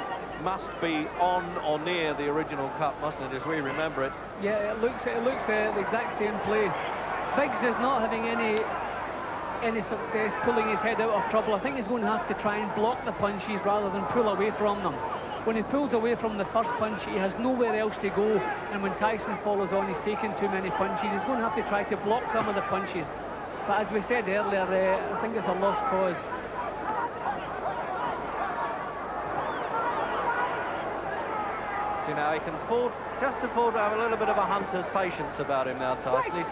must be on or near the original cut, mustn't it, as we remember it? Yeah, it looks the exact same place. Biggs is not having any success pulling his head out of trouble. I think he's going to have to try and block the punches rather than pull away from them. When he pulls away from the first punch, he has nowhere else to go, and when Tyson follows on, he's taking too many punches. He's going to have to try to block some of the punches. But as we said earlier, I think it's a lost cause. You know, he can just afford to have a little bit of a hunter's patience about him now, Tyson.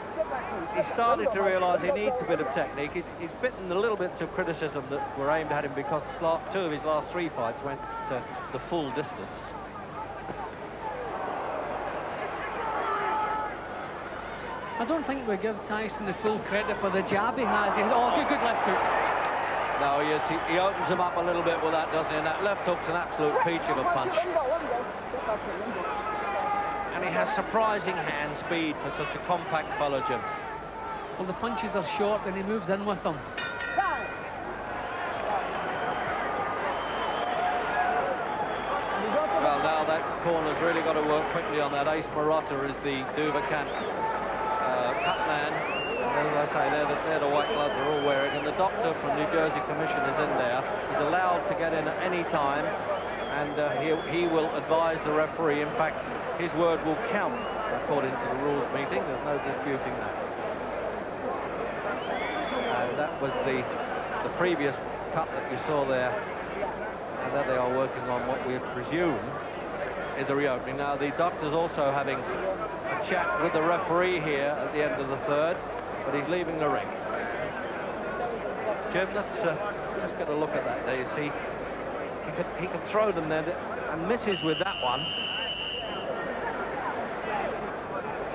He started to realise he needs a bit of technique. He's bitten the little bits of criticism that were aimed at him because 2 of his last 3 fights went to the full distance. I don't think we give Tyson the full credit for the jab he has. Oh, good left hook. No, yes, he opens him up a little bit with that, doesn't he? And that left hook's an absolute peach of a punch. And he has surprising hand speed for such a compact fellow, Jim. Well, the punches are short and he moves in with them. Well, now that corner's really got to work quickly on that. Ace Marotta is the Duvacant cut man. As I say, they're the white gloves they're all wearing. And the doctor from New Jersey Commission is in there. He's allowed to get in at any time. And he will advise the referee. In fact, his word will count according to the rules meeting. There's no disputing that. And that was the previous cut that you saw there. And there they are working on what we presume is a reopening. Now, the doctor's also having a chat with the referee here at the end of the third, but he's leaving the ring. Jim, let's just get a look at that there. You see, he could throw them there and misses with that one.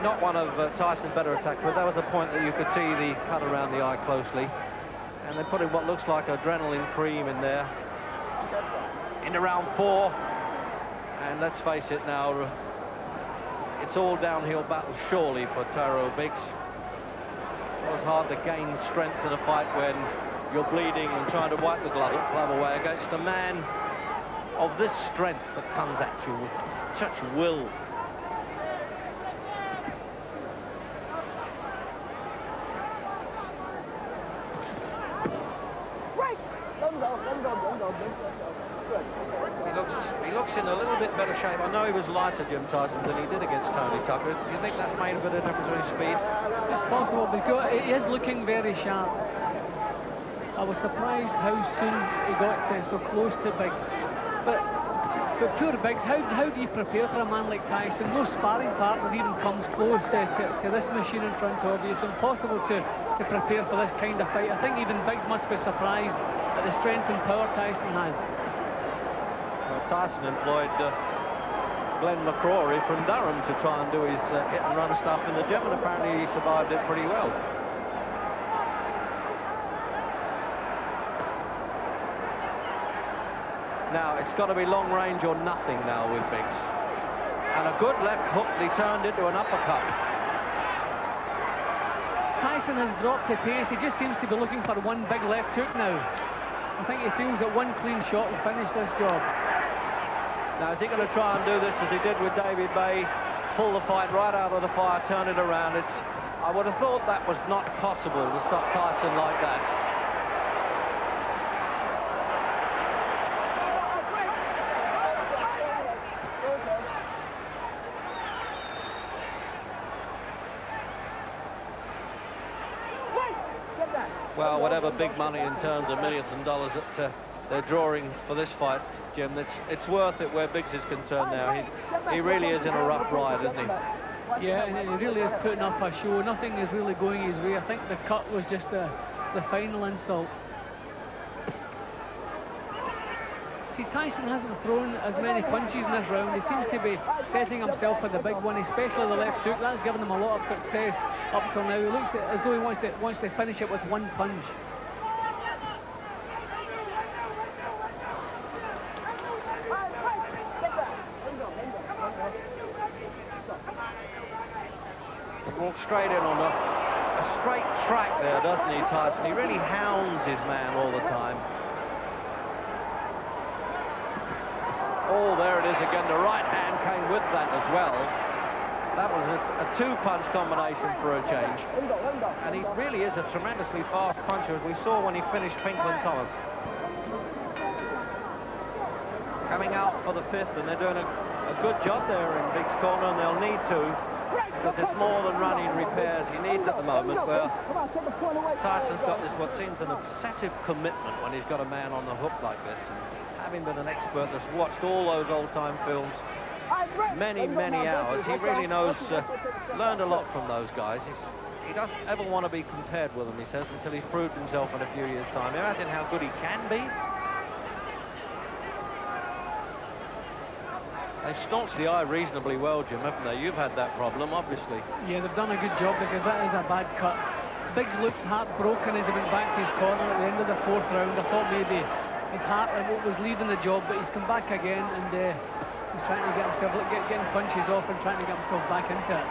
Not one of Tyson's better attacks, but that was the point that you could see the cut around the eye closely. And they put in what looks like adrenaline cream in there. Into round 4. And let's face it now, it's all downhill battle surely for Tyrell Biggs. It was hard to gain strength in a fight when you're bleeding and trying to wipe the glove away against a man of this strength that comes at you with such will. He looks in a little bit better shape. I know he was lighter, Jim Tyson, than he did against Tony Tucker. Do you think that's made a bit of difference to his speed? It's possible, because he is looking very sharp. I was surprised how soon he got so close to Biggs. But poor Biggs, how do you prepare for a man like Tyson? No sparring partner even comes close to this machine in front of you. It's impossible to prepare for this kind of fight. I think even Biggs must be surprised at the strength and power Tyson has. Well, Tyson employed Glenn McCrory from Durham to try and do his hit and run stuff in the gym, and apparently he survived it pretty well. Now, it's got to be long range or nothing now with Biggs. And a good left hook he turned into an uppercut. Tyson has dropped the pace. He just seems to be looking for one big left hook now. I think he feels that one clean shot will finish this job. Now, is he going to try and do this as he did with David Bay, pull the fight right out of the fire, turn it around? I would have thought that was not possible to stop Tyson like that. Well, whatever big money in terms of millions of dollars that they're drawing for this fight, Jim, it's worth it where Biggs is concerned now. He really is in a rough ride, isn't he? Yeah, and he really is putting up a show. Nothing is really going his way. I think the cut was just the final insult. See, Tyson hasn't thrown as many punches in this round. He seems to be setting himself for the big one, especially the left hook. That's given him a lot of success up till now. He looks as though he wants to finish it with one punch. Walks straight in on a straight track there, doesn't he, Tyson? He really hounds his man all the time. Oh, there it is again. The right hand came with that as well. That was a two-punch combination for a change. And he really is a tremendously fast puncher, as we saw when he finished Pinklon Thomas. Coming out for the fifth, and they're doing a good job there in Biggs' corner, and they'll need to, because it's more than running repairs he needs at the moment. Well, Tyson's got this, what seems an obsessive commitment when he's got a man on the hook like this. And having been an expert that's watched all those old-time films many, many hours, he really knows, learned a lot from those guys. He doesn't ever want to be compared with them, he says, until he's proved himself in a few years' time. Imagine how good he can be. They've staunched the eye reasonably well, Jim, haven't they? You've had that problem, obviously. Yeah, they've done a good job because that is a bad cut. Biggs looked heartbroken as he went back to his corner at the end of the 4th round. I thought maybe his heart was leaving the job, but he's come back again and he's trying to get himself, getting punches off and trying to get himself back into it.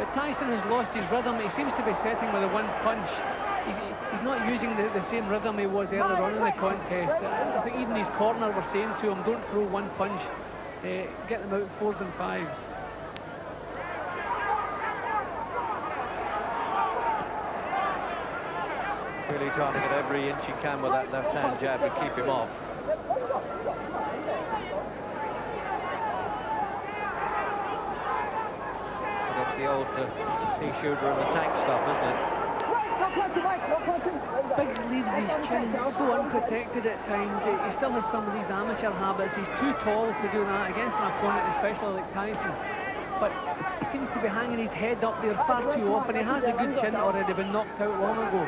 But Tyson has lost his rhythm. He seems to be setting with a one punch. He's not using the same rhythm he was earlier on in the contest. I think even his corner were saying to him, don't throw one punch, get them out 4s and 5s. Really trying to get every inch he can with that left-hand jab to keep him off. That's the old pea shooter and the tank stuff, isn't it? Biggs leaves his chin so unprotected at times. He still has some of these amateur habits. He's too tall to do that against an opponent, especially like Tyson. But he seems to be hanging his head up there far too often. He has a good chin already, been knocked out long ago.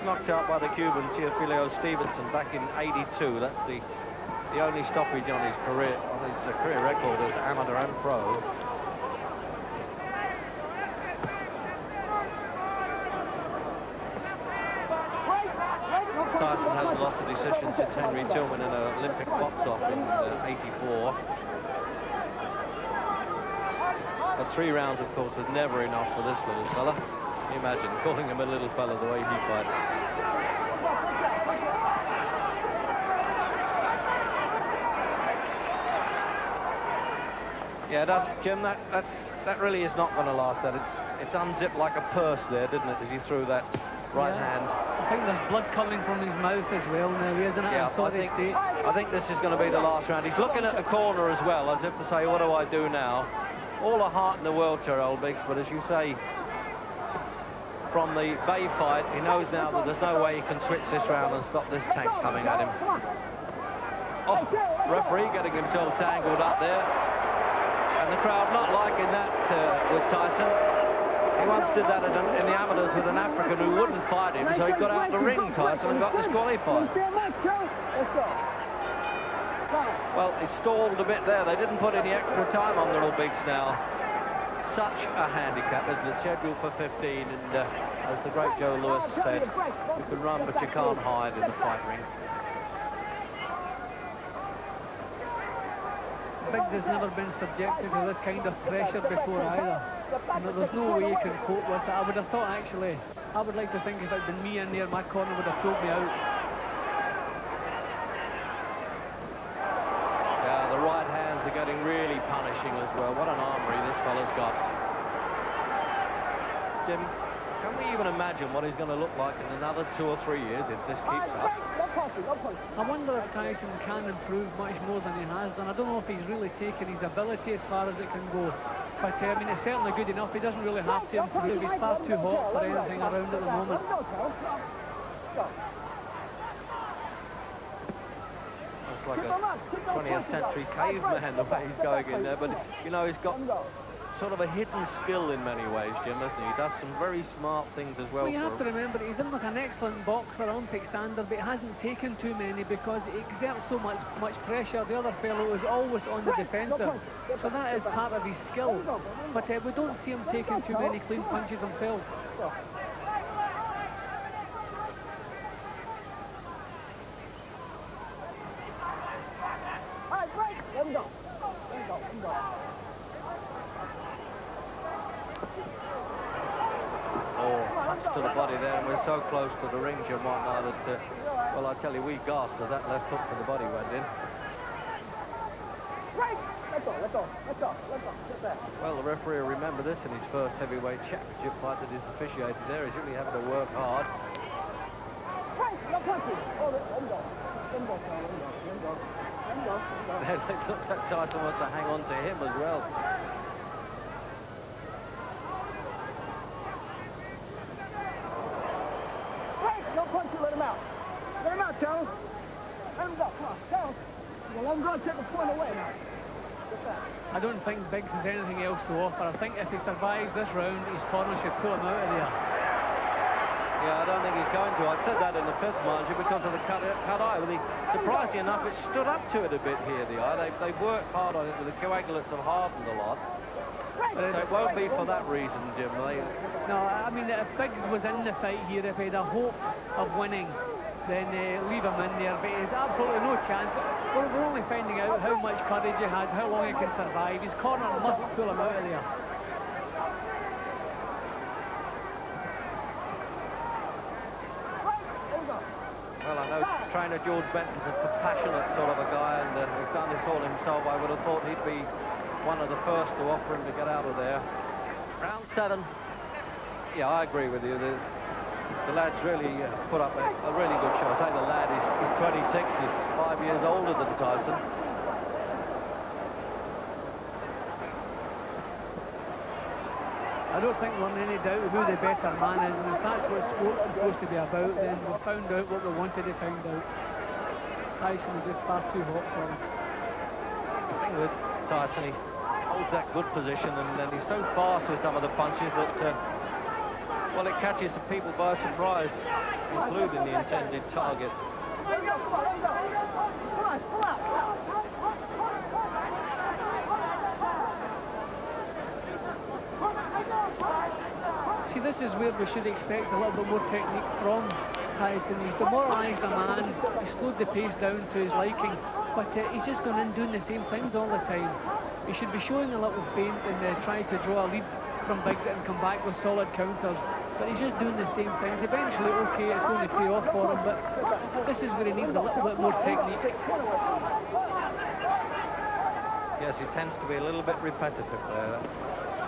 Knocked out by the Cuban Teofilio Stevenson back in '82. That's the only stoppage on his career, career record as amateur and pro. Tyson has lost the decision to Henry Tillman in an Olympic box-off in '84. But 3 rounds, of course, is never enough for this little fella. Can you imagine calling him a little fella the way he fights? Yeah, Jim, that really is not going to last. It's unzipped like a purse there, didn't it, as he threw that right hand. I think there's blood coming from his mouth as well now, isn't it? Yeah, I think this is going to be the last round. He's looking at the corner as well, as if to say, what do I do now? All the heart in the world, Tyrell Biggs, but as you say, from the Bay fight, he knows now that there's no way he can switch this round and stop this tank coming at him. Oh, referee getting himself tangled up there. And the crowd not liking that with Tyson. He once did that in the amateurs with an African who wouldn't fight him, so he got out of the ring, Tyson, and got disqualified. Well, he stalled a bit there. They didn't put any extra time on little Biggs now. Such a handicap, isn't it? Scheduled for 15, and as the great Joe Lewis said, you can run, but you can't hide in the fight ring. Biggs has never been subjected to this kind of pressure before either. There's no way you can cope with it. I would have thought, actually, I would like to think if it had been me in there, my corner would have thrown me out. Yeah, the right hands are getting really punishing as well. What an armory this fella's got. Jim, can we even imagine what he's going to look like in another 2 or 3 years if this keeps up? I wonder if Tyson can improve much more than he has done. I don't know if he's really taken his ability as far as it can go. But I mean, it's certainly good enough. He doesn't really have to improve. He's far too hot for anything around at the moment. Looks like a 20th century caveman the way he's going in there. But, you know, he's got sort of a hidden skill in many ways, Jim, isn't he? He does some very smart things as well. Well, you have to remember, he's in with an excellent boxer, Olympic standard, but he hasn't taken too many because he exerts so much pressure. The other fellow is always on the defensive, so that is part of his skill. But we don't see him taking too many clean punches himself. To the body there, and we're so close to the ring, Jim, right now that, well, I tell you, we gasped as that left hook to the body went in. Well, the referee will remember this in his first heavyweight championship fight that he's officiated there. He's really having to work hard. It looks like Tyson wants to hang on to him as well. Let him out. Let him out, Jones. Let him go. Come on, Jones. Let him go and take the point away now. I don't think Biggs has anything else to offer. I think if he survives this round, his corner should pull him out of there. Yeah, I don't think he's going to. I said that in the fifth, mind you, because of the cut eye. But surprisingly enough, it stood up to it a bit here, the eye. They've worked hard on it, but the coagulates have hardened a lot. So it won't be for that reason, Jim. No, I mean, if Biggs was in the fight here, if he had a hope of winning, then leave him in there. But he's absolutely no chance. We're only finding out how much courage he has, how long he can survive. His corner must pull him out of there. Well, I know trainer George Benton's a compassionate sort of a guy, and he's done this all himself. I would have thought he'd be one of the first to offer him to get out of there. Round 7. Yeah, I agree with you. The lad's really put up a really good show. I say the lad, he's 26, he's 5 years older than Tyson. I don't think we're in any doubt who the better man is, and if that's what sport's supposed to be about, then we found out what we wanted to find out. Tyson was just far too hot for him. The thing with Tyson, he holds that good position, and then he's so fast with some of the punches that, well, it catches the people by surprise, including the intended target. See, this is where we should expect a little bit more technique from Tyson. He's demoralised a man, he slowed the pace down to his liking, but he's just gone in doing the same things all the time. He should be showing a little feint and trying to draw a lead from Biggs and come back with solid counters, but he's just doing the same things. Eventually, okay, it's going to pay off for him, but this is where he needs a little bit more technique. Yes, he tends to be a little bit repetitive there.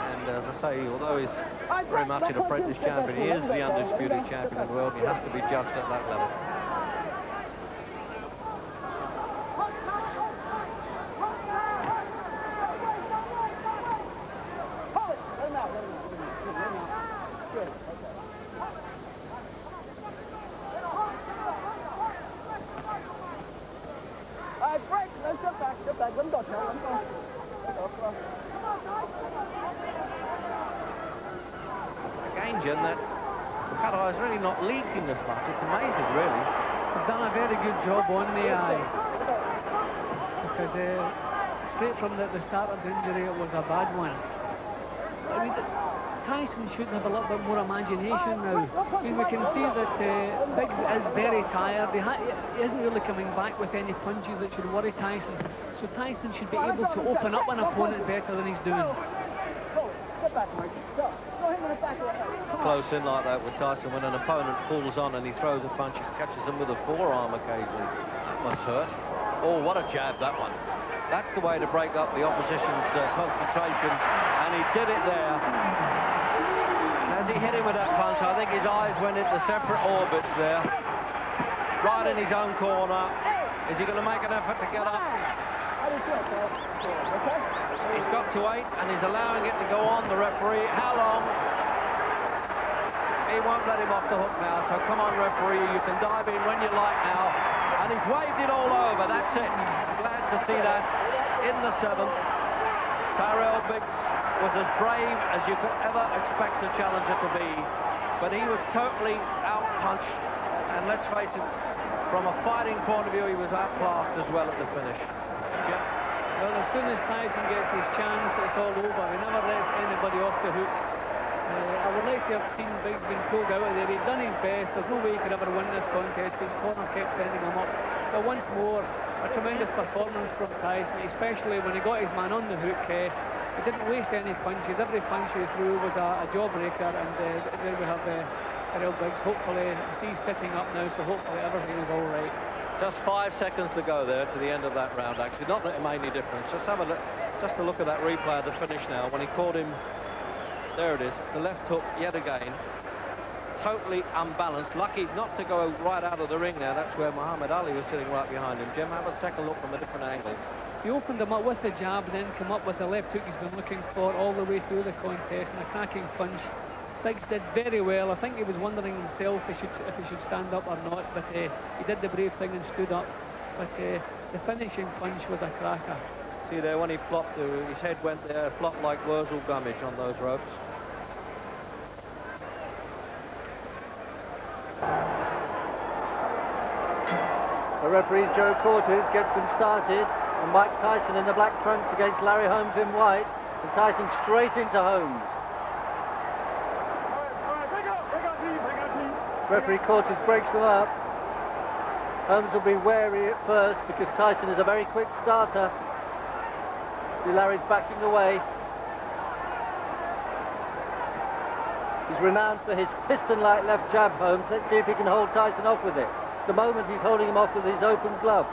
And as I say, although he's very much an apprentice champion, he is the undisputed champion of the world. He has to be judged at that level. Again, Jim, that cut eye is really not leaking as much. It's amazing, really. He's done a very good job on the eye. Because straight from the start of the injury, it was a bad one. I mean, Tyson should have a little bit more imagination now. I mean, we can see that Biggs is very tired. He isn't really coming back with any punches that should worry Tyson. So Tyson should be able to open up an opponent better than he's doing. Close in like that with Tyson when an opponent pulls on and he throws a punch and catches him with a forearm occasionally. That must hurt. Oh, what a jab, that one. That's the way to break up the opposition's concentration, and he did it there. As he hit him with that punch, I think his eyes went into separate orbits there. Right in his own corner. Is he going to make an effort to get up? He's got to 8, and he's allowing it to go on, the referee. How long? He won't let him off the hook now, so come on, referee, you can dive in when you like now. And he's waved it all over, that's it. Glad to see that in the 7th. Tyrell Biggs was as brave as you could ever expect a challenger to be, but he was totally outpunched, and let's face it, from a fighting point of view, he was outclassed as well at the finish. Yeah. Well, as soon as Tyson gets his chance, it's all over. He never lets anybody off the hook. I would like to have seen Biggs being pulled out of there. He'd done his best. There's no way he could ever win this contest. His corner kept sending him up. But once more, a tremendous performance from Tyson, especially when he got his man on the hook. He didn't waste any punches. Every punch he threw was a jawbreaker, and there we have Tyrell Biggs. Hopefully, he's sitting up now, so hopefully everything is all right. Just 5 seconds to go there to the end of that round, actually. Not that it made any difference. Just have a look, just to look at that replay of the finish now. When he caught him, there it is, the left hook yet again. Totally unbalanced. Lucky not to go right out of the ring now. That's where Muhammad Ali was sitting right behind him. Jim, have a second look from a different angle. He opened him up with the jab, and then come up with the left hook he's been looking for all the way through the contest, and a cracking punch. Biggs did very well. I think he was wondering himself if he should stand up or not, but he did the brave thing and stood up. But the finishing punch was a cracker. See there, when he flopped, his head went there, flopped like Wurzel Gummidge on those ropes. The referee, Joe Cortez, gets them started. And Mike Tyson in the black trunks against Larry Holmes in white. And Tyson straight into Holmes. Referee Cortez breaks them up. Holmes will be wary at first because Tyson is a very quick starter. See, Larry's backing away. He's renowned for his piston-like left jab, Holmes. Let's see if he can hold Tyson off with it. At the moment, he's holding him off with his open glove.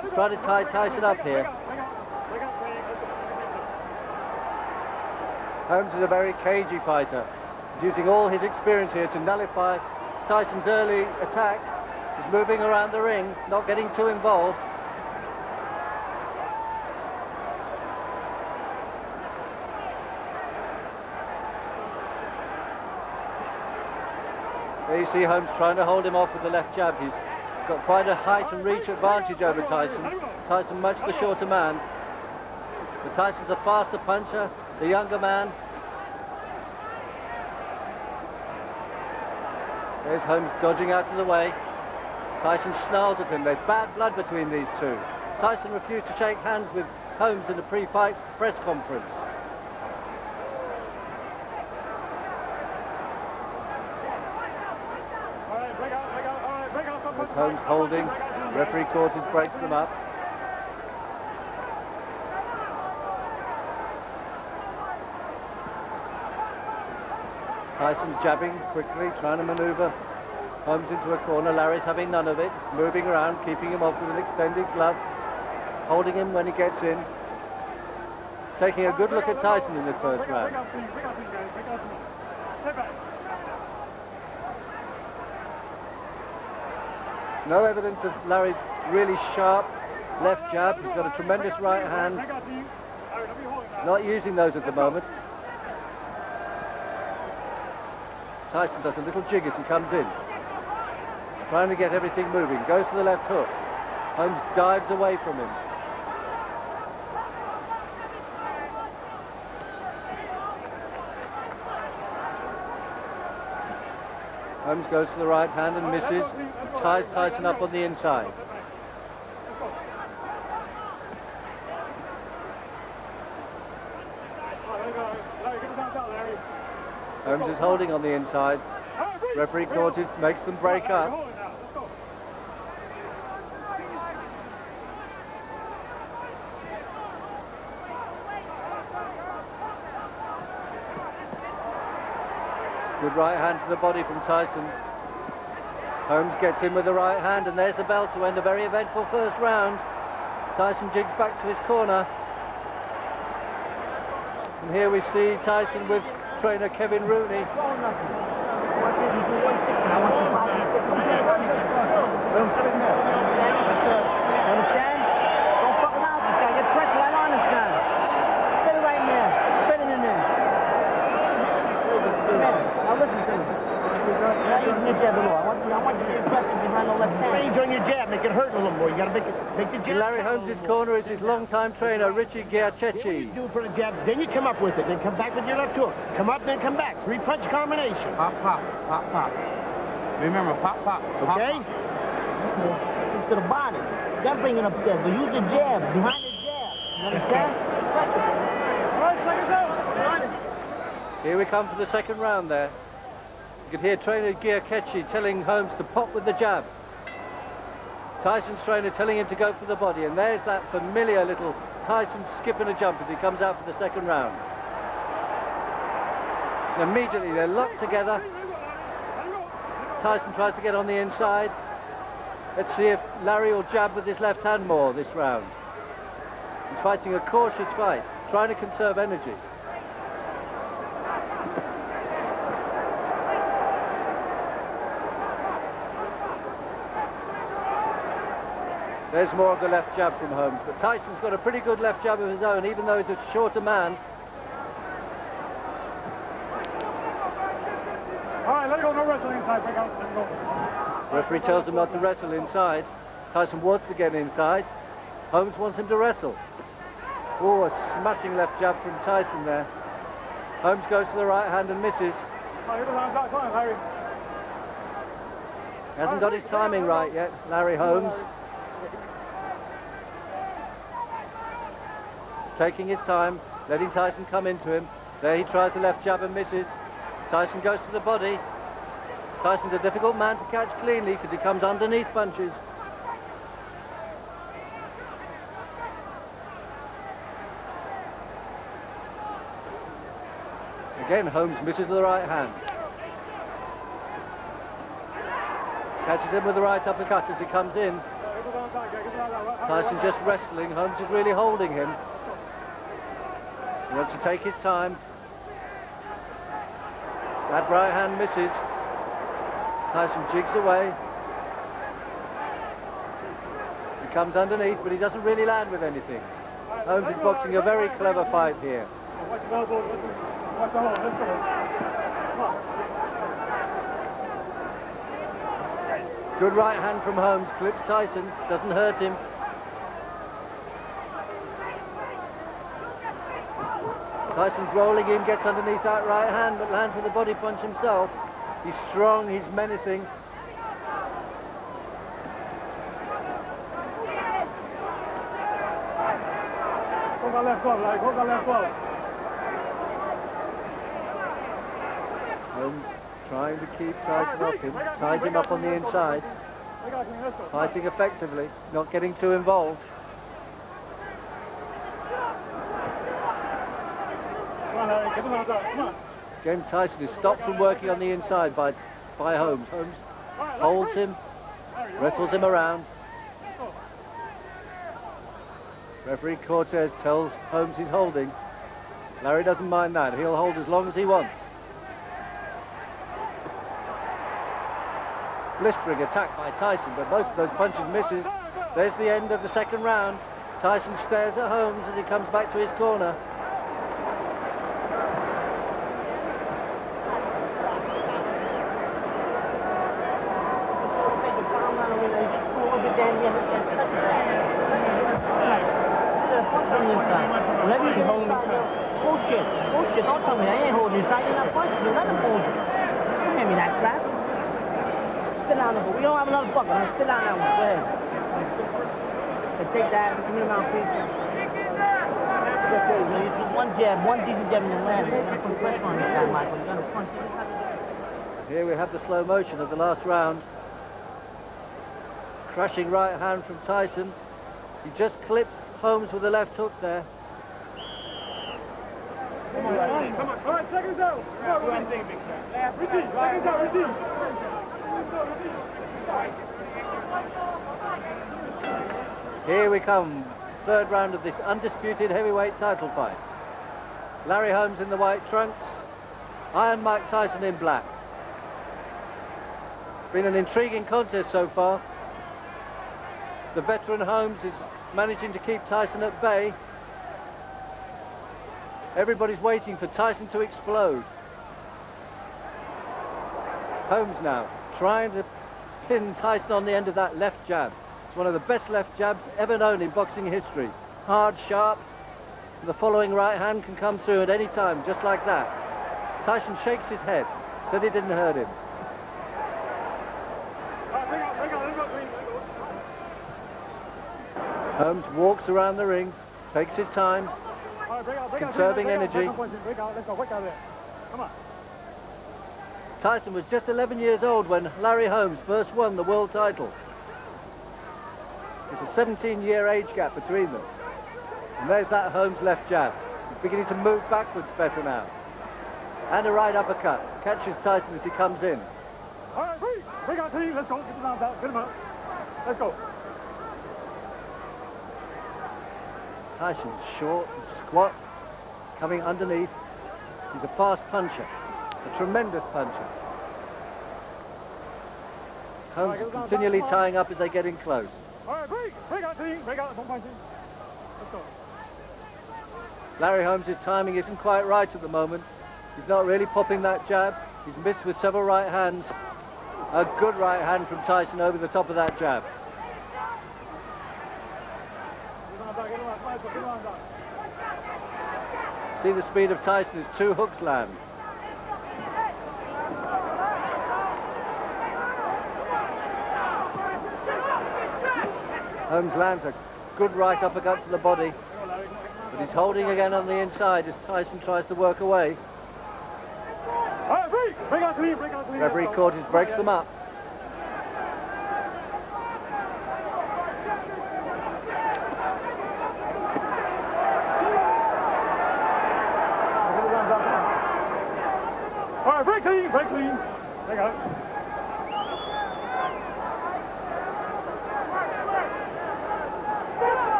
He's trying to tie Tyson up here. Holmes is a very cagey fighter. He's using all his experience here to nullify Tyson's early attacks. He's moving around the ring, not getting too involved. There you see Holmes trying to hold him off with the left jab. He's got quite a height and reach advantage over Tyson. Tyson much the shorter man. But Tyson's a faster puncher, the younger man. There's Holmes dodging out of the way. Tyson snarls at him. There's bad blood between these two. Tyson refused to shake hands with Holmes in a pre-fight press conference. There's Holmes holding. Referee Cortez breaks them up. Tyson's jabbing quickly, trying to maneuver Holmes into a corner. Larry's having none of it, moving around, keeping him off with an extended glove, holding him when he gets in. Taking a good look at Tyson in this first round. No evidence of Larry's really sharp left jab. He's got a tremendous right hand. Not using those at the moment. Tyson does a little jig as he comes in. Trying to get everything moving. Goes to the left hook. Holmes dives away from him. Holmes goes to the right hand and misses. Ties Tyson up on the inside. Holmes is holding on the inside. Referee Cortez makes them break up. Good right hand to the body from Tyson. Holmes gets in with the right hand, and there's the bell to end a very eventful first round. Tyson jigs back to his corner. And here we see Tyson with trainer Kevin Rooney. Understand? Don't fuck around with this guy. Get pressure right on this guy. Spit it right in there. Spit it in there. Now listen to me. You're not using your jab at all. I want you to be aggressive behind the left hand. Range on your jab. Make it hurt a little more. You gotta make the jab. In Larry Holmes' corner is his longtime trainer, Richie Giacetti. Do it for the jab. Then you come up with it. Then come back with your left hook. Come up, then come back. 3-punch combination. Pop, pop, pop, pop. Remember, pop, pop, pop. Okay? It's to the body. You gotta bring it upstairs. But use the jab. Behind the jab. You understand? All right, second out. Here we come for the second round there. You can hear trainer Giacetti telling Holmes to pop with the jab. Tyson's trainer telling him to go for the body, and there's that familiar little Tyson skip and a jump as he comes out for the second round. And immediately they're locked together. Tyson tries to get on the inside. Let's see if Larry will jab with his left hand more this round. He's fighting a cautious fight, trying to conserve energy. There's more of the left jab from Holmes, but Tyson's got a pretty good left jab of his own, even though he's a shorter man. All right, let it go. No wrestling inside. Break out. Let it go. Referee tells him not to wrestle inside. Tyson wants to get inside. Holmes wants him to wrestle. Oh, a smashing left jab from Tyson there. Holmes goes to the right hand and misses. All right, here goes on, Larry. Hasn't got his timing right yet, Larry Holmes. Taking his time, letting Tyson come into him. There he tries the left jab and misses. Tyson goes to the body. Tyson's a difficult man to catch cleanly because he comes underneath punches. Again, Holmes misses with the right hand. Catches him with the right uppercut as he comes in. Tyson just wrestling. Holmes is really holding him. He wants to take his time. That right hand misses. Tyson jigs away. He comes underneath, but he doesn't really land with anything. Holmes is boxing a very clever fight here. Good right hand from Holmes, clips Tyson, doesn't hurt him. Tyson's rolling in, gets underneath that right hand, but lands with a body punch himself. He's strong, he's menacing. Holmes trying to keep Tyson off him, tied him up on the inside. Fighting effectively, not getting too involved. Again, Tyson is stopped from working on the inside by Holmes. Holmes holds him, wrestles him around. Referee Cortez tells Holmes he's holding. Larry doesn't mind that. He'll hold as long as he wants. Blistering attack by Tyson, but most of those punches misses. There's the end of the second round. Tyson stares at Holmes as he comes back to his corner. Bullshit, don't tell me I ain't holding you tight. You're not punching. You're not holding. Don't hand me that crap. Sit down there. We don't have another bucket. Sit down there. Go ahead. Take that. Come here now, please. One jab, one decent jab in the land. You're going to put pressure on this guy, Michael. You're going to punch him. Here we have the slow motion of the last round. Crushing right hand from Tyson. He just clipped Holmes with the left hook there. Come on. All right, seconds out. Come on, repeat, seconds out, repeat. Here we come. Third round of this undisputed heavyweight title fight. Larry Holmes in the white trunks. Iron Mike Tyson in black. Been an intriguing contest so far. The veteran Holmes is managing to keep Tyson at bay. Everybody's waiting for Tyson to explode. Holmes now trying to pin Tyson on the end of that left jab. It's one of the best left jabs ever known in boxing history. Hard, sharp. The following right hand can come through at any time, just like that. Tyson shakes his head, said it didn't hurt him. Holmes walks around the ring, takes his time, conserving energy. Tyson was just 11 years old when Larry Holmes first won the world title. There's a 17-year age gap between them. And there's that Holmes left jab. He's beginning to move backwards better now. And a right uppercut. Catches Tyson as he comes in. All right, bring out team. Let's go. Get the rounds out. Get him out. Let's go. Tyson's short and squat, coming underneath. He's a fast puncher, a tremendous puncher. Holmes is continually tying up as they get in close. All right, break out team. Break out. Don't punch him. Let's go. Larry Holmes' timing isn't quite right at the moment. He's not really popping that jab. He's missed with several right hands. A good right hand from Tyson over the top of that jab. See the speed of Tyson as two hooks land. Holmes lands a good right uppercut to the body. But he's holding again on the inside as Tyson tries to work away. Referee Cortes breaks them up. All right, break clean, break clean. They got it.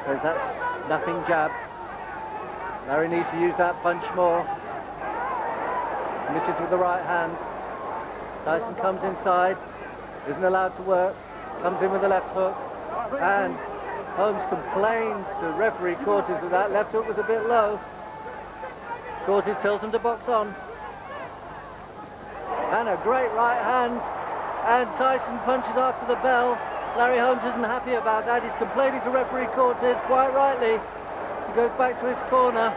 There's that nothing jab. Larry needs to use that punch more. Misses with the right hand. Tyson comes inside, isn't allowed to work, comes in with the left hook, and Holmes complains to referee Cortes that that left hook was a bit low. Cortes tells him to box on. And a great right hand, and Tyson punches after the bell. Larry Holmes isn't happy about that. He's complaining to referee Cortes, quite rightly. He goes back to his corner.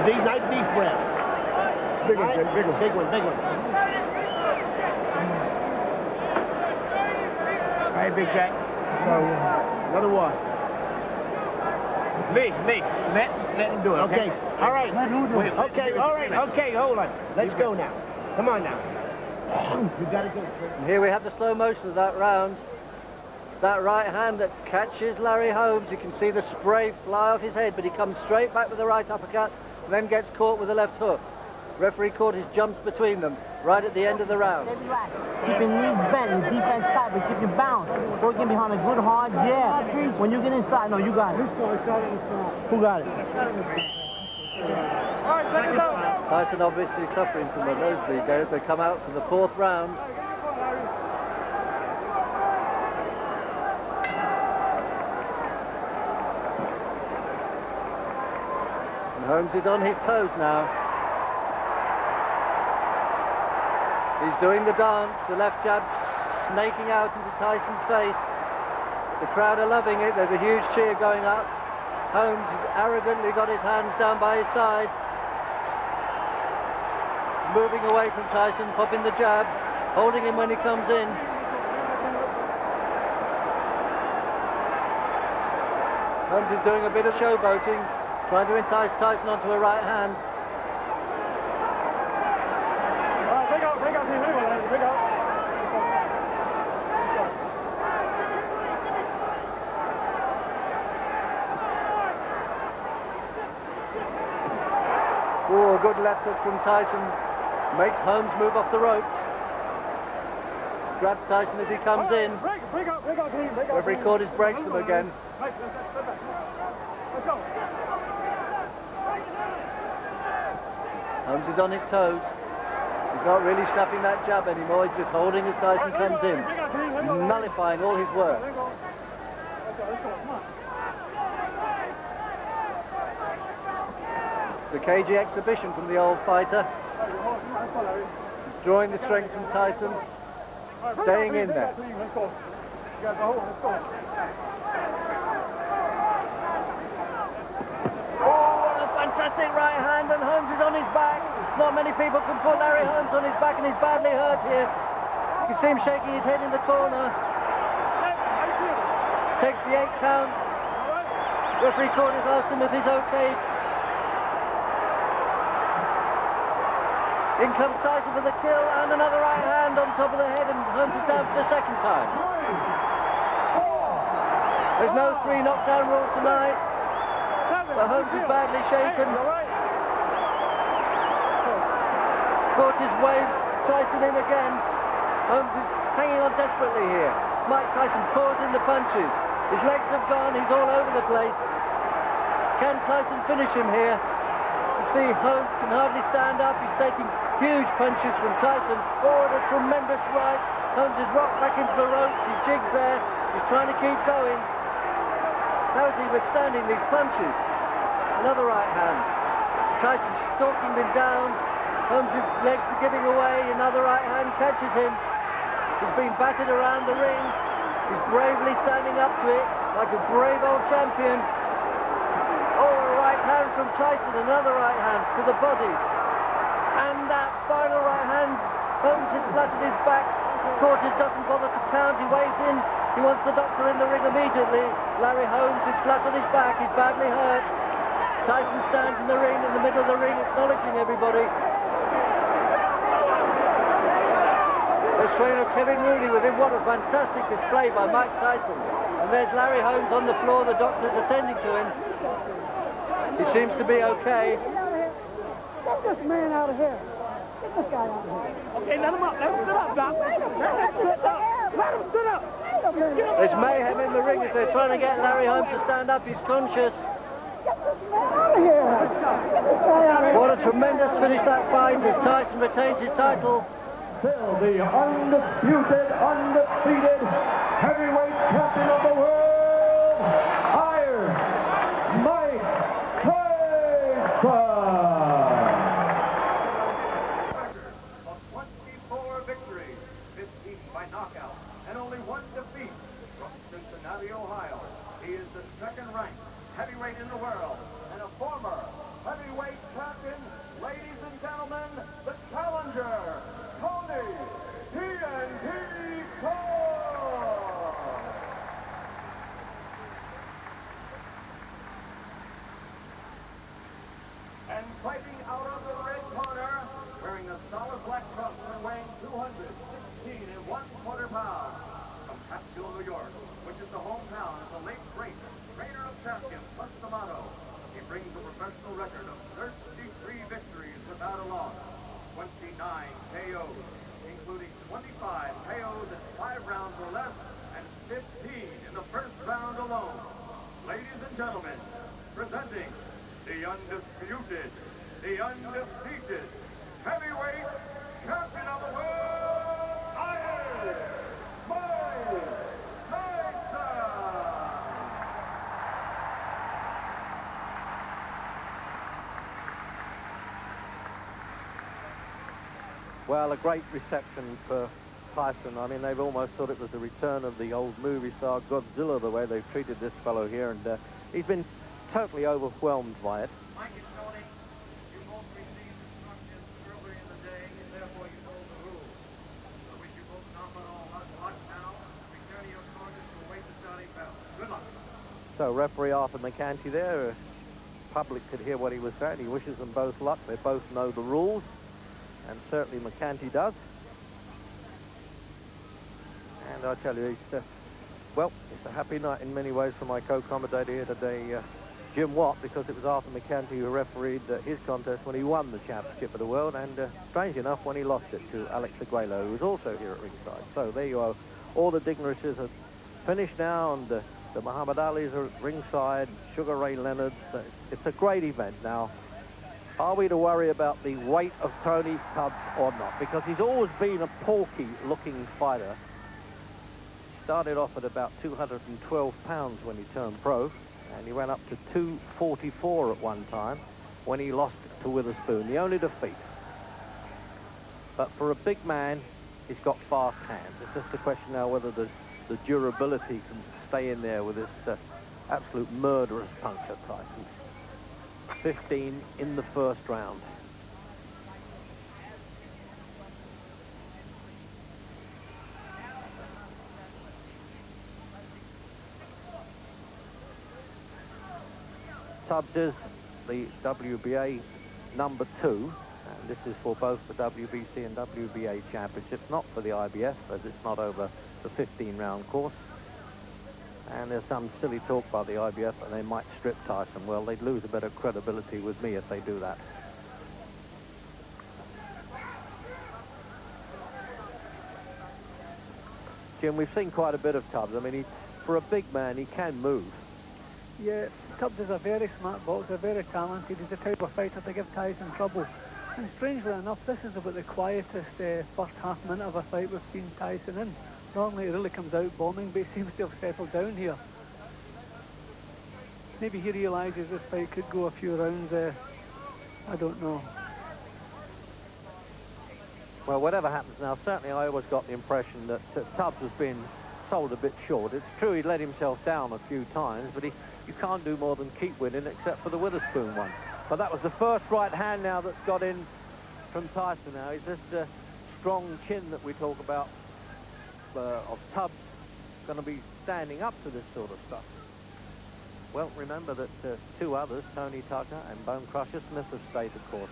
These nice deep breaths. Big one, big one, big one, big one. All right, Big Jack. So, another one. Me. Let him do it, okay? All right. Let him do it. Okay, all right, okay, hold on. Let's go now. Come on now. You gotta go. And here we have the slow motion of that round. That right hand that catches Larry Holmes. You can see the spray fly off his head, but he comes straight back with the right uppercut, then gets caught with the left hook. Referee Cortes jumps between them right at the end of the round. Keep your knees bent, your defense tight, but keep your balance. Don't get behind a good hard jab. When you get inside, no, you got it. Who got it? Tyson obviously suffering from the nosebleed there as they come out for the fourth round. And Holmes is on his toes now. He's doing the dance, the left jab snaking out into Tyson's face. The crowd are loving it, there's a huge cheer going up. Holmes has arrogantly got his hands down by his side. Moving away from Tyson, popping the jab, holding him when he comes in. Holmes is doing a bit of showboating, trying to entice Tyson onto a right hand. Oh, a good left hook from Tyson. Makes Holmes move off the ropes. Grabs Tyson as he comes in. Referee Cortes breaks them again. Holmes is on his toes. He's not really snapping that jab anymore. He's just holding as Tyson comes in, nullifying all his work. The cagey exhibition from the old fighter. He's drawing the strength from Tyson, staying in there. Oh, a fantastic right hand, and Holmes is on his back. Not many people can put Larry Holmes on his back, and he's badly hurt here. You can see him shaking his head in the corner. Takes the 8 count. Referee Cortes asks him if he's okay. In comes Tyson for the kill, and another right hand on top of the head, and Holmes is down for the second time. There's no 3 knockdown rule tonight, but Holmes is badly shaken. Cortes waves Tyson in again. Holmes is hanging on desperately here. Mike Tyson pours in the punches. His legs have gone, he's all over the place. Can Tyson finish him here? You see, Holmes can hardly stand up. He's taking huge punches from Tyson. Oh, a tremendous right. Holmes is rocked back into the ropes. He jigs there. He's trying to keep going. How is he withstanding these punches? Another right hand. Tyson stalking him down. Holmes' legs are giving away. Another right hand catches him. He's been battered around the ring. He's bravely standing up to it like a brave old champion. hand from Tyson, another right hand to the body. And that final right hand, Holmes has flattened his back. Cortez doesn't bother to count, he waves in. He wants the doctor in the ring immediately. Larry Holmes is flat on his back, he's badly hurt. Tyson stands in the ring, in the middle of the ring, acknowledging everybody. The trainer Kevin Rooney with him. What a fantastic display by Mike Tyson. And there's Larry Holmes on the floor, the doctor's attending to him. He seems to be okay. Get this man out of here. Get this guy out of here. Okay, let him up, Doc. Let him sit up. There's mayhem in the ring as they're trying to get Larry Holmes to stand up. He's conscious. Out of here. What a tremendous finish that fight as Tyson retains his title. Still the undisputed, undefeated heavyweight champion of the world, Iron Mike Tyson. Of 24 victories, 15 by knockout, and only one defeat. From Cincinnati, Ohio, he is the second-ranked heavyweight in the world and a former heavyweight champion. Ladies and gentlemen, the challenger, Tony TNT Thor. And fighting out of the red corner, wearing a solid black trunks and weighing 216 1/4 pounds, from Catskill, New York, which is the hometown of the late great trainer of champions, Punch D'Amato. He brings a professional record of 33 victories without a loss, 29 KOs, including 25 KOs in 5 rounds or less, and 15 in the first round alone. Ladies and gentlemen, presenting the undisputed, the undefeated heavyweight champion of the world, Iron Mike Tyson. Well, a great reception for Tyson. I mean, they've almost thought it was a return of the old movie star Godzilla, the way they've treated this fellow here, and he's been totally overwhelmed by it. Mike and Tony, you both received instructions earlier in the day, and therefore you know the rules. I wish you both phenomenal luck now. Return to your corners to await the starting bell. Good luck. So referee Arthur McCanty there, public could hear what he was saying. He wishes them both luck. They both know the rules, and certainly McCanty does. And I tell you, well, it's a happy night in many ways for my co-commentator here today, Jim Watt, because it was Arthur McCanty who refereed his contest when he won the championship of the world, and strange enough, when he lost it to Alex Aguelo, who was also here at ringside. So there you are. All the dignitaries are finished now, and the Muhammad Ali's are at ringside, Sugar Ray Leonard's. It's a great event now. Are we to worry about the weight of Tony Tubbs or not? Because he's always been a porky-looking fighter. Started off at about 212 pounds when he turned pro, and he went up to 244 at one time when he lost to Witherspoon, the only defeat. But for a big man, he's got fast hands. It's just a question now whether the durability can stay in there with this absolute murderous punch at Tyson. 15 in the first round. Tubbs is the WBA number 2, and this is for both the WBC and WBA championships, not for the IBF, as it's not over the 15-round course. And there's some silly talk by the IBF that they might strip Tyson. Well, they'd lose a bit of credibility with me if they do that. Jim, we've seen quite a bit of Tubbs. I mean, for a big man, he can move. Yeah, Tubbs is a very smart boxer, very talented. He's the type of fighter to give Tyson trouble. And strangely enough, this is about the quietest first half minute of a fight we've seen Tyson in. Normally it really comes out bombing, but he seems to have settled down here. Maybe he realises this fight could go a few rounds. I don't know. Well, whatever happens now, certainly I always got the impression that Tubbs has been sold a bit short. It's true he let himself down a few times, but you can't do more than keep winning, except for the Witherspoon one. But that was the first right hand now that's got in from Tyson now. Is this strong chin that we talk about of Tubbs going to be standing up to this sort of stuff? Well, remember that two others, Tony Tucker and Bonecrusher Smith, have stayed the course.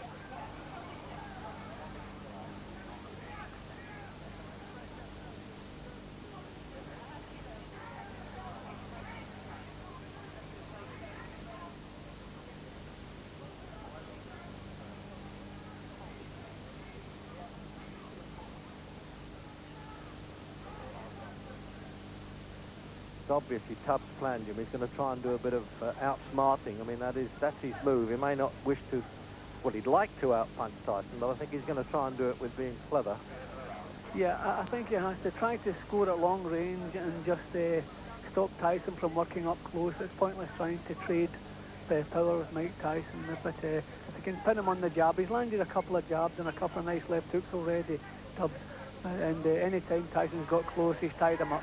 Obviously Tubbs planned him. He's going to try and do a bit of outsmarting. I mean, that's his move. He may not wish to, well, he'd like to outpunch Tyson, but I think he's going to try and do it with being clever. Yeah, I think he has to try to score at long range and just stop Tyson from working up close. It's pointless trying to trade power with Mike Tyson, but if he can pin him on the jab, he's landed a couple of jabs and a couple of nice left hooks already, Tubbs, and any time Tyson's got close, he's tied him up.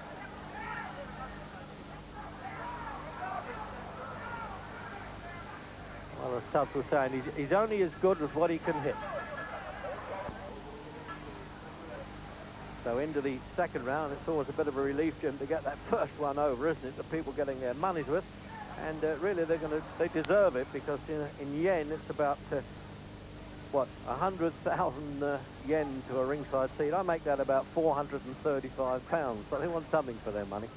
Well, as Tubbs was saying, he's only as good as what he can hit. So into the second round, it's always a bit of a relief, Jim, to get that first one over, isn't it? The people getting their money's worth, and really they deserve it, because in yen it's about what, 100,000 yen to a ringside seat. I make that about £435, so they want something for their money.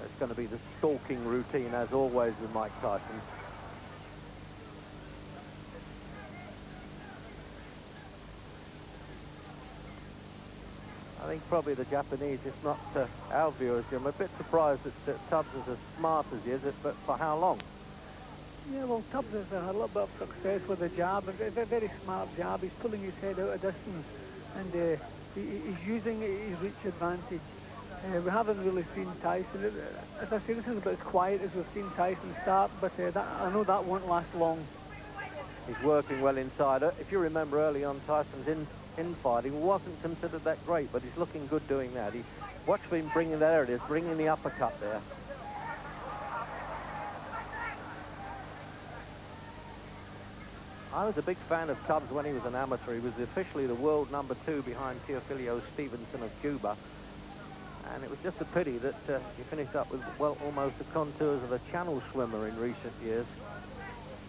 It's going to be the stalking routine, as always, with Mike Tyson. I think probably the Japanese, if not our viewers, I'm a bit surprised that Tubbs is as smart as he is, but for how long? Yeah, well, Tubbs has had a little bit of success with the jab. It's a very smart jab. He's pulling his head out of distance, and he's using his reach advantage. We haven't really seen Tyson. As I say, this is about as quiet as we've seen Tyson start, but I know that won't last long. He's working well inside. If you remember early on, Tyson's infighting wasn't considered that great, but he's looking good doing that. Watch for him bringing, there it is, bringing the uppercut there. I was a big fan of Tubbs when he was an amateur. He was officially the world #2 behind Teofilio Stevenson of Cuba. And it was just a pity that he finished up with, well, almost the contours of a channel swimmer in recent years.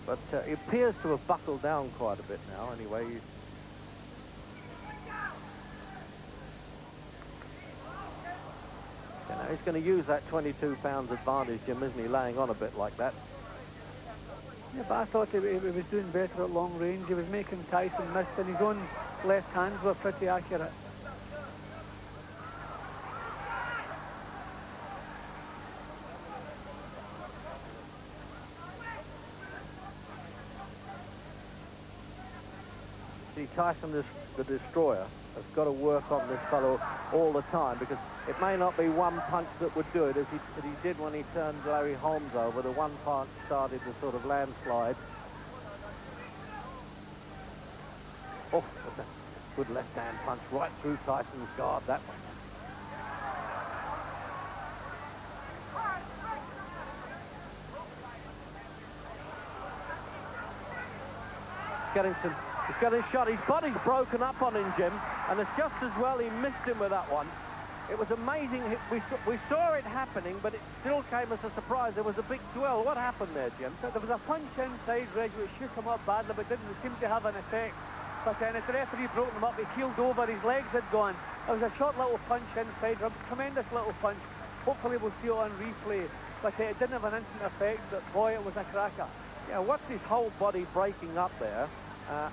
But he appears to have buckled down quite a bit now, anyway. He's going to use that 22 pounds advantage, Jim, isn't he, laying on a bit like that? Yeah, but I thought he was doing better at long range. He was making Tyson miss, and his own left hands were pretty accurate. See, Tyson, the destroyer, has got to work on this fellow all the time, because it may not be one punch that would do it, as he did when he turned Larry Holmes over. The one punch started the sort of landslide. Oh, that's a good left-hand punch right through Tyson's guard, that one. He's getting shot. His body's broken up on him, Jim, and it's just as well he missed him with that one. It was amazing. We saw it happening, but it still came as a surprise. There was a big swell. What happened there, Jim? So there was a punch inside, Reg, which shook him up badly, but didn't seem to have an effect. But then as the referee broke him up, he keeled over, his legs had gone. There was a short little punch inside, a tremendous little punch. Hopefully we'll see it on replay. But it didn't have an instant effect, but boy, it was a cracker. Yeah, what's his whole body breaking up there?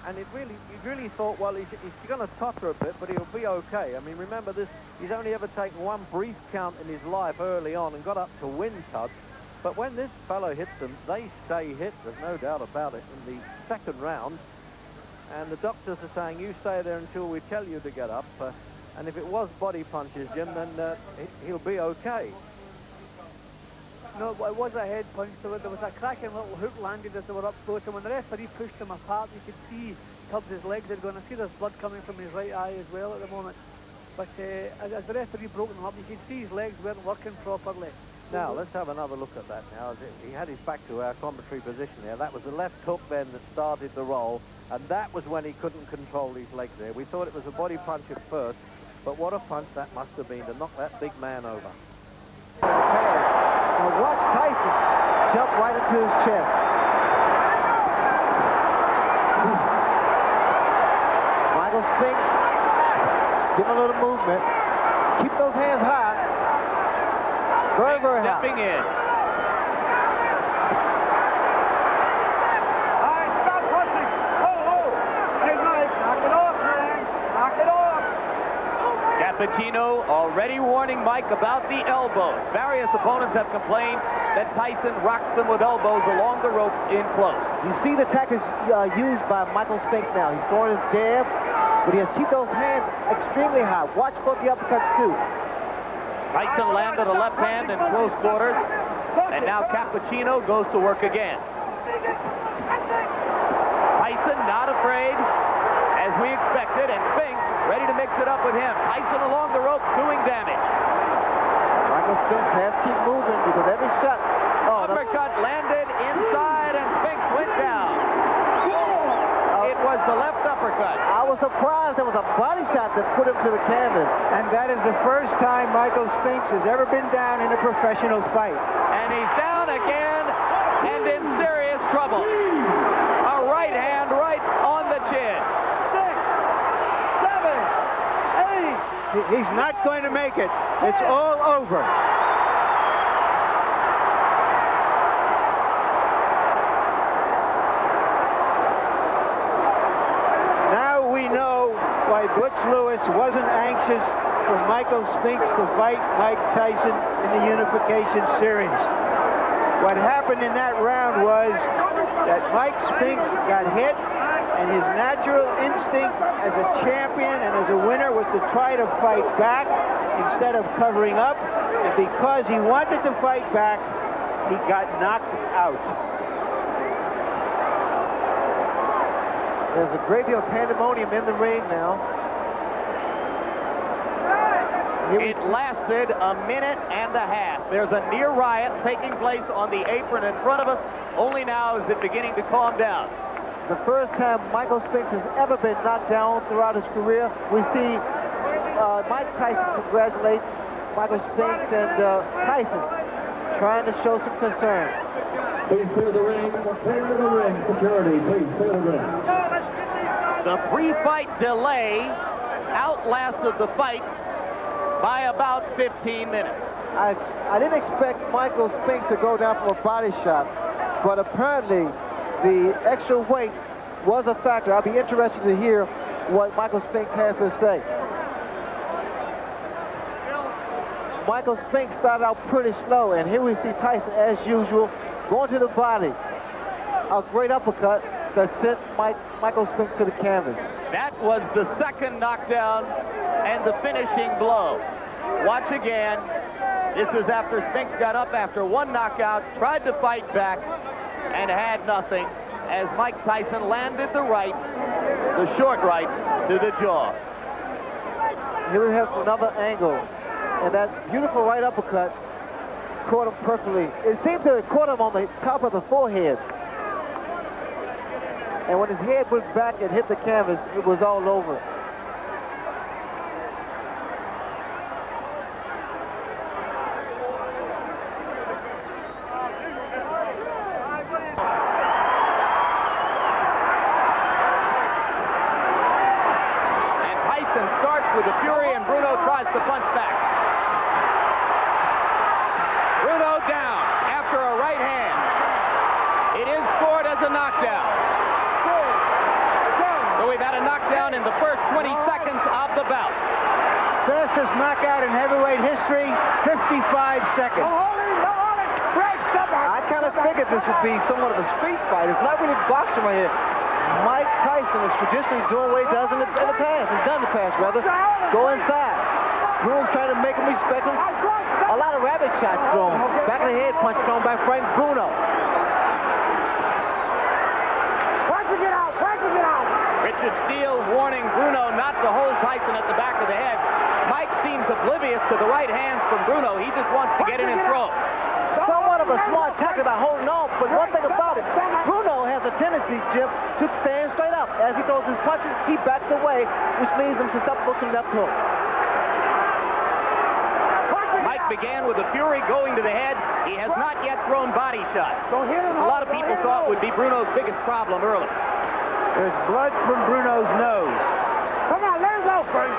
And you really thought, well, he's going to totter a bit, but he'll be okay. I mean, remember this, he's only ever taken one brief count in his life early on and got up to win Tubbs. But when this fellow hits them, they stay hit, there's no doubt about it, in the second round. And the doctors are saying, you stay there until we tell you to get up. And if it was body punches, Jim, then he'll be okay. No, it was a head punch. There was a cracking little hook landed as they were up close, and when the referee pushed them apart, you could see Tubbs' legs had gone. I see there's blood coming from his right eye as well at the moment. But as the referee broke them up, you could see his legs weren't working properly. Now, let's have another look at that now. He had his back to our commentary position there. That was the left hook then that started the roll, and that was when he couldn't control his legs there. We thought it was a body punch at first, but what a punch that must have been to knock that big man over. Now watch Tyson jump right into his chest. Michael Spinks, give him a little movement. Keep those hands high. Very, very high. Stepping in. All right, stop pushing. Hey, Mike, knock it off, man. Knock it off. Cappuccino already warning Mike about the elbows. Various opponents have complained that Tyson rocks them with elbows along the ropes in close. You see the tactics used by Michael Spinks now. He's throwing his jab, but he has to keep those hands extremely high. Watch both the uppercuts, too. Tyson landed a left hand in close quarters, and now Cappuccino goes to work again. Tyson not afraid, as we expected, and Spinks ready to mix it up with him. Tyson along the ropes doing damage. Michael Spinks has to keep moving because every shot... Uppercut landed inside, and Spinks went down. It was the left uppercut. I was surprised there was a body shot that put him to the canvas. And that is the first time Michael Spinks has ever been down in a professional fight. And he's down again and in serious trouble. A right hand right on the chin. 6, 7, 8. He's not going to make it. It's all over. Why Butch Lewis wasn't anxious for Michael Spinks to fight Mike Tyson in the Unification Series. What happened in that round was that Mike Spinks got hit, and his natural instinct as a champion and as a winner was to try to fight back instead of covering up. And because he wanted to fight back, he got knocked out. There's a great deal of pandemonium in the ring now. It lasted a minute and a half. There's a near riot taking place on the apron in front of us. Only now is it beginning to calm down. The first time Michael Spinks has ever been knocked down throughout his career. We see Mike Tyson congratulate Michael Spinks and Tyson trying to show some concern. Please clear the ring. Clear the ring. Security, please clear the ring. The pre-fight delay outlasted the fight by about 15 minutes. I didn't expect Michael Spinks to go down from a body shot, but apparently the extra weight was a factor. I'll be interested to hear what Michael Spinks has to say. Michael Spinks started out pretty slow, and here we see Tyson, as usual, going to the body. A great uppercut that sent Michael Spinks to the canvas. That was the second knockdown and the finishing blow. Watch again. This is after Spinks got up after one knockout, tried to fight back, and had nothing as Mike Tyson landed the right, the short right, to the jaw. Here we have another angle, and that beautiful right uppercut caught him perfectly. It seemed to have caught him on the top of the forehead. And when his head went back and hit the canvas, it was all over. And Tyson starts with a fury, and Bruno tries to punch back. Bruno down after a right hand. It is scored as a knockdown. So we've had a knockdown in the first 20 seconds of the bout. Fastest knockout in heavyweight history, 55 seconds. I kind of figured this would be somewhat of a street fight. It's not really boxing right here. Mike Tyson is traditionally doing what he does in the past. He's done in the past, rather. Go inside. Bruno's trying to make him respect him. A lot of rabbit shots thrown. Back of the head punch thrown by Frank Bruno. Richard Steele warning Bruno not to hold Tyson at the back of the head. Mike seems oblivious to the right hands from Bruno. He just wants to get in and throw. Somewhat of a smart tactic by holding on, but one thing about it, Bruno has a tendency, Jim, to stand straight up. As he throws his punches, he backs away, which leaves him susceptible to left hook. Mike began with a fury going to the head. He has not yet thrown body shots. A lot of people thought would be Bruno's biggest problem early. There's blood from Bruno's nose. Come on, let him go, Frank.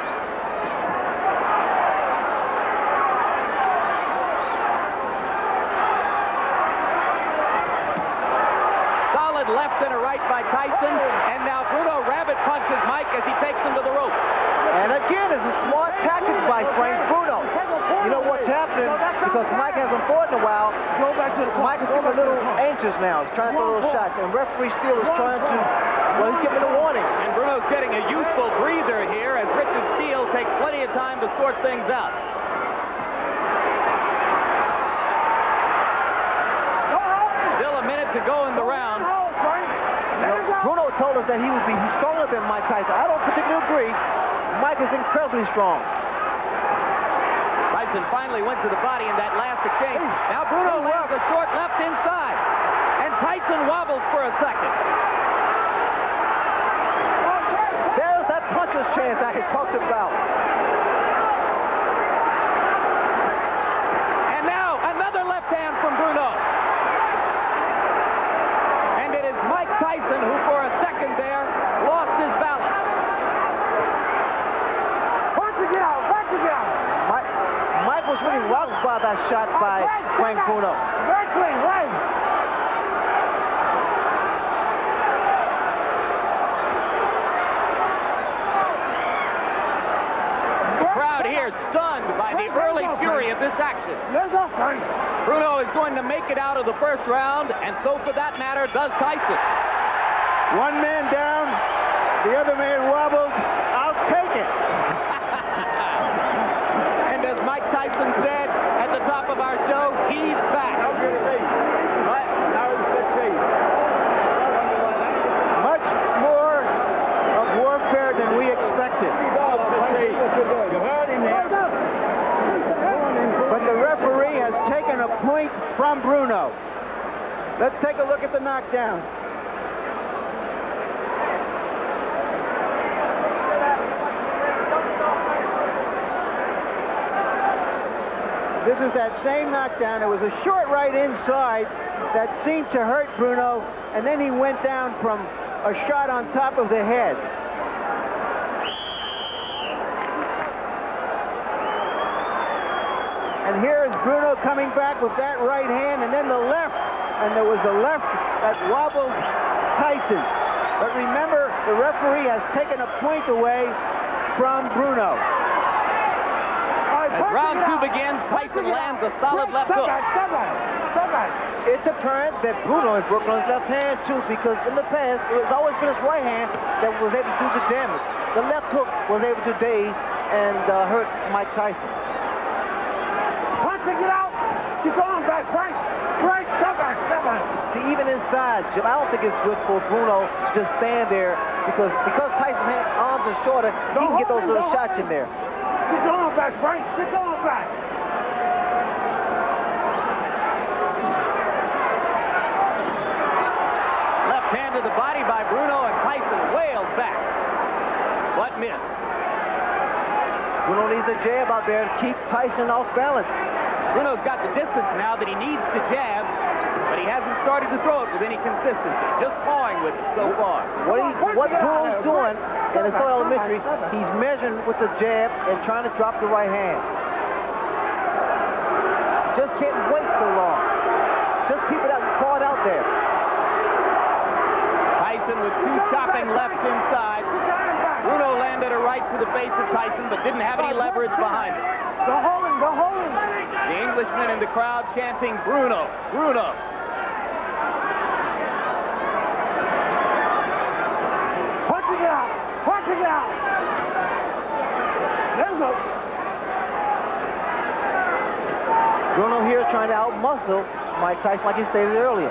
Solid left and a right by Tyson, and now Bruno rabbit punches Mike as he takes him to the rope. And again, it's a smart tactic by Frank Bruno. You know what's happening? Because Mike hasn't fought in a while, Mike is getting a little anxious now. He's trying to throw little shots, and referee Steele is trying to, well, he's giving a warning. And Bruno's getting a youthful breather here as Richard Steele takes plenty of time to sort things out. Still a minute to go in the round. Bruno told us that he's stronger than Mike Tyson. I don't particularly agree. Mike is incredibly strong. Tyson finally went to the body in that last exchange. Now Bruno lands a short left inside. And Tyson wobbles for a second. There's that puncher's chance I had talked about. And now another left hand from Bruno. And it is Mike Tyson who for a second there lost his balance. Mike was really rocked by that shot by Frank Bruno. The crowd here stunned by the early fury of this action. Bruno is going to make it out of the first round, and so for that matter does Tyson. One man down, the other man wobbles. I'll take it. And as Mike Tyson said at the top of our show, he's back. Much more of warfare than we expected. But the referee has taken a point from Bruno. Let's take a look at the knockdown. This is that same knockdown. It was a short right inside that seemed to hurt Bruno, and then he went down from a shot on top of the head. And here is Bruno coming back with that right hand, and then the left. And there was a left that wobbled Tyson. But remember, the referee has taken a point away from Bruno. As round two begins, Tyson lands a solid left hook. It's apparent that Bruno is working on his left hand, too, because in the past, it's always been his right hand that was able to do the damage. The left hook was able to daze and hurt Mike Tyson. Punching it out. Keep going back, Frank. Frank, step back. See, even inside, Jim, I don't think it's good for Bruno to just stand there because Tyson's arms are shorter, he can get those little shots in there. Keep going back, Frank. Keep going back. Left hand to the body by Bruno, and Tyson wailed back, but missed. Bruno needs a jab out there to keep Tyson off balance. Bruno's got the distance now that he needs to jab, but he hasn't started to throw it with any consistency, just pawing with it so far. What Bruno's doing, and it's so elementary, he's measuring with the jab and trying to drop the right hand. Just can't wait so long. Just keep it out, caught out there. Tyson with two chopping lefts inside. Bruno landed a right to the face of Tyson, but didn't have any leverage behind it. Go home, go home. The Englishman in the crowd chanting, Bruno, Bruno. Punch it out. Punch it out. There's a... trying to outmuscle Mike Tyson like he stated earlier.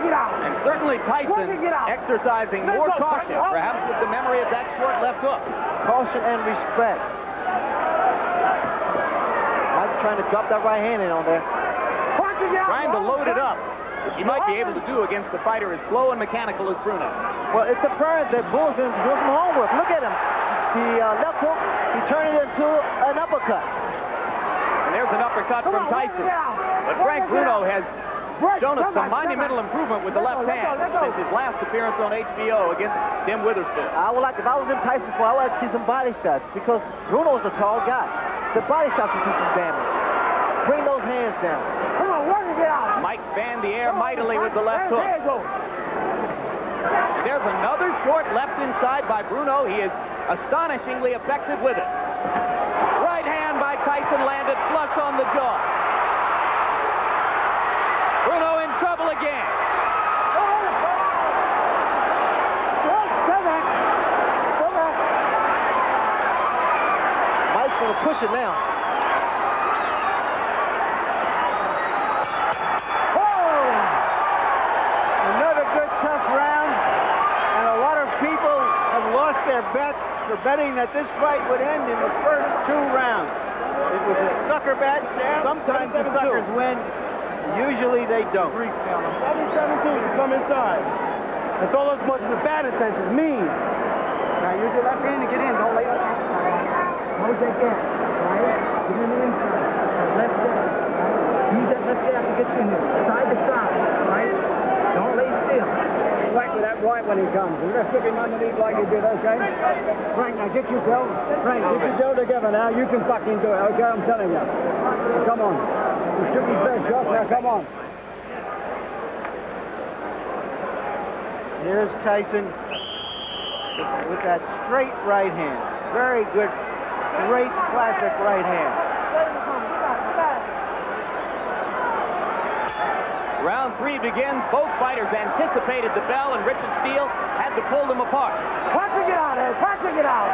And certainly Tyson exercising more caution, perhaps with the memory of that short left hook. Caution and respect. Mike trying to drop that right hand in on there. Trying to load it up, which he might be able to do against a fighter as slow and mechanical as Bruno. Well, it's apparent that Bruno's been doing some homework. Look at him. The left hook, he turned it into an uppercut. And there's an uppercut from Tyson. But Frank Bruno has shown us some monumental improvement with the left hand since his last appearance on HBO against Tim Witherspoon. I would like, if I was in Tyson's spot, I would like to see some body shots because Bruno is a tall guy. The body shots will do some damage. Bring those hands down. Come on, work it out. Mike fanned the air mightily with the left hook. And there's another short left inside by Bruno. He is astonishingly effective with it. Right hand by Tyson landed flush on the jaw. Bruno in trouble again. Mike's going to push it now. Another good, tough round. And a lot of people have lost their bets for betting that this fight would end in the first 2 rounds. It was a sucker bet. Sometimes the suckers win. Usually they don't. 7-17, come inside. That's all those much of the bad intentions mean. Now use your left hand to get in. Don't lay up. Close that gap. Right? Get in the inside. Left gap. Right? Use that left gap to get you in here. Side to side. Right? Don't lay still. Exactly that right when he comes. You're just looking underneath like you did, okay? Frank, now get yourself. Frank, get yourself together now. You can fucking do it, okay? I'm telling you. Come on. You should be best up now. Come on. Here's Tyson with that straight right hand. Very good, straight, classic right hand. Round 3 begins. Both fighters anticipated the bell, and Richard Steele had to pull them apart. Punching it out, punching it out.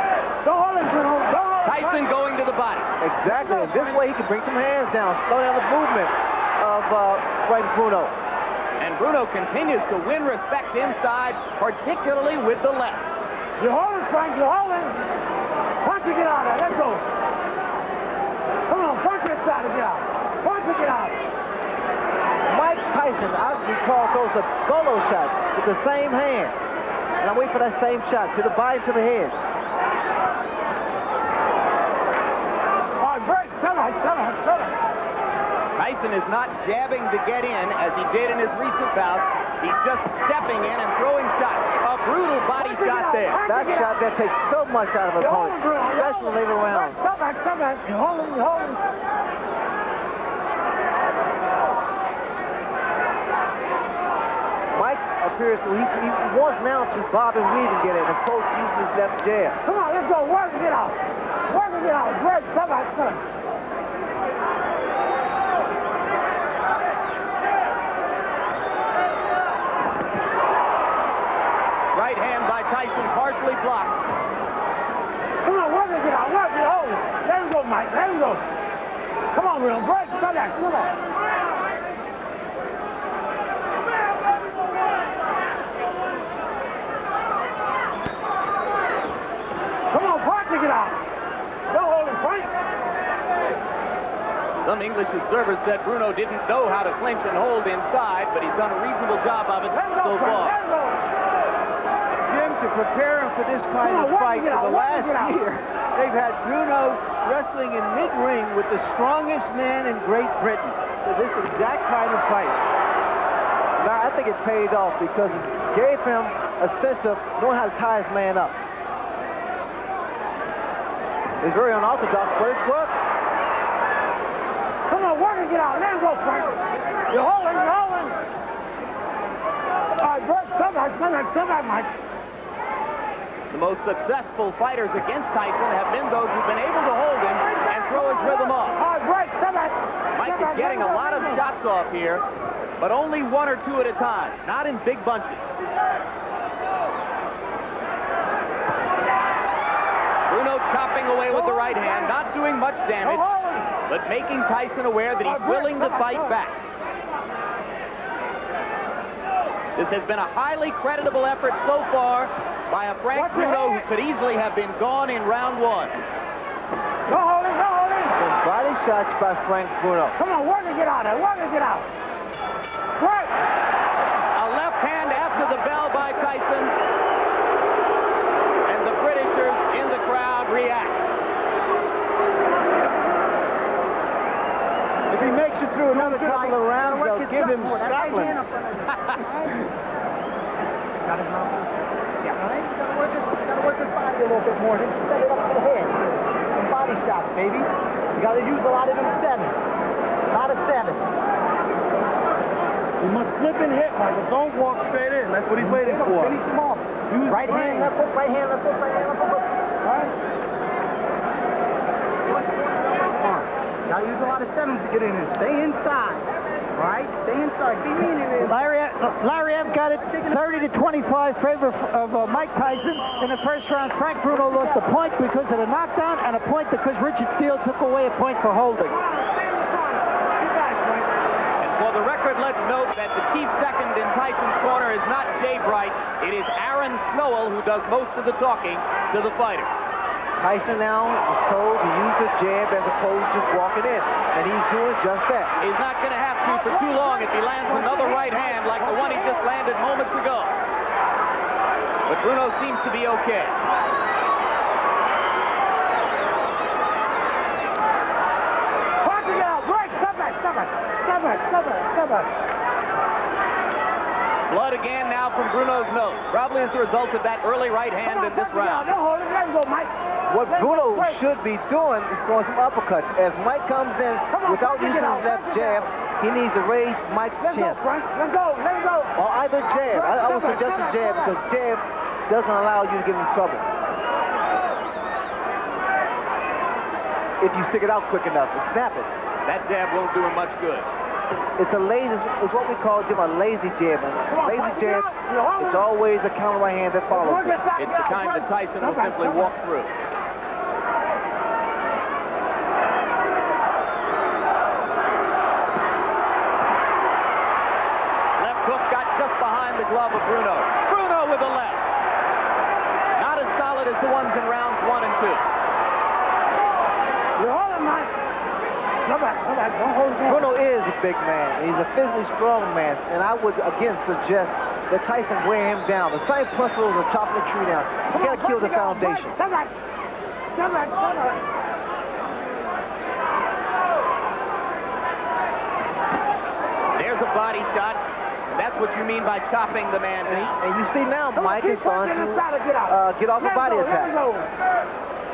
Don't hold him, Bruno. Tyson going to the body. Exactly. And this way he can bring some hands down, slow down the movement of Frank Bruno. And Bruno continues to win respect inside, particularly with the left. You hold him, Frank. You hold him. Punching it out. Let's go. Come on, punch it out of it out. Punching it out. Mike Tyson, I recall, throws a bolo shot with the same hand. And I'm waiting for that same shot to the body, to the head. Tyson is not jabbing to get in as he did in his recent bouts. He's just stepping in and throwing shots. A brutal body shot there. That shot there takes so much out of an opponent, especially later rounds. Stop back. You hold him, Mike appears to, he wants now to bob and weave and get in, as opposed to using his left jab. Come on, let's go. Work it out. Great. Stop back. Right hand by Tyson, partially blocked. Come on, work it out. Hold it. Let him go, Mike. Let him go. Come on, Bruno. Break. Stop back. Come on. Punching it out. Don't hold him, Frank. Some English observers said Bruno didn't know how to clinch and hold inside, but he's done a reasonable job of it so far. Jim, to prepare him for this kind of fight for the last year, they've had Bruno wrestling in mid-ring with the strongest man in Great Britain for this exact kind of fight. Now, I think it paid off because it gave him a sense of knowing how to tie his man up. It's very unorthodox, but it's work. Come on, work it out. Let him go, Frank. You're holding. All right, Bert, come back, Mike. The most successful fighters against Tyson have been those who've been able to hold him and throw his rhythm off. All right, Bert, come back. Mike is getting a lot of shots off here, but only 1 or 2 at a time, not in big bunches. Bruno chopping away with the right hand, not doing much damage, but making Tyson aware that he's willing to fight back. This has been a highly creditable effort so far by a Frank Bruno who could easily have been gone in round one. No holding, no holding. Some body shots by Frank Bruno. Come on, work to get out there, work to get out. Right. A left hand after the bell by Tyson. And the Britishers in the crowd react. If he makes it through another couple of rounds, they'll give him Scotland. Got him wrong. Yeah, right? Gotta work his body a little bit more. Then set it up to the head. Some body shots, baby. You gotta use a lot of them sevens. A lot of sevens. He must slip and hit, Michael. Don't walk straight in. That's what he's waiting for. Finish him off. Right hand, left hook, right hand, left hook, right hand, left hook. All right? Come on. Gotta use a lot of sevens to get in there. Stay inside. All right? Stay inside. Be mean in there. Larry got it 30-25 favor of Mike Tyson. In the first round, Frank Bruno lost a point because of the knockdown and a point because Richard Steele took away a point for holding. And for the record, let's note that the chief second in Tyson's corner is not Jay Bright. It is Aaron Snowell who does most of the talking to the fighter. Tyson now is told to use the jab as opposed to walking in, and he's doing just that. He's not going to have to for too long if he lands another right hand like the one he just landed moments ago. But Bruno seems to be okay. Watch it out. Break. Stop it. Stop it. Stop it. Stop it. Stop it. Blood again now from Bruno's nose, probably as a result of that early right hand in this round. Don't hold it. Let him go, Mike. What Bruno should be doing is throwing some uppercuts. As Mike comes in without using his left jab, he needs to raise Mike's chin. Let go, let go. Or either jab. I would suggest a jab because jab doesn't allow you to get in trouble. If you stick it out quick enough and snap it. That jab won't do him much good. It's a lazy, it's what we call, Jim, a lazy jab. And lazy jab, it's always a counter right hand that follows it. It's the kind that Tyson will simply walk through. Left hook got just behind the glove of Bruno. Bruno with the left. Not as solid as the ones in rounds 1 and 2. You hold him, Mike. Go back, don't hold him. Bruno is a big man. He's a physically strong man, and I would again suggest that Tyson wear him down. The same principles of chopping the tree down. You gotta kill the foundation. Come back. Come back. Come back. There's a body shot. That's what you mean by chopping the man. And you see now, Mike is starting to get off a body attack.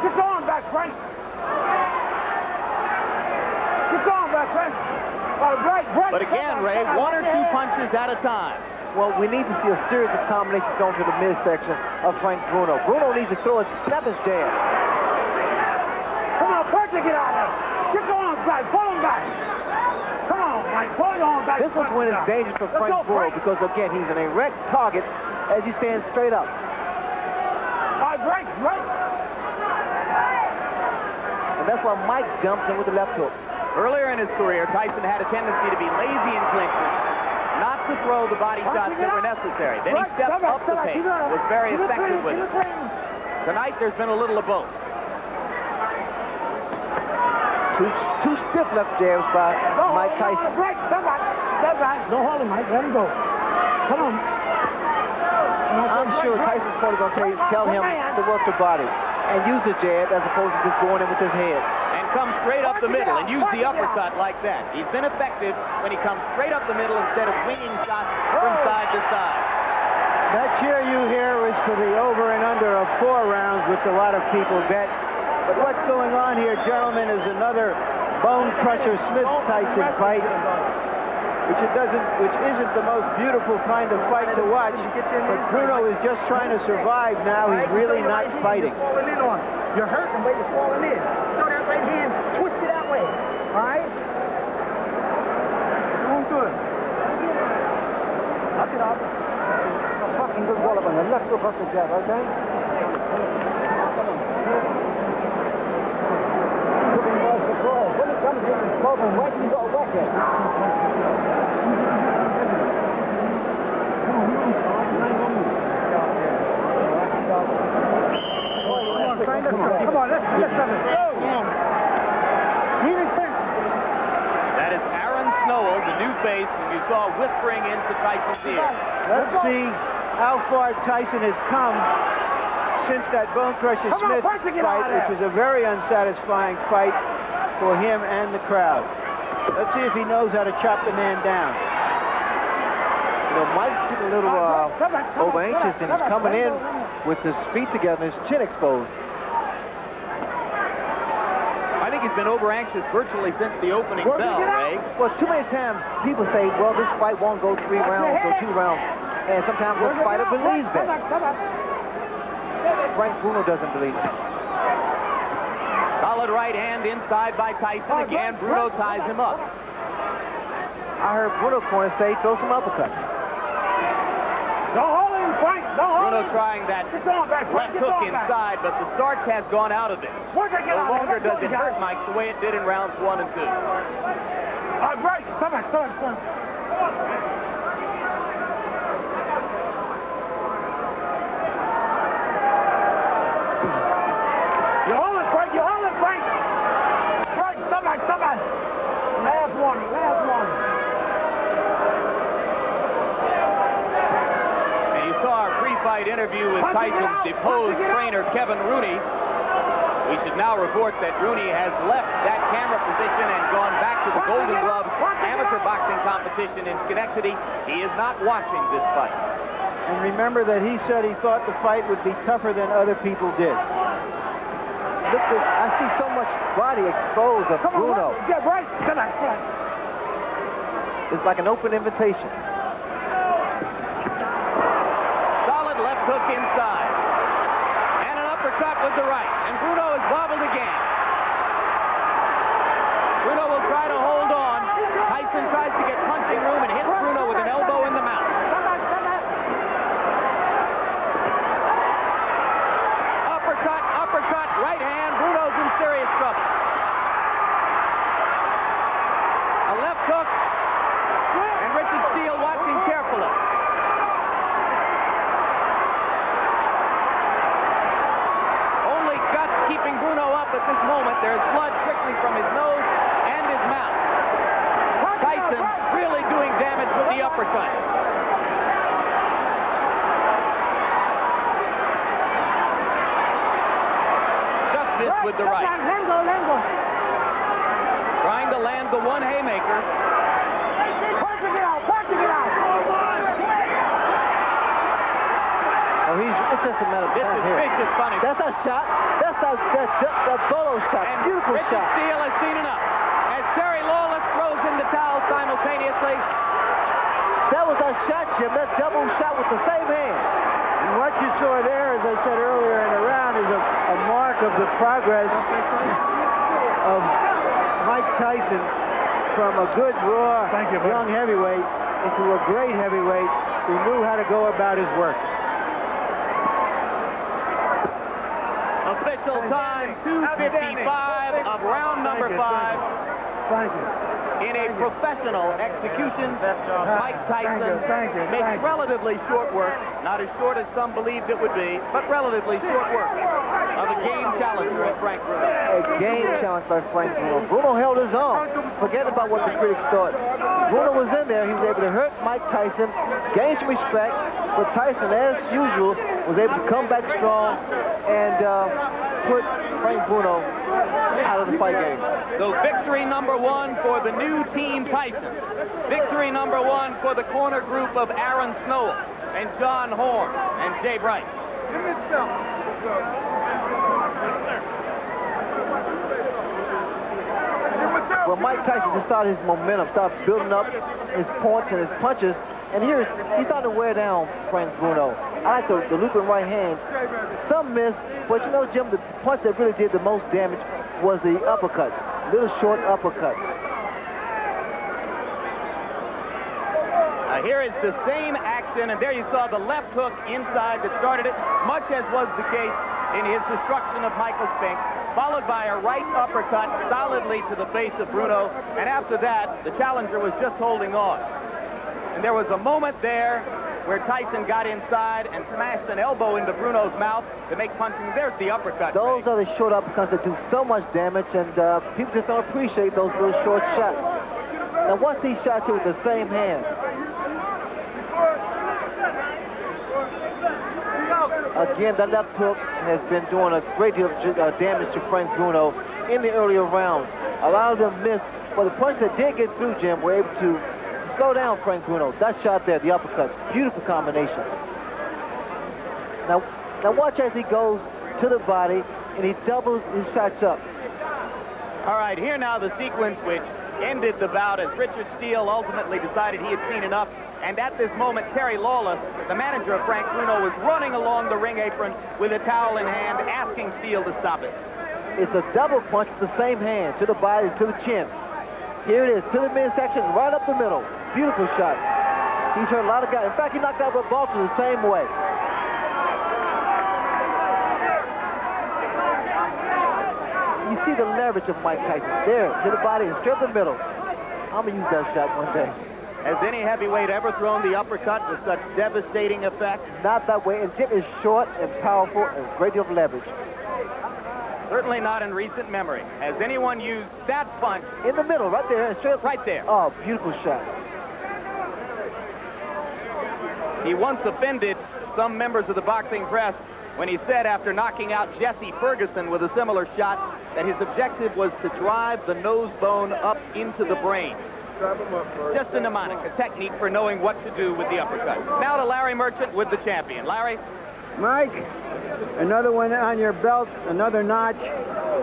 Get your arm back, Frank. But again, Ray, 1 or 2 punches at a time. Well, we need to see a series of combinations going to the midsection of Frank Bruno. Bruno needs to throw a snap his jab. Come on, Frank, get out of there. Get your arms back. Pull him back. Come on, Mike. Pull your arm back. This is when it's dangerous for Frank Bruno because, again, he's an erect target as he stands straight up. All right, break. And that's why Mike jumps in with the left hook. Earlier in his career, Tyson had a tendency to be lazy in clinches, not to throw the body shots that were necessary. Then he stepped up the pace, was very effective with it. Tonight, there's been a little of both. Two stiff left jabs by Mike Tyson. Step back. Don't hold him, Mike. Let him go. Come on. I'm sure Tyson's probably going to tell him to work the body and use the jab as opposed to just going in with his head. Come straight up the middle and use the uppercut like that. He's been effective when he comes straight up the middle instead of winging shots from side to side. That cheer you hear is for the over and under of 4 rounds, which a lot of people bet. But what's going on here, gentlemen, is another Bonecrusher Smith-Tyson fight, which isn't the most beautiful kind of fight to watch. But Bruno is just trying to survive now. He's really not fighting. You're hurting the way you're falling in. Throw that right hand, twist it that way. All right? Doing good. Suck it up. A fucking good ball up on the left hook off the jab, okay? Where can you go? Where can Come on, let's have it. That is Aaron Snowell, the new face, and you saw whispering into Tyson's ear. Let's see how far Tyson has come since that Bonecrusher Smith fight, which was a very unsatisfying fight for him and the crowd. Let's see if he knows how to chop the man down. You know, Mike's getting a little over-anxious, and he's coming in with his feet together and his chin exposed. I think he's been over-anxious virtually since the opening bell, Ray. Well, too many times people say, well, this fight won't go 3 rounds or 2 rounds. And sometimes the fighter believes that. Frank Bruno doesn't believe it. Solid right hand inside by Tyson. Again, Bruno ties him up. I heard Bruno corner say, throw some uppercuts. Don't hold him, Frank. Don't hold him. Bruno trying that left hook inside, but the starch has gone out of it. No longer does it hurt Mike the way it did in rounds 1 and 2. Right. Come on. You hold it, Frank. Frank, come on. Last one. And you saw our pre-fight interview with Tyson's deposed trainer, Kevin Rooney. We should now report that Rooney has left that camera position and gone back to the Golden Gloves amateur boxing competition in Schenectady. He is not watching this fight. And remember that he said he thought the fight would be tougher than other people did. Look, I see so much body exposed of Bruno. Get right. Come on. It's like an open invitation. Solid left hook inside. And an uppercut with the right. And Bruno is wobbled again. Bruno will try to hold on. Tyson tries to get punching room and hits Bruno with an elbow in the mouth. Uppercut, right hand. Bruno's in serious trouble. A left hook. And Richard Steele watching carefully. Only guts keeping Bruno up at this moment. There's blood trickling from his nose and his mouth. Tyson really doing damage with the uppercut. Just missed with the right. Trying to land the one haymaker. Oh, it's just a matter of time here. Vicious punishment. That's a shot. That's the Bolo shot. And Beautiful Richard shot. Steele has seen enough. As Terry Lawless throws in the towel simultaneously. That was a shot, Jim. That double shot with the same hand. And what you saw there, as I said earlier in the round, is a mark of the progress of Mike Tyson from a good, raw, young heavyweight into a great heavyweight who knew how to go about his work. Official time, 2:55 of round number 5. Thank you. In a professional execution, Mike Tyson makes relatively short work, not as short as some believed it would be, but relatively short work of a game challenger of Frank Bruno. A game challenge by Frank Bruno. Bruno held his own. Forget about what the critics thought. Bruno was in there. He was able to hurt Mike Tyson, gain some respect, but Tyson, as usual, was able to come back strong and put Frank Bruno out of the fight game. So victory number 1 for the new team Tyson. Victory number 1 for the corner group of Aaron Snowell and John Horn and Jay Bright. Well, Mike Tyson just started his momentum, started building up his points and his punches, and he's starting to wear down Frank Bruno. I like the looping right hand. Some miss, but you know, Jim, the punch that really did the most damage was the uppercuts, little short uppercuts. Here is the same action, and there you saw the left hook inside that started it, much as was the case in his destruction of Michael Spinks. followed by a right uppercut solidly to the face of Bruno. And after that, the challenger was just holding on. And there was a moment there where Tyson got inside and smashed an elbow into Bruno's mouth to make punching. There's the uppercut. Those are the short uppercuts that do so much damage, and people just don't appreciate those little short shots. Now watch these shots here with the same hand. Again, that left hook has been doing a great deal of damage to Frank Bruno in the earlier rounds. A lot of them missed, but the punch that did get through, Jim, were able to slow down Frank Bruno. That shot there, the uppercut, beautiful combination. Now watch as he goes to the body and he doubles his shots up. All right, here now the sequence which ended the bout as Richard Steele ultimately decided he had seen enough. And at this moment, Terry Lawless, the manager of Frank Bruno, was running along the ring apron with a towel in hand, asking Steele to stop it. It's a double punch with the same hand, to the body, to the chin. Here it is, to the midsection, right up the middle. Beautiful shot. He's hurt a lot of guys. In fact, he knocked out Baltimore the same way. You see the leverage of Mike Tyson. There, to the body, and straight up the middle. I'm going to use that shot one day. Has any heavyweight ever thrown the uppercut with such devastating effect? Not that way. And Jim is short and powerful and a great deal of leverage. Certainly not in recent memory. Has anyone used that punch? In the middle, right there, and straight up. Right there. Oh, beautiful shot. He once offended some members of the boxing press when he said after knocking out Jesse Ferguson with a similar shot that his objective was to drive the nose bone up into the brain. Just a mnemonic, a technique for knowing what to do with the uppercut. Now to Larry Merchant with the champion. Larry? Mike, another one on your belt, another notch.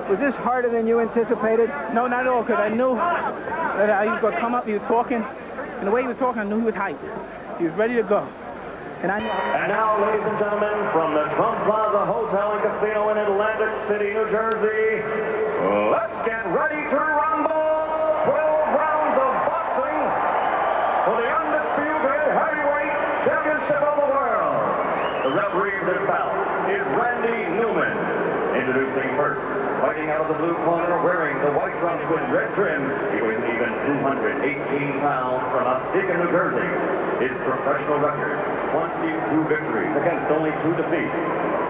Was this harder than you anticipated? No, not at all, because I knew that he was going to come up, he was talking, and the way he was talking, I knew he was hyped. He was ready to go. And now, ladies and gentlemen, from the Trump Plaza Hotel and Casino in Atlantic City, New Jersey, let's get ready to rumble. 12 rounds of boxing for the undisputed heavyweight championship of the world. The referee of this bout is Randy Newman. Introducing first, fighting out of the blue corner, wearing the white trunks with red trim, he weighs an even 218 pounds from Muskegon, New Jersey. His professional record, 22 victories against only 2 defeats,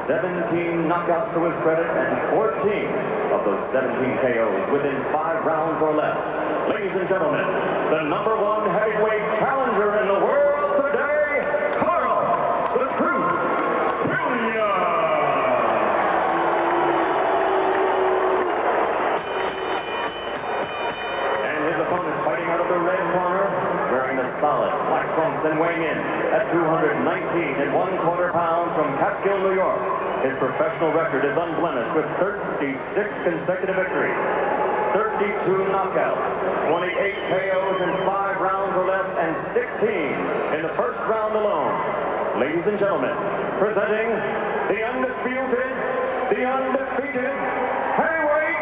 17 knockouts to his credit, and 14 of those 17 KOs within 5 rounds or less. Ladies and gentlemen, the #1 heavyweight challenger in the world today, Carl the Truth Jr. And his opponent fighting out of the red corner, wearing the solid black trunks and weighing in at 219 1/4 pounds from Catskill, New York. His professional record is unblemished with 36 consecutive victories, 32 knockouts, 28 KOs in 5 rounds or less, and 16 in the first round alone. Ladies and gentlemen, presenting the undisputed, the undefeated heavyweight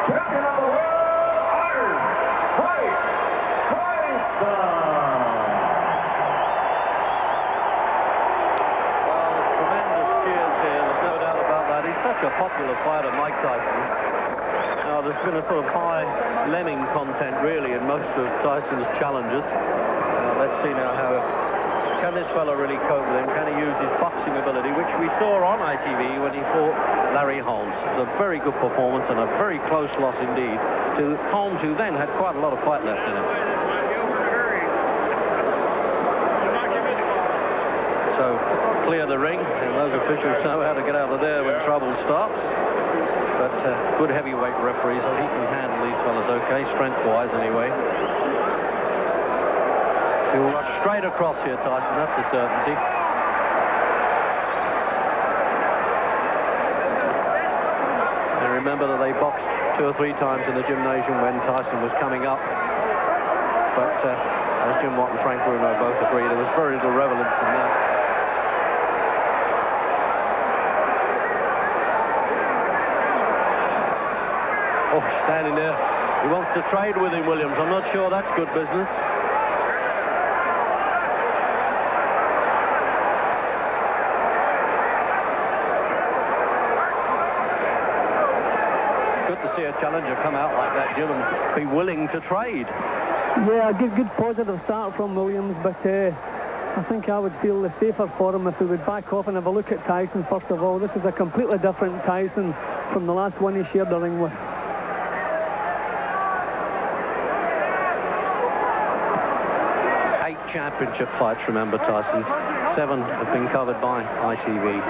champion of the world, Iron Mike Tyson. Such a popular fighter, Mike Tyson. Now, there's been a sort of high lemming content, really, in most of Tyson's challenges. Let's see now how can this fella really cope with him? Can he use his boxing ability, which we saw on ITV when he fought Larry Holmes. It was a very good performance and a very close loss indeed to Holmes, who then had quite a lot of fight left in him. So, clear the ring, and those officials know how to get out of there when trouble starts. But good heavyweight referee, so he can handle these fellas okay, strength-wise anyway. He'll rush straight across here, Tyson, that's a certainty. And remember that they boxed 2 or 3 times in the gymnasium when Tyson was coming up. But as Jim Watt and Frank Bruno both agree, there was very little relevance in that. Oh, standing there. He wants to trade with him, Williams. I'm not sure that's good business. see a challenger come out like that, Jim, and be willing to trade. Yeah, a good positive start from Williams, but I think I would feel the safer for him if he would back off and have a look at Tyson first of all. This is a completely different Tyson from the last one he shared the ring with. Championship fights, remember, Tyson. 7 have been covered by ITV.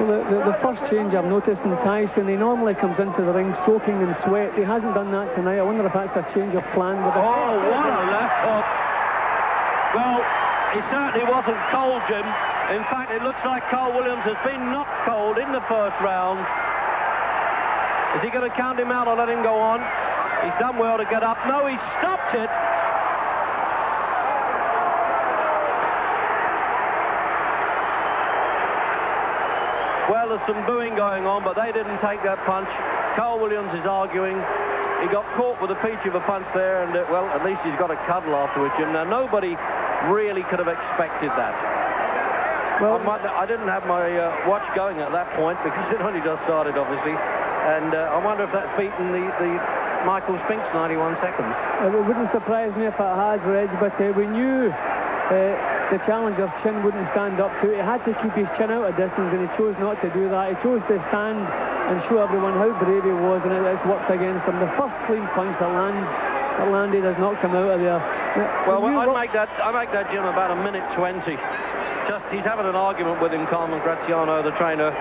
Well, the first change I've noticed in Tyson, he normally comes into the ring soaking in sweat. He hasn't done that tonight. I wonder if that's a change of plan with him. Oh, what a left hook. Well, he certainly wasn't cold, Jim. In fact, it looks like Carl Williams has been knocked cold in the first round. Is he going to count him out or let him go on? He's done well to get up. No, he stopped it. Well, there's some booing going on, but they didn't take that punch. Carl Williams is arguing. He got caught with a peach of a punch there, and, well, at least he's got a cuddle afterwards, Jim. Now, nobody really could have expected that. Well, I didn't have my watch going at that point because it only just started, obviously. And I wonder if that's beaten the Michael Spinks 91 seconds. It wouldn't surprise me if it has, Reg, but we knew the challenger's chin wouldn't stand up to it. He had to keep his chin out of distance, and he chose not to do that. He chose to stand and show everyone how brave he was, and it's worked against him. The first clean punch that landed has not come out of there. Well, I'd make that, Jim, about 1:20. Just, he's having an argument with him, Carmen Graziano, the trainer.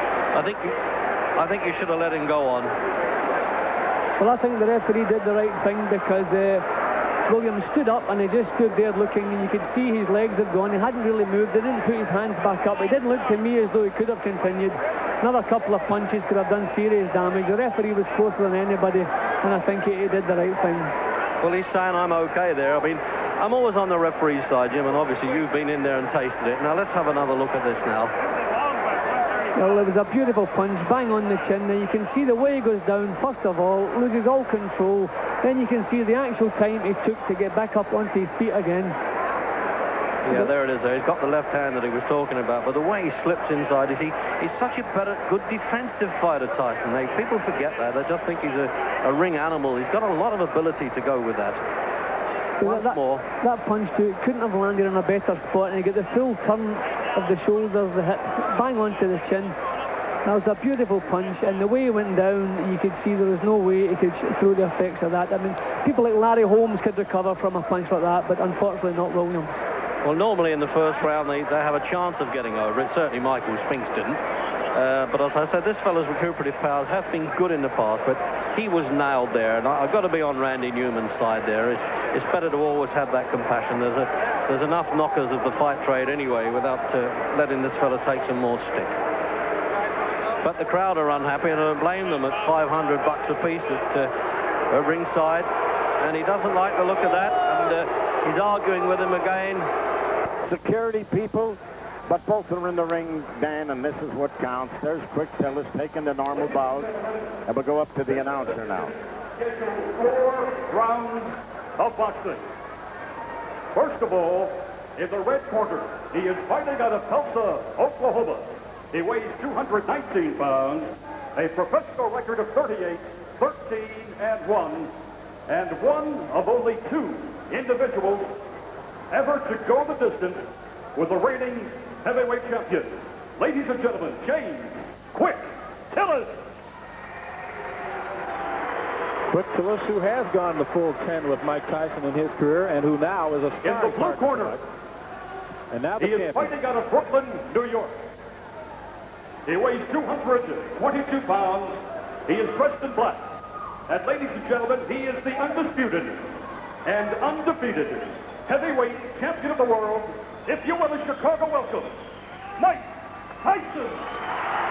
I think you should have let him go on. Well, I think the referee did the right thing because Williams stood up and he just stood there looking, and you could see his legs had gone. He hadn't really moved. He didn't put his hands back up. It didn't look to me as though he could have continued. Another couple of punches could have done serious damage. The referee was closer than anybody, and I think he did the right thing. Well, he's saying I'm okay there. I mean, I'm always on the referee's side, Jim, and obviously you've been in there and tasted it. Now, let's have another look at this now. Well, it was a beautiful punch, bang on the chin. Now you can see the way he goes down, first of all, loses all control. Then you can see the actual time he took to get back up onto his feet again. Yeah, there it is there. He's got the left hand that he was talking about, but the way he slips inside is he's such a good defensive fighter, Tyson. People forget that. They just think he's a ring animal. He's got a lot of ability to go with that. So that punch too, couldn't have landed in a better spot, and you get the full turn of the shoulders, the hips, bang onto the chin. That was a beautiful punch, and the way he went down, you could see there was no way he could throw the effects of that. I mean, people like Larry Holmes could recover from a punch like that, but unfortunately not Williams. Well, normally in the first round they have a chance of getting over it. Certainly Michael Spinks didn't. But as I said, this fellow's recuperative powers have been good in the past, but he was nailed there, and I've got to be on Randy Newman's side there. It's better to always have that compassion. There's enough knockers of the fight trade anyway without letting this fellow take some more stick. But the crowd are unhappy, and I don't blame them at $500 a piece at ringside, and he doesn't like the look of that, and he's arguing with him again. Security people, but both are in the ring, Dan, and this is what counts. There's Quick Tillis taking the normal bows, and we'll go up to the announcer now. 4 rounds of boxing. First of all, in the red corner, he is fighting out of Tulsa, Oklahoma. He weighs 219 pounds, a professional record of 38, 13-1, and one of only 2 individuals ever to go the distance with the reigning heavyweight champion. Ladies and gentlemen, James Quick Tillis. Quick Tillis, who has gone the full 10 with Mike Tyson in his career, and who now is a sparring in the blue corner. And now the he is fighting out of Brooklyn, New York. He weighs 222 pounds. He is dressed in black. And ladies and gentlemen, he is the undisputed and undefeated heavyweight champion of the world. If you will, a Chicago welcome, Mike Tyson.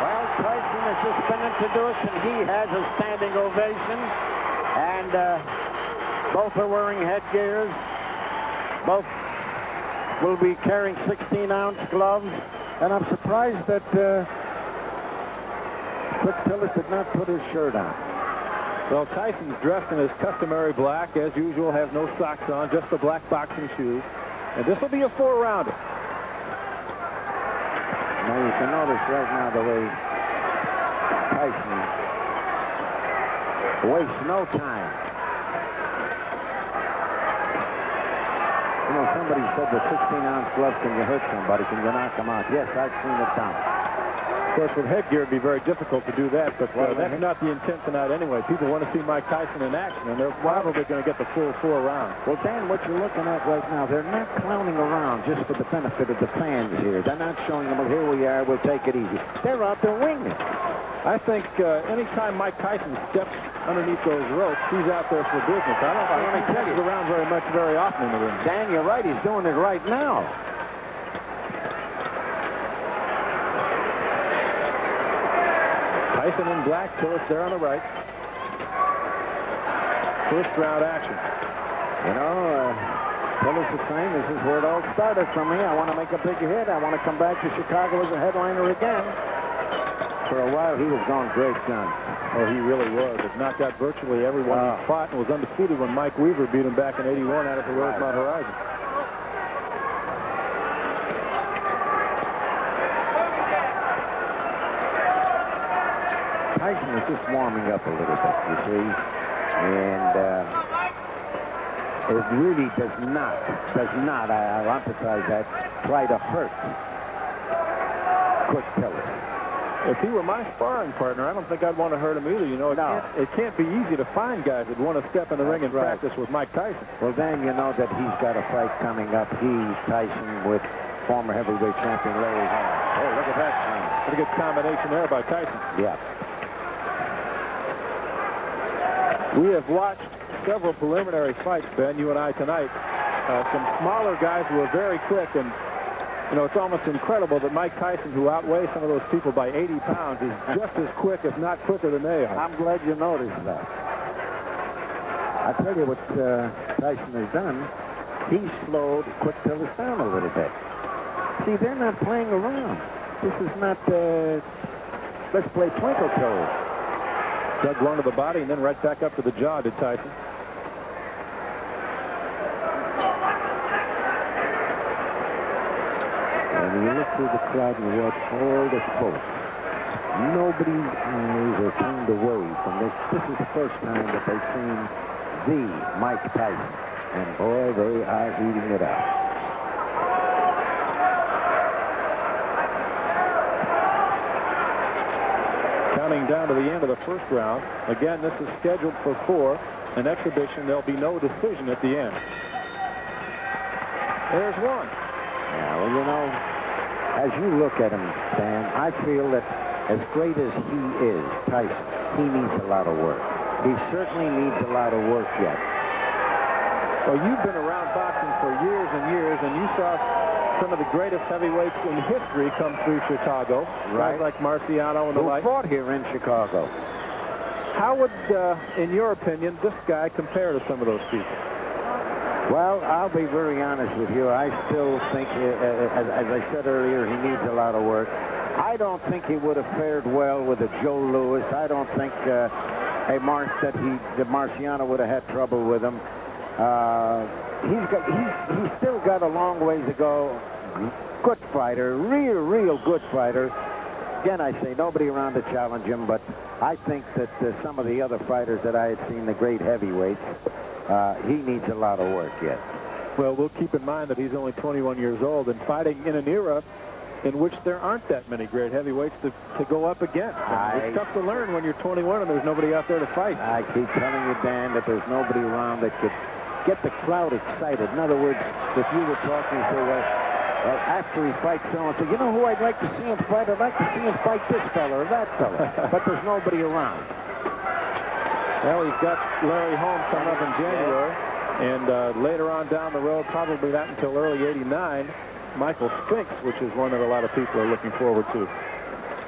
Well, Tyson has just been introduced, and he has a standing ovation. And both are wearing headgears. Both will be carrying 16-ounce gloves. And I'm surprised that Quick Tillis did not put his shirt on. Well, Tyson's dressed in his customary black, as usual, has no socks on, just the black boxing shoes. And this will be a 4-rounder. Now you can notice right now the way Tyson wastes no time. You know, somebody said the 16-ounce glove, can you hurt somebody? Can you knock them out? Yes, I've seen it done. Of course, with headgear, it'd be very difficult to do that, but that's not the intent tonight anyway. People want to see Mike Tyson in action, and they're probably going to get the full 4 rounds. Well, Dan, what you're looking at right now, they're not clowning around just for the benefit of the fans here. They're not showing them, well, here we are, we'll take it easy. They're out there winging. I think anytime Mike Tyson steps underneath those ropes, he's out there for business. I don't think he around very often in the ring. Dan, you're right. He's doing it right now. Tyson in black, Tillis there on the right. First round action. You know, Tillis is saying this is where it all started for me. I want to make a big hit. I want to come back to Chicago as a headliner again. For a while, he was going great guns. Oh, he really was. It knocked out virtually everyone he fought and was undefeated when Mike Weaver beat him back in '81 out at the Rosemont Horizon. Tyson is just warming up a little bit, you see. And it really does not, I'll emphasize that, try to hurt Quick Tillis. If he were my sparring partner, I don't think I'd want to hurt him either. You know, it can't be easy to find guys that want to step in the ring and practice with Mike Tyson. Well, then you know that he's got a fight coming up. Tyson, with former heavyweight champion Larry Holmes. Oh, look at that swing. Pretty good combination there by Tyson. Yeah. We have watched several preliminary fights, Ben, you and I tonight. Some smaller guys who are very quick, and you know, it's almost incredible that Mike Tyson, who outweighs some of those people by 80 pounds, is just as quick, if not quicker than they are. I'm glad you noticed that. I tell you what Tyson has done. He's slowed Quick Tillis down a little bit. See, they're not playing around. This is not, let's play twinkle toad. Dug one to the body and then right back up to the jaw, did Tyson. And you look through the crowd and you watch all the folks. Nobody's eyes are turned away from this. This is the first time that they've seen the Mike Tyson. And boy, they are eating it up. Counting down to the end of the first round. Again, this is scheduled for 4. An exhibition. There'll be no decision at the end. There's one. Yeah, well, you know, as you look at him, Dan, I feel that as great as he is, Tyson, he needs a lot of work. He certainly needs a lot of work yet. Well, you've been around boxing for years and years, and you saw some of the greatest heavyweights in history come through Chicago. Right. Guys like Marciano and the like. Who fought here in Chicago. How would, in your opinion, this guy compare to some of those people? Well, I'll be very honest with you. I still think, as I said earlier, he needs a lot of work. I don't think he would have fared well with a Joe Louis. I don't think that Marciano would have had trouble with him. He's still got a long ways to go. Good fighter, real good fighter. Again, I say nobody around to challenge him, but I think that some of the other fighters that I had seen, the great heavyweights, he needs a lot of work yet. Well, we'll keep in mind that he's only 21 years old and fighting in an era in which there aren't that many great heavyweights to go up against. It's tough to learn when you're 21 and there's nobody out there to fight. I keep telling you, Dan, that there's nobody around that could get the crowd excited. In other words, if you were talking, say, well, after he fights someone, say, you know who I'd like to see him fight? I'd like to see him fight this fella or that fella. But there's nobody around. Well, he's got Larry Holmes coming up in January, and later on down the road, probably not until early '89, Michael Spinks, which is one that a lot of people are looking forward to.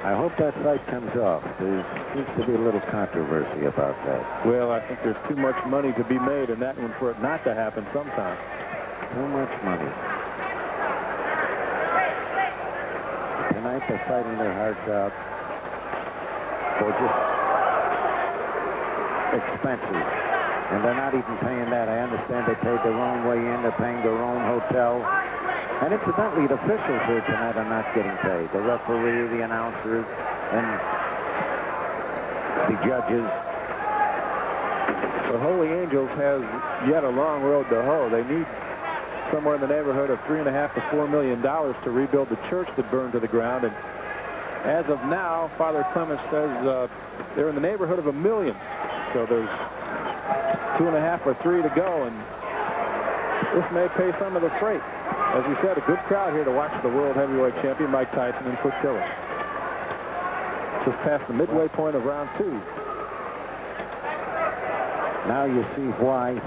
I hope that fight comes off. There seems to be a little controversy about that. Well, I think there's too much money to be made in that one for it not to happen sometime. Too much money. Tonight they're fighting their hearts out for just expenses. And they're not even paying that. I understand they paid their own way in. They're paying their own hotel. And incidentally, the officials here tonight are not getting paid. The referee, the announcers, and the judges. The Holy Angels has yet a long road to hoe. They need somewhere in the neighborhood of $3.5 to $4 million to rebuild the church that burned to the ground. And as of now, Father Clemens says they're in the neighborhood of $1 million. So there's 2.5 or 3 to go, and this may pay some of the freight. As we said, a good crowd here to watch the world heavyweight champion Mike Tyson and Tillis. Just past the midway point of round 2. Now you see why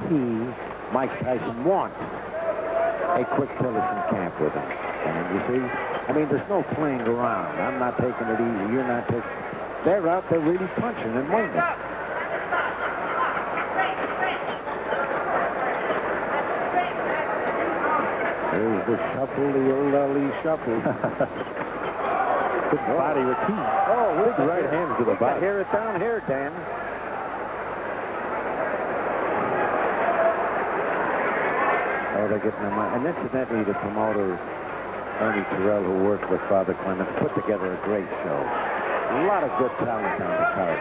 Mike Tyson, wants a quick Tillis in camp with him. And you see, I mean, there's no playing around. I'm not taking it easy. You're not taking. They're out there really punching and waiting. There's the shuffle, the old Ali shuffle. Good body routine. Oh, big right hands to the body. Hear it down here, Dan. Oh, they're getting them out. And incidentally, the promoter, Ernie Tyrell, who worked with Father Clemens, put together a great show. A lot of good talent on the card.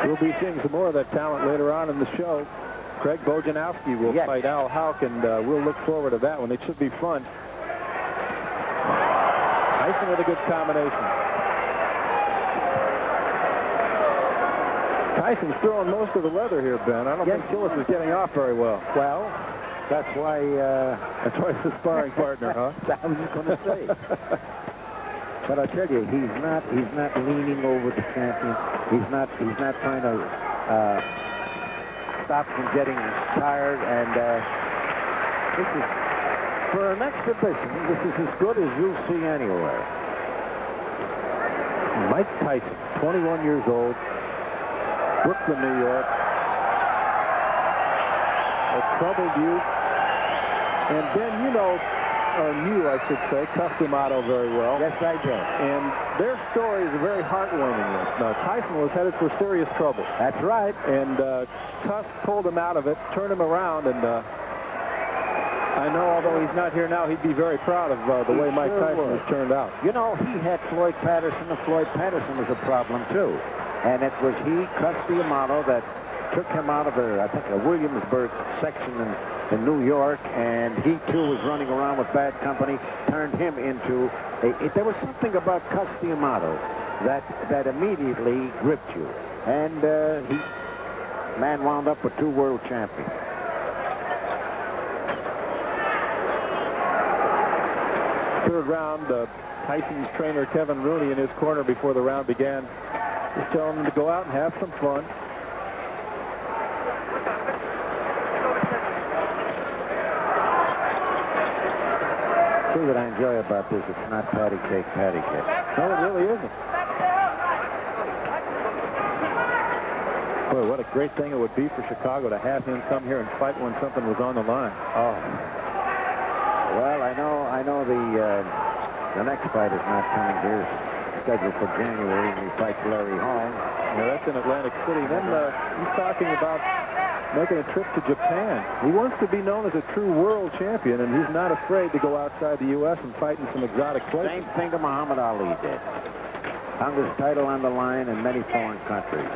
We'll be seeing some more of that talent later on in the show. Craig Bojanowski will fight Al Hauk, and we'll look forward to that one. It should be fun. Tyson with a good combination. Tyson's throwing most of the leather here, Ben. I don't think Tillis is getting off very well. Well, that's why he's a sparring partner, huh? I was just going to say. But I tell you, he's not leaning over the champion. He's not trying to stop from getting tired. And this is, for an exhibition, this is as good as you'll see anywhere. Mike Tyson, 21 years old, Brooklyn, New York, a troubled youth. And Ben, you know, or knew, I should say, Customato very well. Yes, I did. And their story is a very heartwarming one. Tyson was headed for serious trouble. That's right. And Cus pulled him out of it, turned him around, and I know, although he's not here now, he'd be very proud of the way Mike Tyson has turned out. You know, he had Floyd Patterson, and Floyd Patterson was a problem, too. And it was Cus D'Amato, that took him out of I think a Williamsburg section in New York, and he too was running around with bad company, turned him into there was something about Cus D'Amato that immediately gripped you. And man wound up with 2 world champions. Third round, Tyson's trainer Kevin Rooney in his corner before the round began, just telling him to go out and have some fun. See, what I enjoy about this, it's not patty cake. No, it really isn't. Boy, what a great thing it would be for Chicago to have him come here and fight when something was on the line. Oh. Well, I know the next fight is not coming here. Scheduled for January, and we fight Larry Holmes. Yeah, that's in Atlantic City. Then he's talking about making a trip to Japan. He wants to be known as a true world champion, and he's not afraid to go outside the U.S. and fight in some exotic places. Same thing that Muhammad Ali did. Hung his title on the line in many foreign countries.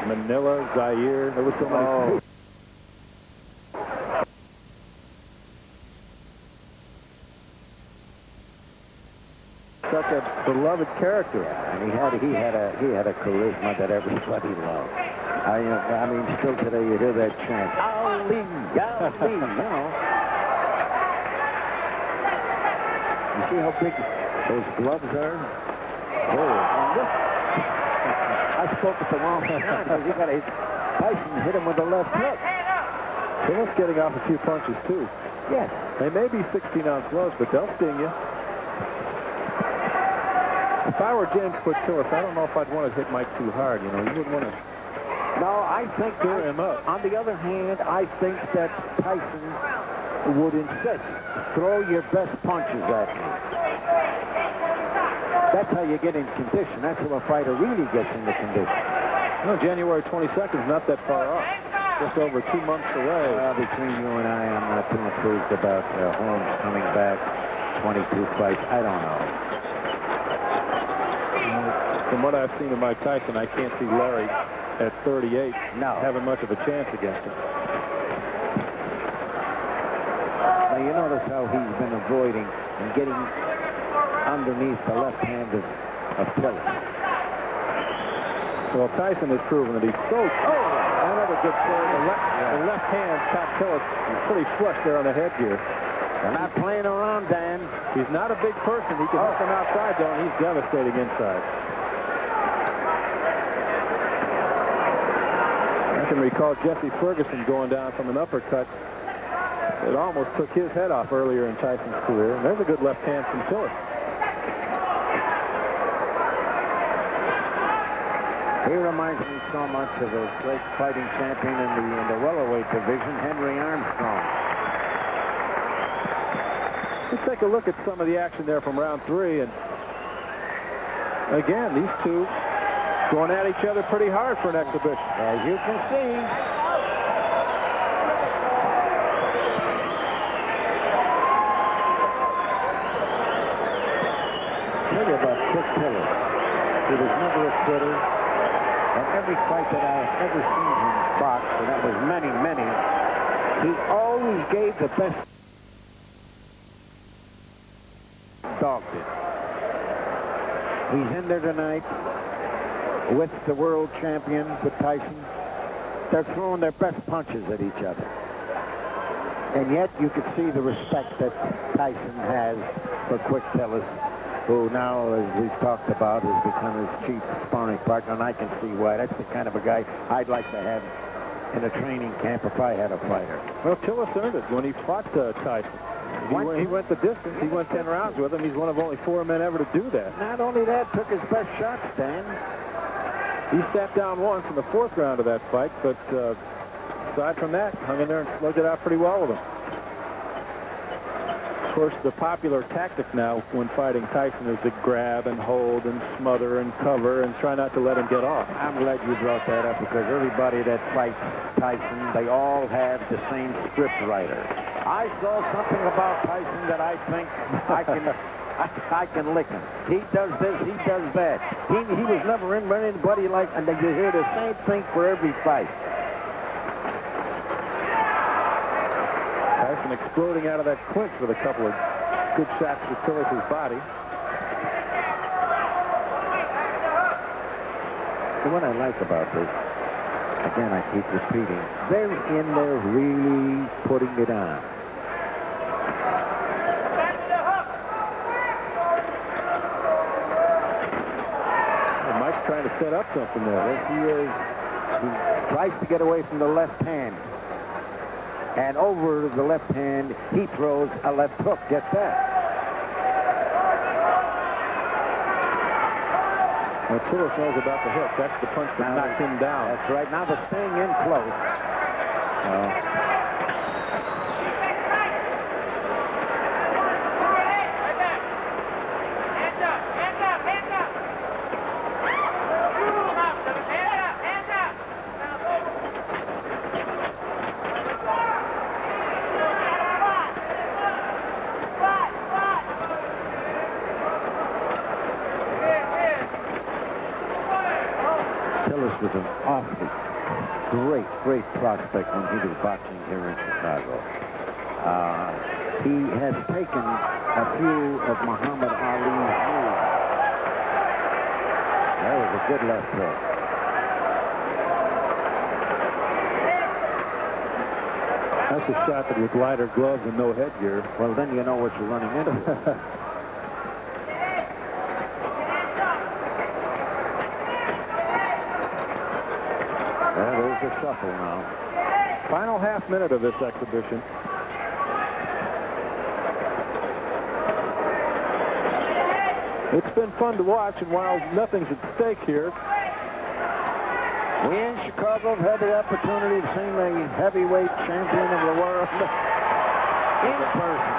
Manila, Zaire, there was so many. Such a beloved character. Yeah, and he had a charisma that everybody loved. I mean, still today you hear that chant, Ali, you know. You see how big those gloves are? Oh, I spoke at the wrong time because Tyson hit him with the left hook. Tillis getting off a few punches too. Yes. They may be 16-ounce gloves, but they'll sting you. If I were James Tillis, I don't know if I'd want to hit Mike too hard. You know, you wouldn't want to. No, I think stir him up. On the other hand, I think that Tyson would insist, throw your best punches at me. That's how you get in condition. That's how a fighter really gets into condition. No, January 22nd is not that far off. just over 2 months away. Well, between you and I'm not too enthused about Holmes coming back 22 fights. I don't know. From what I've seen of Mike Tyson, I can't see Larry at 38 having much of a chance against him. Now, you notice how he's been avoiding and getting underneath the left hand of Tillis. Well, Tyson has proven that he's so... Another good play. The left hand caught Tillis pretty flush there on the headgear. They're not playing around, Dan. He's not a big person. He can hook him outside, though, and he's devastating inside. I can recall Jesse Ferguson going down from an uppercut. It almost took his head off earlier in Tyson's career. And there's a good left hand from Tillis. He reminds me so much of a great fighting champion in the welterweight division, Henry Armstrong. Let's take a look at some of the action there from round 3. And again, these two going at each other pretty hard for an exhibition. As you can see. Tell you about Quick Tillis. He was never a quitter. And every fight that I've ever seen him box, and that was many, many, he always gave the best. Dogged it. He's in there tonight with the world champion, with Tyson. They're throwing their best punches at each other. And yet you could see the respect that Tyson has for Quick Tillis, who now, as we've talked about, has become his chief sparring partner, and I can see why. That's the kind of a guy I'd like to have in a training camp if I had a fighter. Well, Tillis earned it when he fought Tyson. He went the distance. He went 10 rounds with him. He's one of only 4 men ever to do that. Not only that, took his best shots, Dan. He sat down once in the 4th round of that fight, but aside from that, hung in there and slugged it out pretty well with him. Of course, the popular tactic now when fighting Tyson is to grab and hold and smother and cover and try not to let him get off. I'm glad you brought that up, because everybody that fights Tyson, they all have the same script writer. I saw something about Tyson that I think I can lick him. He does this, he does that. He was never in with anybody like, and you hear the same thing for every fight. Tyson exploding out of that clinch with a couple of good shots to Tillis' body. So what I like about this, again, I keep repeating, they're in there really putting it on. Mike's trying to set up something there. Yes, he is. He tries to get away from the left hand. And over the left hand, he throws a left hook. Get that. Well, Tillis knows about the hook. That's the punch that knocked him down. That's right. Now they're staying in close. Was an awfully great prospect when he was boxing here in Chicago. He has taken a few of Muhammad Ali's moves. That was a good left hook. That's a shot that with lighter gloves and no headgear. Well, then you know what you're running into. There's a shuffle now. Final half minute of this exhibition. It's been fun to watch, and while nothing's at stake here, we in Chicago have had the opportunity to see a heavyweight champion of the world in person.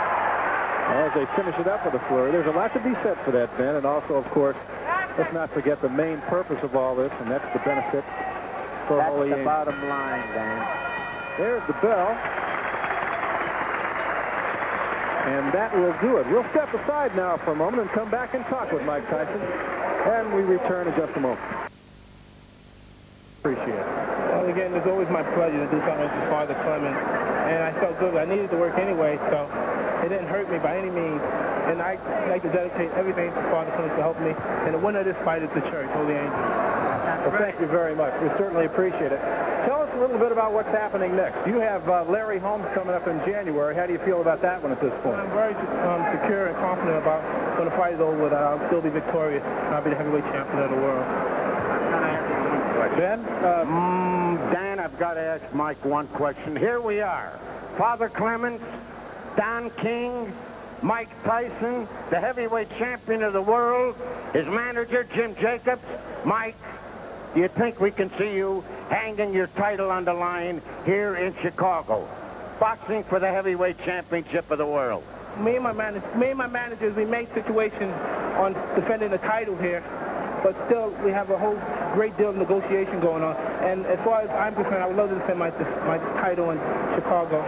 As they finish it up with a flurry, there's a lot to be said for that, Ben, and also, of course, let's not forget the main purpose of all this, and that's the benefit. That's the bottom line, Dan. There's the bell. And that will do it. We'll step aside now for a moment and come back and talk with Mike Tyson. And we return in just a moment. Appreciate it. Well, again, it's always my pleasure to do something with Father Clemens. And I felt good. I needed to work anyway, so it didn't hurt me by any means. And I'd like to dedicate everything to Father Clemens to help me. And the winner of this fight is the church, Holy Angels. Well, thank you very much. We certainly appreciate it. Tell us a little bit about what's happening next. You have Larry Holmes coming up in January. How do you feel about that one at this point? I'm very secure and confident about when the fight is over that I'll still be victorious and I'll be the heavyweight champion of the world. Ben? Dan, I've got to ask Mike one question. Here we are. Father Clemens, Don King, Mike Tyson, the heavyweight champion of the world, his manager, Jim Jacobs. Mike, do you think we can see you hanging your title on the line here in Chicago, boxing for the heavyweight championship of the world? Me and my managers, we made situations on defending the title here, but still we have a whole great deal of negotiation going on. And as far as I'm concerned, I would love to defend my title in Chicago.